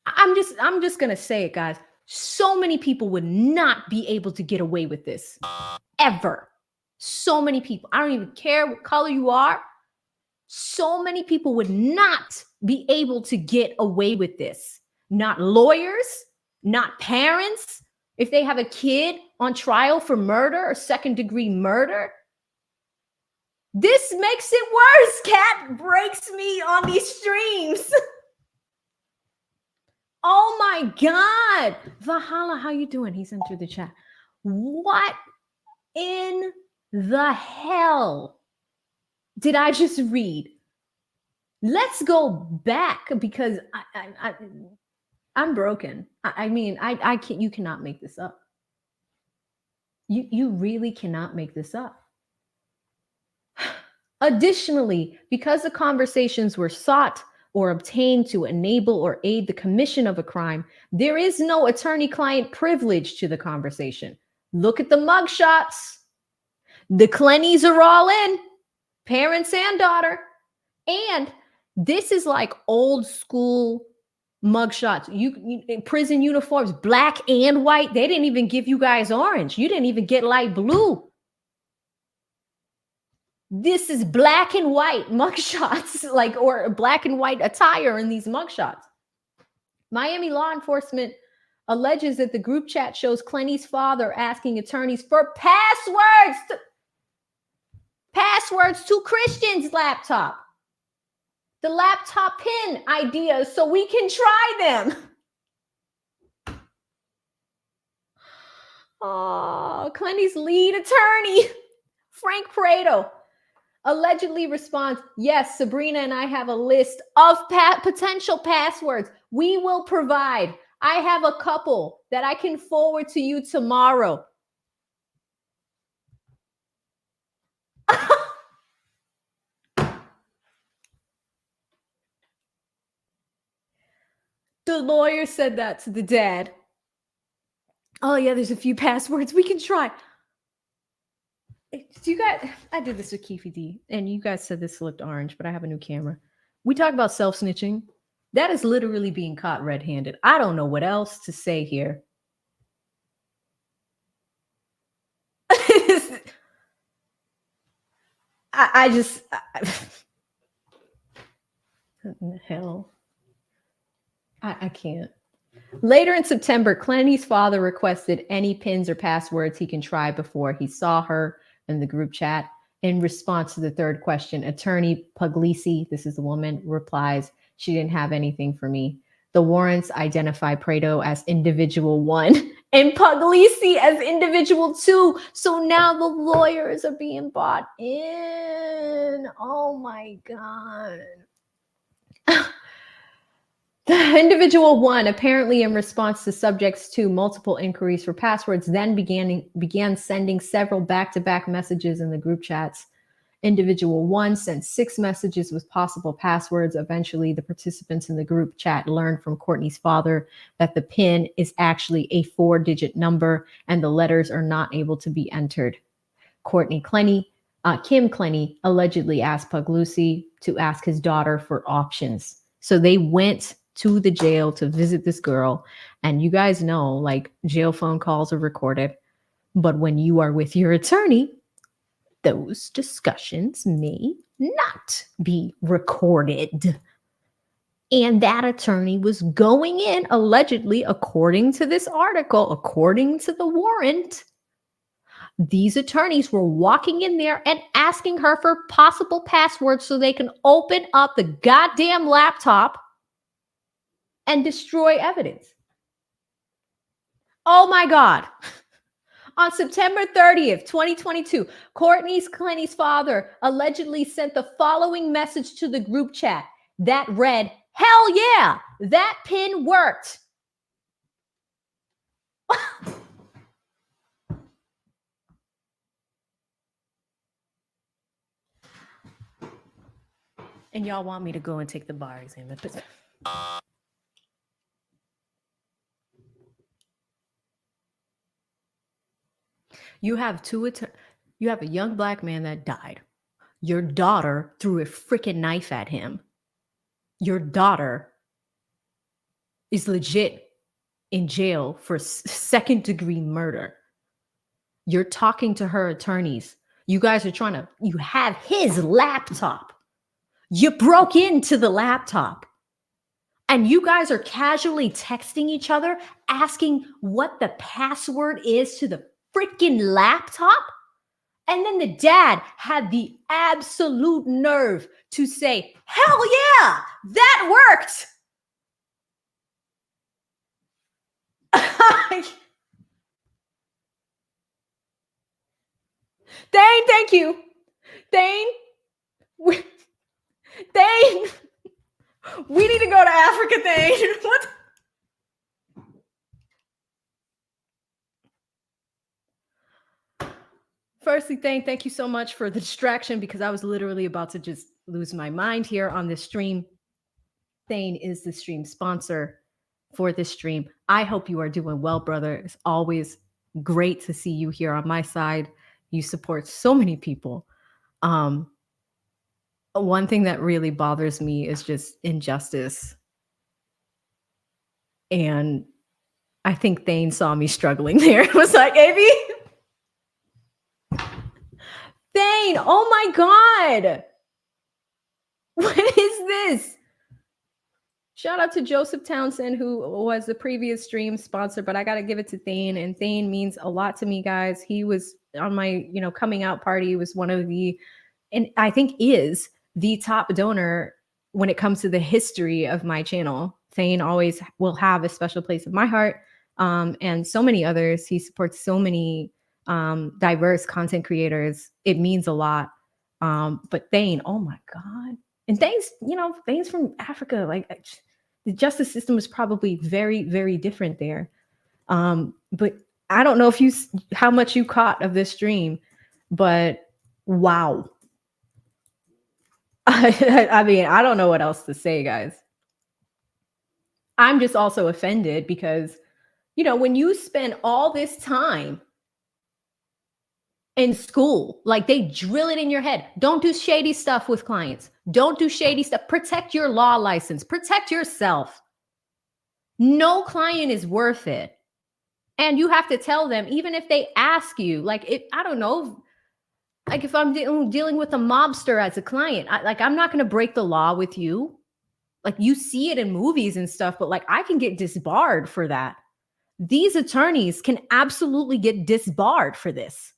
I'm just gonna say it, guys. So many people would not be able to get away with this ever. So many people. I don't even care what color you are. So many people would not be able to get away with this. Not lawyers, not parents. If they have a kid on trial for murder or second-degree murder, this makes it worse. Cat breaks me on these streams. Oh my God. Vahala, how you doing? He's entered the chat. What in the hell did I just read? Let's go back because I'm broken. I mean, I can't, you cannot make this up. You really cannot make this up. Additionally, because the conversations were sought or obtained to enable or aid the commission of a crime, there is no attorney-client privilege to the conversation. Look at the mugshots. The Clenneys are all in, parents and daughter. And this is like old school mugshots. You prison uniforms, black and white. They didn't even give you guys orange. You didn't even get light blue. This is black and white mugshots, like, or black and white attire in these mugshots. Miami law enforcement alleges that the group chat shows Clenney's father asking attorneys for passwords to Christian's laptop. The laptop pin ideas so we can try them. Oh, Clenney's lead attorney, Frank Pareto, allegedly responds, yes, Sabrina and I have a list of potential passwords we will provide. I have a couple that I can forward to you tomorrow. The lawyer said that to the dad. Oh yeah, there's a few passwords we can try. Do you guys, I did this with Keefe D, and you guys said this looked orange, but I have a new camera. We talk about self-snitching. That is literally being caught red-handed. I don't know what else to say here. I just, what in the hell? I can't. Later in September, Clenney's father requested any pins or passwords he can try before he saw her in the group chat. In response to the third question, attorney Puglisi, this is the woman, replies, she didn't have anything for me. The warrants identify Pareto as individual 1 and Puglisi as individual 2. So now the lawyers are being bought in. Oh my God. The individual 1, apparently in response to subjects to multiple inquiries for passwords, then began sending several back-to-back messages in the group chats. Individual 1 sent 6 messages with possible passwords. Eventually, the participants in the group chat learned from Courtney's father that the PIN is actually a 4-digit number and the letters are not able to be entered. Kim Clenney allegedly asked Puglisi to ask his daughter for options. So they went to the jail to visit this girl. And you guys know, like, jail phone calls are recorded. But when you are with your attorney, those discussions may not be recorded. And that attorney was going in, allegedly, according to this article, according to the warrant, these attorneys were walking in there and asking her for possible passwords so they can open up the goddamn laptop and destroy evidence. Oh my God. On September 30th, 2022, Courtney Clenney's father allegedly sent the following message to the group chat that read, "Hell yeah, that pin worked." And y'all want me to go and take the bar exam. You have you have a young black man that died. Your daughter threw a freaking knife at him. Your daughter is legit in jail for second-degree murder. You're talking to her attorneys. You guys are you have his laptop. You broke into the laptop. And you guys are casually texting each other, asking what the password is to the freaking laptop. And then the dad had the absolute nerve to say, "Hell yeah, that worked." Thane, thank you. Thane, Thane, we need to go to Africa, Thane. What? Firstly, Thane, thank you so much for the distraction because I was literally about to just lose my mind here on this stream. Thane is the stream sponsor for this stream. I hope you are doing well, brother. It's always great to see you here on my side. You support so many people. One thing that really bothers me is just injustice. And I think Thane saw me struggling there. It was like, "Avy, Thane, oh my God. What is this?" Shout out to Joseph Townsend, who was the previous stream sponsor, but I got to give it to Thane. And Thane means a lot to me, guys. He was on my, coming out party. He was one of the, and I think is the top donor when it comes to the history of my channel. Thane always will have a special place in my heart. And so many others. He supports so many diverse content creators. It means a lot. But Thane, oh my God. And Thane's from Africa. Like, the justice system is probably very, very different there. But I don't know how much you caught of this stream, but wow. I mean, I don't know what else to say, guys. I'm just also offended because, when you spend all this time in school, like they drill it in your head. Don't do shady stuff with clients. Don't do shady stuff. Protect your law license. Protect yourself. No client is worth it. And you have to tell them, even if they ask you, I don't know, like if I'm dealing with a mobster as a client, I'm not going to break the law with you. Like, you see it in movies and stuff, but like, I can get disbarred for that. These attorneys can absolutely get disbarred for this.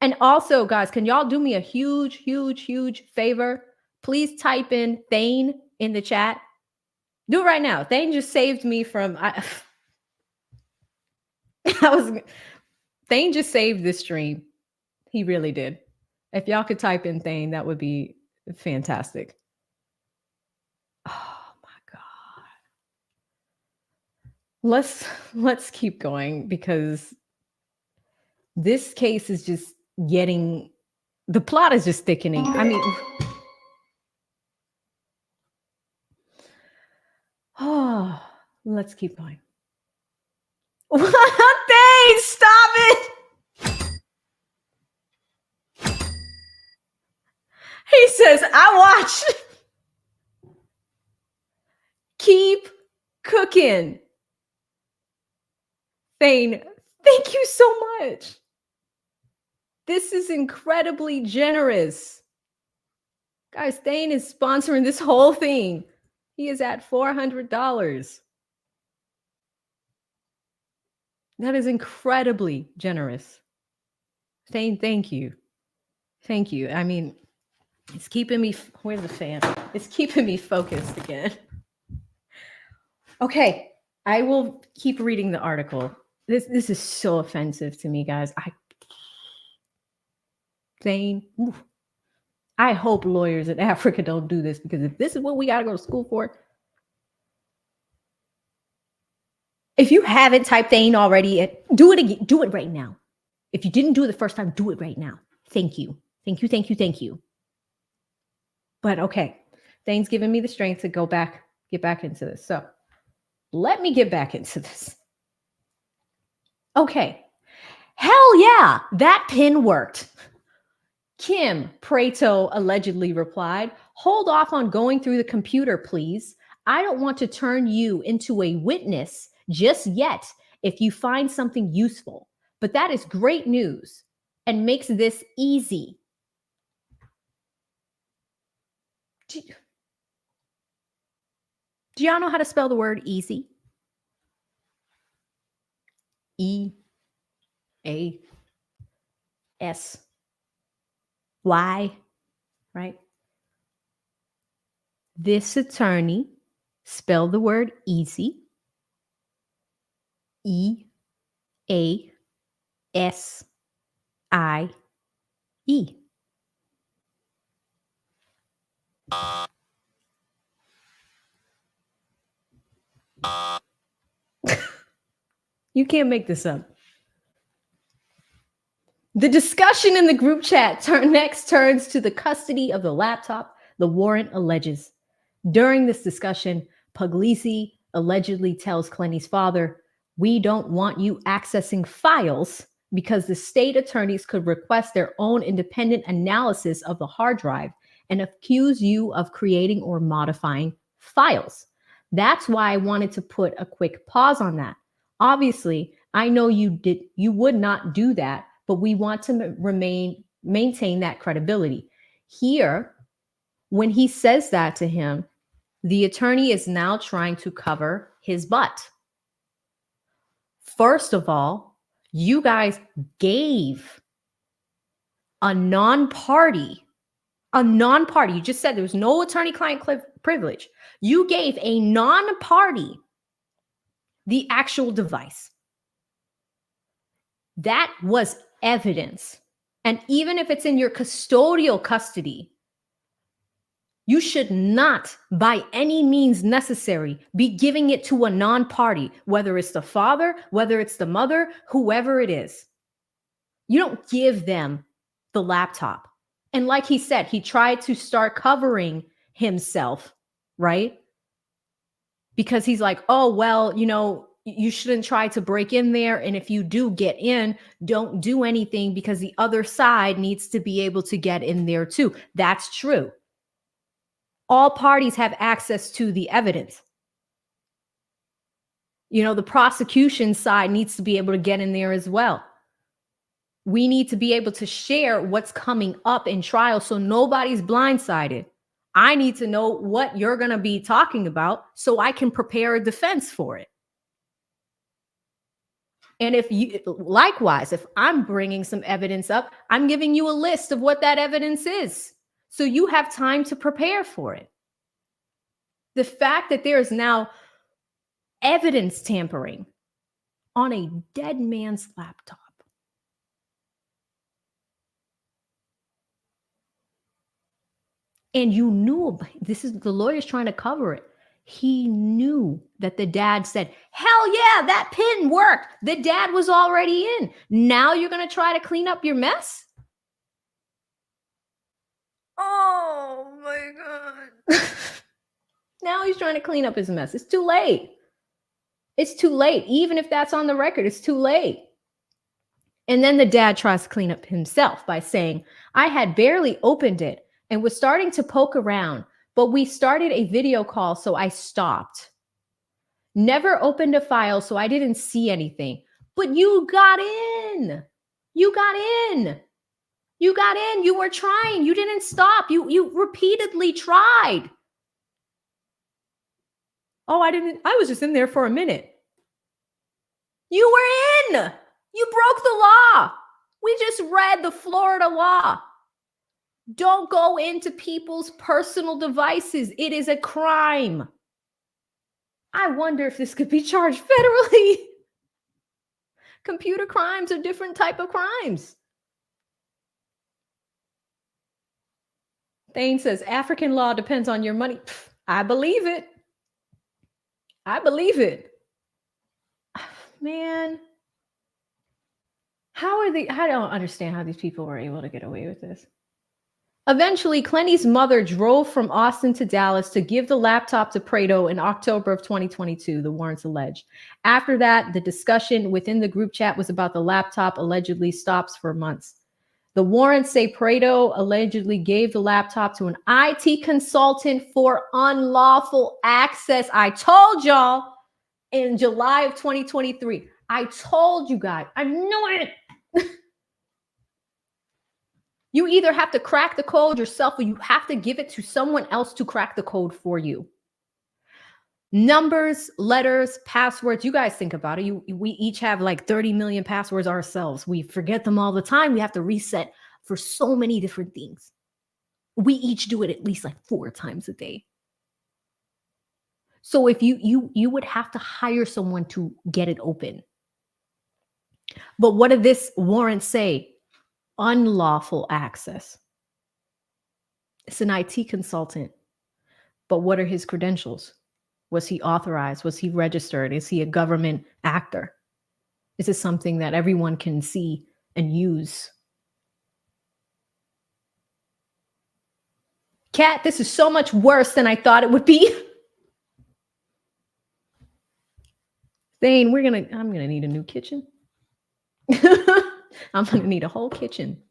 And also, guys, can y'all do me a huge, huge, huge favor? Please type in Thane in the chat. Do it right now. Thane just saved me from... Thane just saved this stream. He really did. If y'all could type in Thane, that would be fantastic. Oh my God. Let's keep going because this case is just the plot is just thickening. I mean, let's keep going. Thane, stop it. He says, "I watched." Keep cooking. Thane, thank you so much. This is incredibly generous. Guys, Thane is sponsoring this whole thing. He is at $400. That is incredibly generous. Thane, thank you. Thank you. I mean, it's keeping me, where's the fan? It's keeping me focused again. Okay, I will keep reading the article. This is so offensive to me, guys. Zane, oof. I hope lawyers in Africa don't do this, because if this is what we got to go to school for. If you haven't typed Thane already, do it again. Do it right now. If you didn't do it the first time, do it right now. Thank you. Thank you, thank you, thank you. But okay, Thane's giving me the strength to get back into this. So let me get back into this. Okay. Hell yeah, that pin worked. Kim Prato allegedly replied, "Hold off on going through the computer, please. I don't want to turn you into a witness just yet if you find something useful. But that is great news and makes this easy." Do y'all know how to spell the word easy? E-A-S-Y, right? This attorney spelled the word easy. E-A-S-I-E. You can't make this up. The discussion in the group chat next turns to the custody of the laptop the warrant alleges. During this discussion, Puglisi allegedly tells Clenney's father, "We don't want you accessing files because the state attorneys could request their own independent analysis of the hard drive and accuse you of creating or modifying files. That's why I wanted to put a quick pause on that. Obviously, I know you would not do that, but we want to maintain that credibility." Here, when he says that to him, the attorney is now trying to cover his butt. First of all, you guys gave a non-party, you just said there was no attorney-client privilege. You gave a non-party the actual device. That was evidence. And even if it's in your custodial custody, you should not, by any means necessary, be giving it to a non-party, whether it's the father, whether it's the mother, whoever it is. You don't give them the laptop. And like he said, he tried to start covering himself, right? Because he's like, oh, well, you shouldn't try to break in there. And if you do get in, don't do anything because the other side needs to be able to get in there too. That's true. All parties have access to the evidence. The prosecution side needs to be able to get in there as well. We need to be able to share what's coming up in trial so nobody's blindsided. I need to know what you're going to be talking about so I can prepare a defense for it. And likewise, if I'm bringing some evidence up, I'm giving you a list of what that evidence is, so you have time to prepare for it. The fact that there is now evidence tampering on a dead man's laptop. And you knew, this is the lawyer's trying to cover it. He knew that the dad said, hell yeah, that pin worked. The dad was already in. Now you're going to try to clean up your mess? Oh my God. Now he's trying to clean up his mess. It's too late. It's too late. Even if that's on the record, it's too late. And then the dad tries to clean up himself by saying, I had barely opened it and was starting to poke around, but we started a video call, so I stopped. Never opened a file, so I didn't see anything. But you got in. You got in. You got in. You were trying. You didn't stop. You repeatedly tried. Oh, I was just in there for a minute. You were in. You broke the law. We just read the Florida law. Don't go into people's personal devices. It is a crime. I wonder if this could be charged federally. Computer crimes are different type of crimes. Thane says, African law depends on your money. Pff, I believe it. I believe it. Man, I don't understand how these people were able to get away with this. Eventually, Clenney's mother drove from Austin to Dallas to give the laptop to Prado in October of 2022, the warrants allege. After that, the discussion within the group chat was about the laptop allegedly stops for months. The warrants say Prado allegedly gave the laptop to an IT consultant for unlawful access. I told y'all in July of 2023. I told you guys. I knew it. You either have to crack the code yourself or you have to give it to someone else to crack the code for you. Numbers, letters, passwords. You guys think about it. We each have like 30 million passwords ourselves. We forget them all the time. We have to reset for so many different things. We each do it at least like 4 times a day. So if you would have to hire someone to get it open. But what did this warrant say? Unlawful access. It's an IT consultant. But what are his credentials? Was he authorized? Was he registered? Is he a government actor? Is it something that everyone can see and use? Kat, this is so much worse than I thought it would be. Thane, I'm gonna need a new kitchen. I'm going to need a whole kitchen.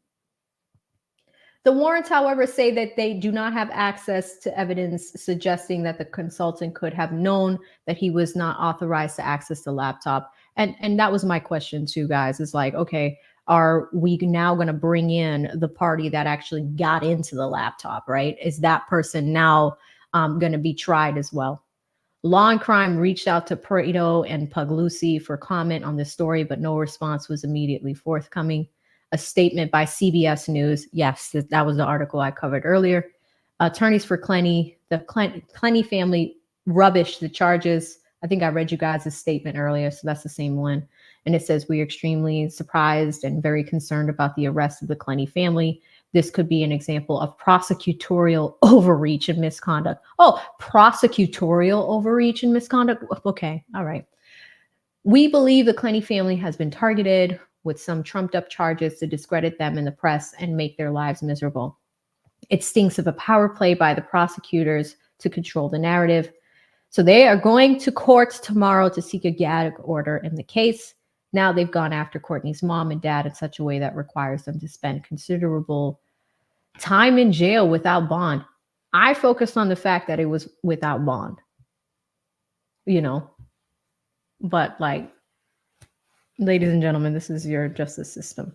The warrants, however, say that they do not have access to evidence suggesting that the consultant could have known that he was not authorized to access the laptop. And that was my question too, guys, is like, okay, are we now going to bring in the party that actually got into the laptop, right? Is that person now going to be tried as well? Law and Crime reached out to Prado and Puglisi for comment on this story, but no response was immediately forthcoming. A statement by CBS News. Yes, that was the article I covered earlier. Attorneys for Clenney, the Clenney family rubbished the charges. I think I read you guys a statement earlier, so that's the same one. And it says, we are extremely surprised and very concerned about the arrest of the Clenney family. This could be an example of prosecutorial overreach and misconduct. Oh, prosecutorial overreach and misconduct. Okay, all right. We believe the Clenney family has been targeted with some trumped up charges to discredit them in the press and make their lives miserable. It stinks of a power play by the prosecutors to control the narrative. So they are going to court tomorrow to seek a gag order in the case. Now they've gone after Courtney's mom and dad in such a way that requires them to spend considerable time in jail without bond. I focused on the fact that it was without bond, but like, ladies and gentlemen, this is your justice system.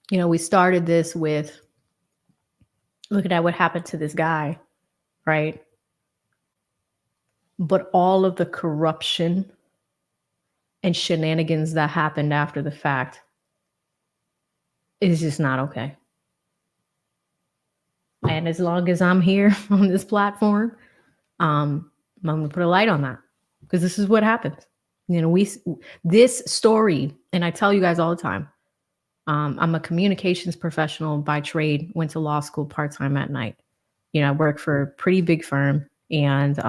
We started this with, look at what happened to this guy, right? But all of the corruption and shenanigans that happened after the fact is just not okay. And as long as I'm here on this platform, I'm going to put a light on that, because this is what happens. This story, and I tell you guys all the time, I'm a communications professional by trade, went to law school part-time at night. I work for a pretty big firm, and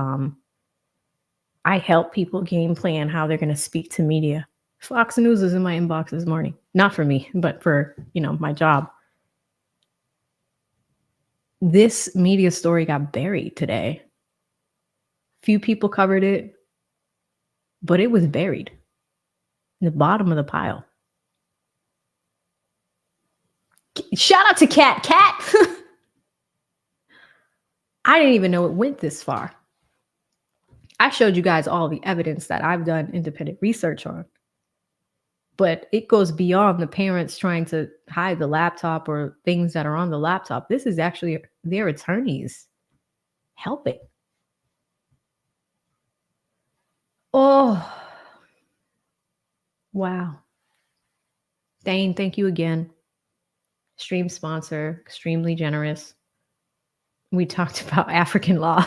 I help people game plan how they're going to speak to media. Fox News is in my inbox this morning. Not for me, but for, my job. This media story got buried today. Few people covered it, but it was buried in the bottom of the pile. Shout out to Kat. I didn't even know it went this far. I showed you guys all the evidence that I've done independent research on. But it goes beyond the parents trying to hide the laptop or things that are on the laptop. This is actually their attorneys helping. Oh, wow. Thane, thank you again. Stream sponsor, extremely generous. We talked about African law.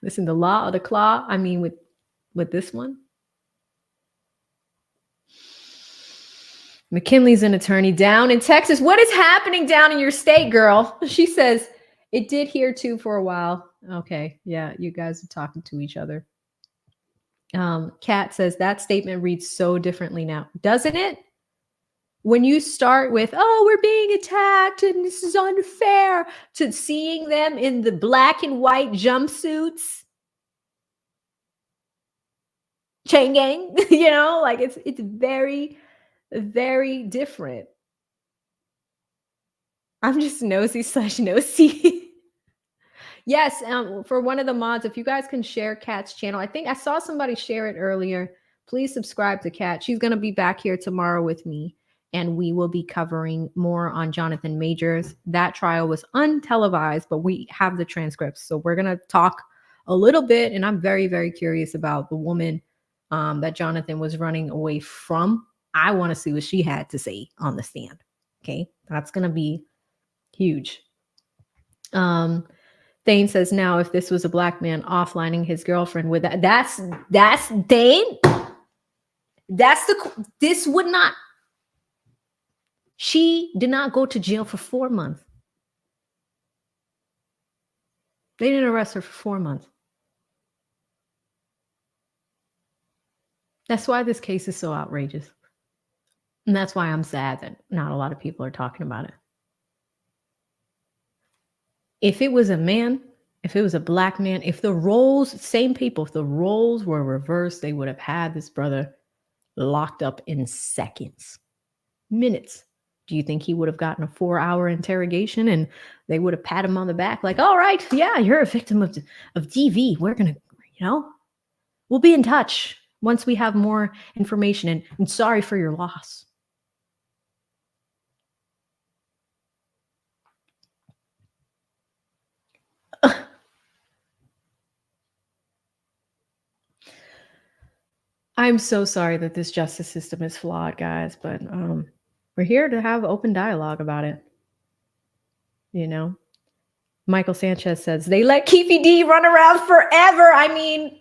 Listen, the law of the claw. I mean, with this one. McKinley's an attorney down in Texas. What is happening down in your state, girl? She says, it did here too for a while. Okay. Yeah, you guys are talking to each other. Kat says, that statement reads so differently now. Doesn't it? When you start with, oh, we're being attacked and this is unfair, to seeing them in the black and white jumpsuits, chain gang, you know, like it's very, very different. I'm just nosy/nosy. Yes, for one of the mods, if you guys can share Kat's channel. I think I saw somebody share it earlier. Please subscribe to Kat. She's going to be back here tomorrow with me, and we will be covering more on Jonathan Majors. That trial was untelevised, but we have the transcripts. So we're going to talk a little bit, and I'm very, very curious about the woman that Jonathan was running away from. I want to see what she had to say on the stand. Okay, that's going to be huge. Thane says, now if this was a black man offlining his girlfriend with that's Thane. This would not. She did not go to jail for 4 months. They didn't arrest her for 4 months. That's why this case is so outrageous. And that's why I'm sad that not a lot of people are talking about it. If it was a man, if it was a black man, if the roles, same people, if the roles were reversed, they would have had this brother locked up in seconds, minutes. Do you think he would have gotten a 4-hour interrogation and they would have patted him on the back like, all right, yeah, you're a victim of DV. We're going to, we'll be in touch once we have more information, and sorry for your loss. I'm so sorry that this justice system is flawed, guys, but we're here to have open dialogue about it. Michael Sanchez says, they let Keefe D run around forever. I mean,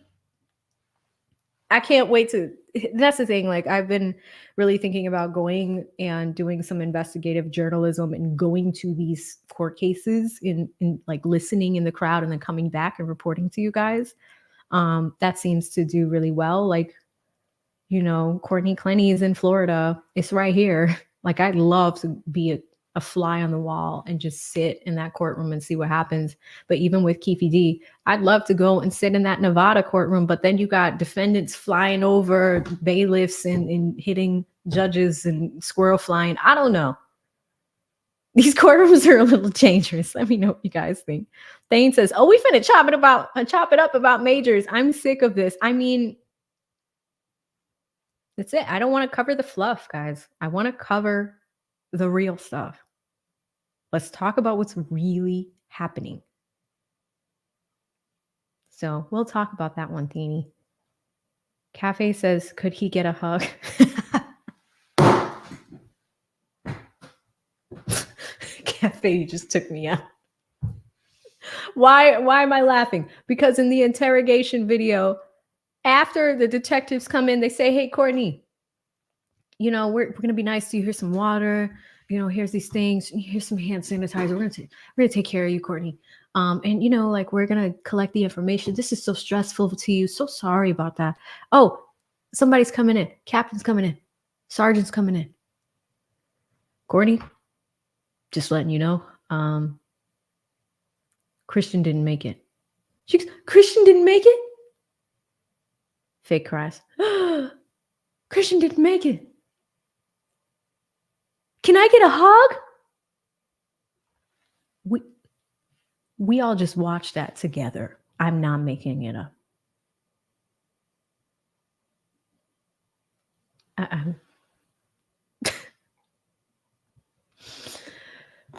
I can't wait to, that's the thing. Like, I've been really thinking about going and doing some investigative journalism and going to these court cases in like listening in the crowd and then coming back and reporting to you guys. That seems to do really well. Like, Courtney Clenney is in Florida. It's right here. Like, I'd love to be a fly on the wall and just sit in that courtroom and see what happens. But even with Keefe D, I'd love to go and sit in that Nevada courtroom. But then you got defendants flying over bailiffs and hitting judges and squirrel flying. I don't know. These courtrooms are a little dangerous. Let me know what you guys think. Thane says, oh, we finna chop it up about Majors. I'm sick of this. I mean, that's it. I don't want to cover the fluff, guys. I want to cover the real stuff. Let's talk about what's really happening. So we'll talk about that one, Teeny. Cafe says, could he get a hug? Cafe, you just took me out. Why am I laughing? Because in the interrogation video, after the detectives come in, they say, hey, Courtney, we're going to be nice to you. Here's some water. Here's these things. Here's some hand sanitizer. We're going to take care of you, Courtney. And, we're going to collect the information. This is so stressful to you. So sorry about that. Oh, somebody's coming in. Captain's coming in. Sergeant's coming in. Courtney, just letting you know, Christian didn't make it. She goes, Christian didn't make it? Fake cries. Christian didn't make it. Can I get a hug? We all just watched that together. I'm not making it up.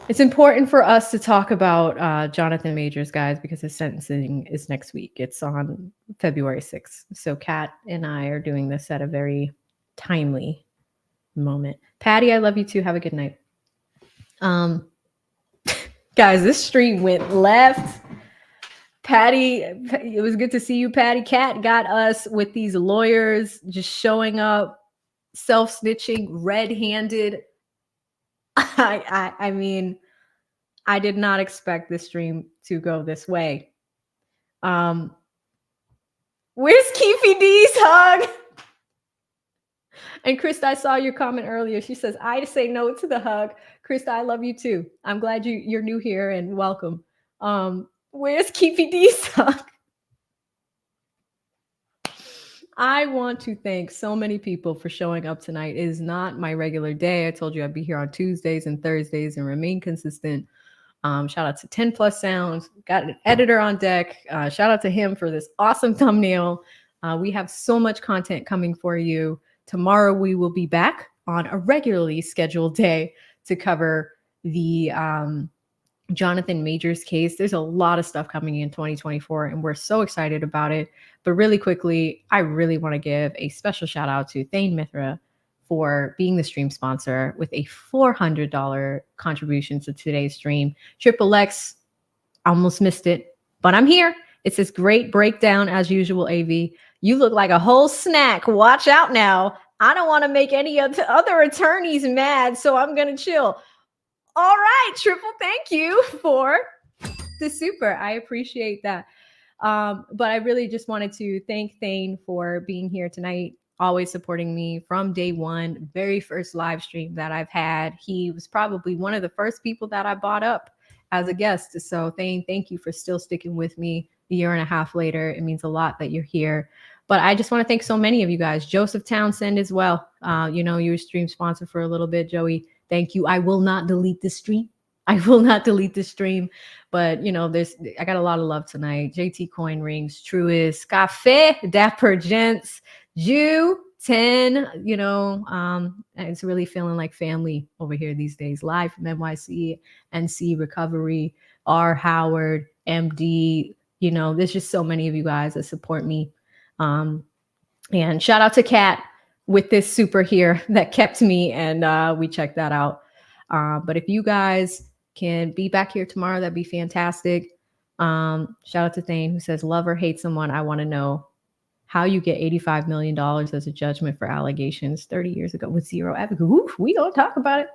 It's important for us to talk about Jonathan Majors, guys, because his sentencing is next week. It's on February 6th. So Kat and I are doing this at a very timely moment. Patty, I love you too. Have a good night. Guys, this stream went left Patty, it was good to see you, Patty. Cat got us with these lawyers just showing up, self-snitching, red-handed. I mean, I did not expect this stream to go this way. Where's Keefy D's hug? And Krista, I saw your comment earlier. She says, I say no to the hug. Krista, I love you too. I'm glad you're new here and welcome. Where's Keefy D's hug? I want to thank so many people for showing up tonight. It is not my regular day. I told you I'd be here on Tuesdays and Thursdays and remain consistent. Shout out to 10 Plus Sounds. Got an editor on deck. Shout out to him for this awesome thumbnail. We have so much content coming for you. Tomorrow we will be back on a regularly scheduled day to cover the Jonathan Majors case. There's a lot of stuff coming in 2024 and we're so excited about it. But really quickly, I really want to give a special shout out to Thane Mithra for being the stream sponsor with a $400 contribution to today's stream. Triple X, almost missed it, but I'm here. It's this great breakdown as usual, AV. You look like a whole snack. Watch out now. I don't want to make any other attorneys mad, so I'm going to chill. All right, Triple, thank you for the super. I appreciate that. But I really just wanted to thank Thane for being here tonight, always supporting me from day one, very first live stream that I've had. He was probably one of the first people that I bought up as a guest. So Thane, thank you for still sticking with me a year and a half later. It means a lot that you're here. But I just want to thank so many of you guys. Joseph Townsend as well. You were stream sponsor for a little bit, Joey. Thank you. I will not delete this stream. I will not delete this stream. But, I got a lot of love tonight. JT Coin Rings, Truist, Cafe, Dapper Gents, Jew, 10, it's really feeling like family over here these days. Live from NYC, NC Recovery, R. Howard, MD. There's just so many of you guys that support me. And shout out to Kat with this super here that kept me, and we checked that out. But if you guys can be back here tomorrow, that'd be fantastic. Shout out to Thane who says, love or hate someone, I want to know how you get $85 million as a judgment for allegations 30 years ago with zero evidence. Oof, we don't talk about it.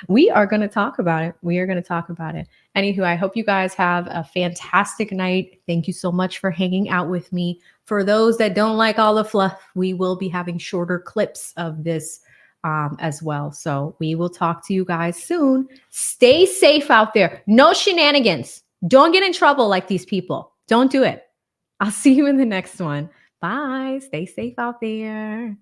We are going to talk about it. Anywho, I hope you guys have a fantastic night. Thank you so much for hanging out with me. For those that don't like all the fluff, we will be having shorter clips of this as well. So we will talk to you guys soon. Stay safe out there. No shenanigans. Don't get in trouble like these people. Don't do it. I'll see you in the next one. Bye. Stay safe out there.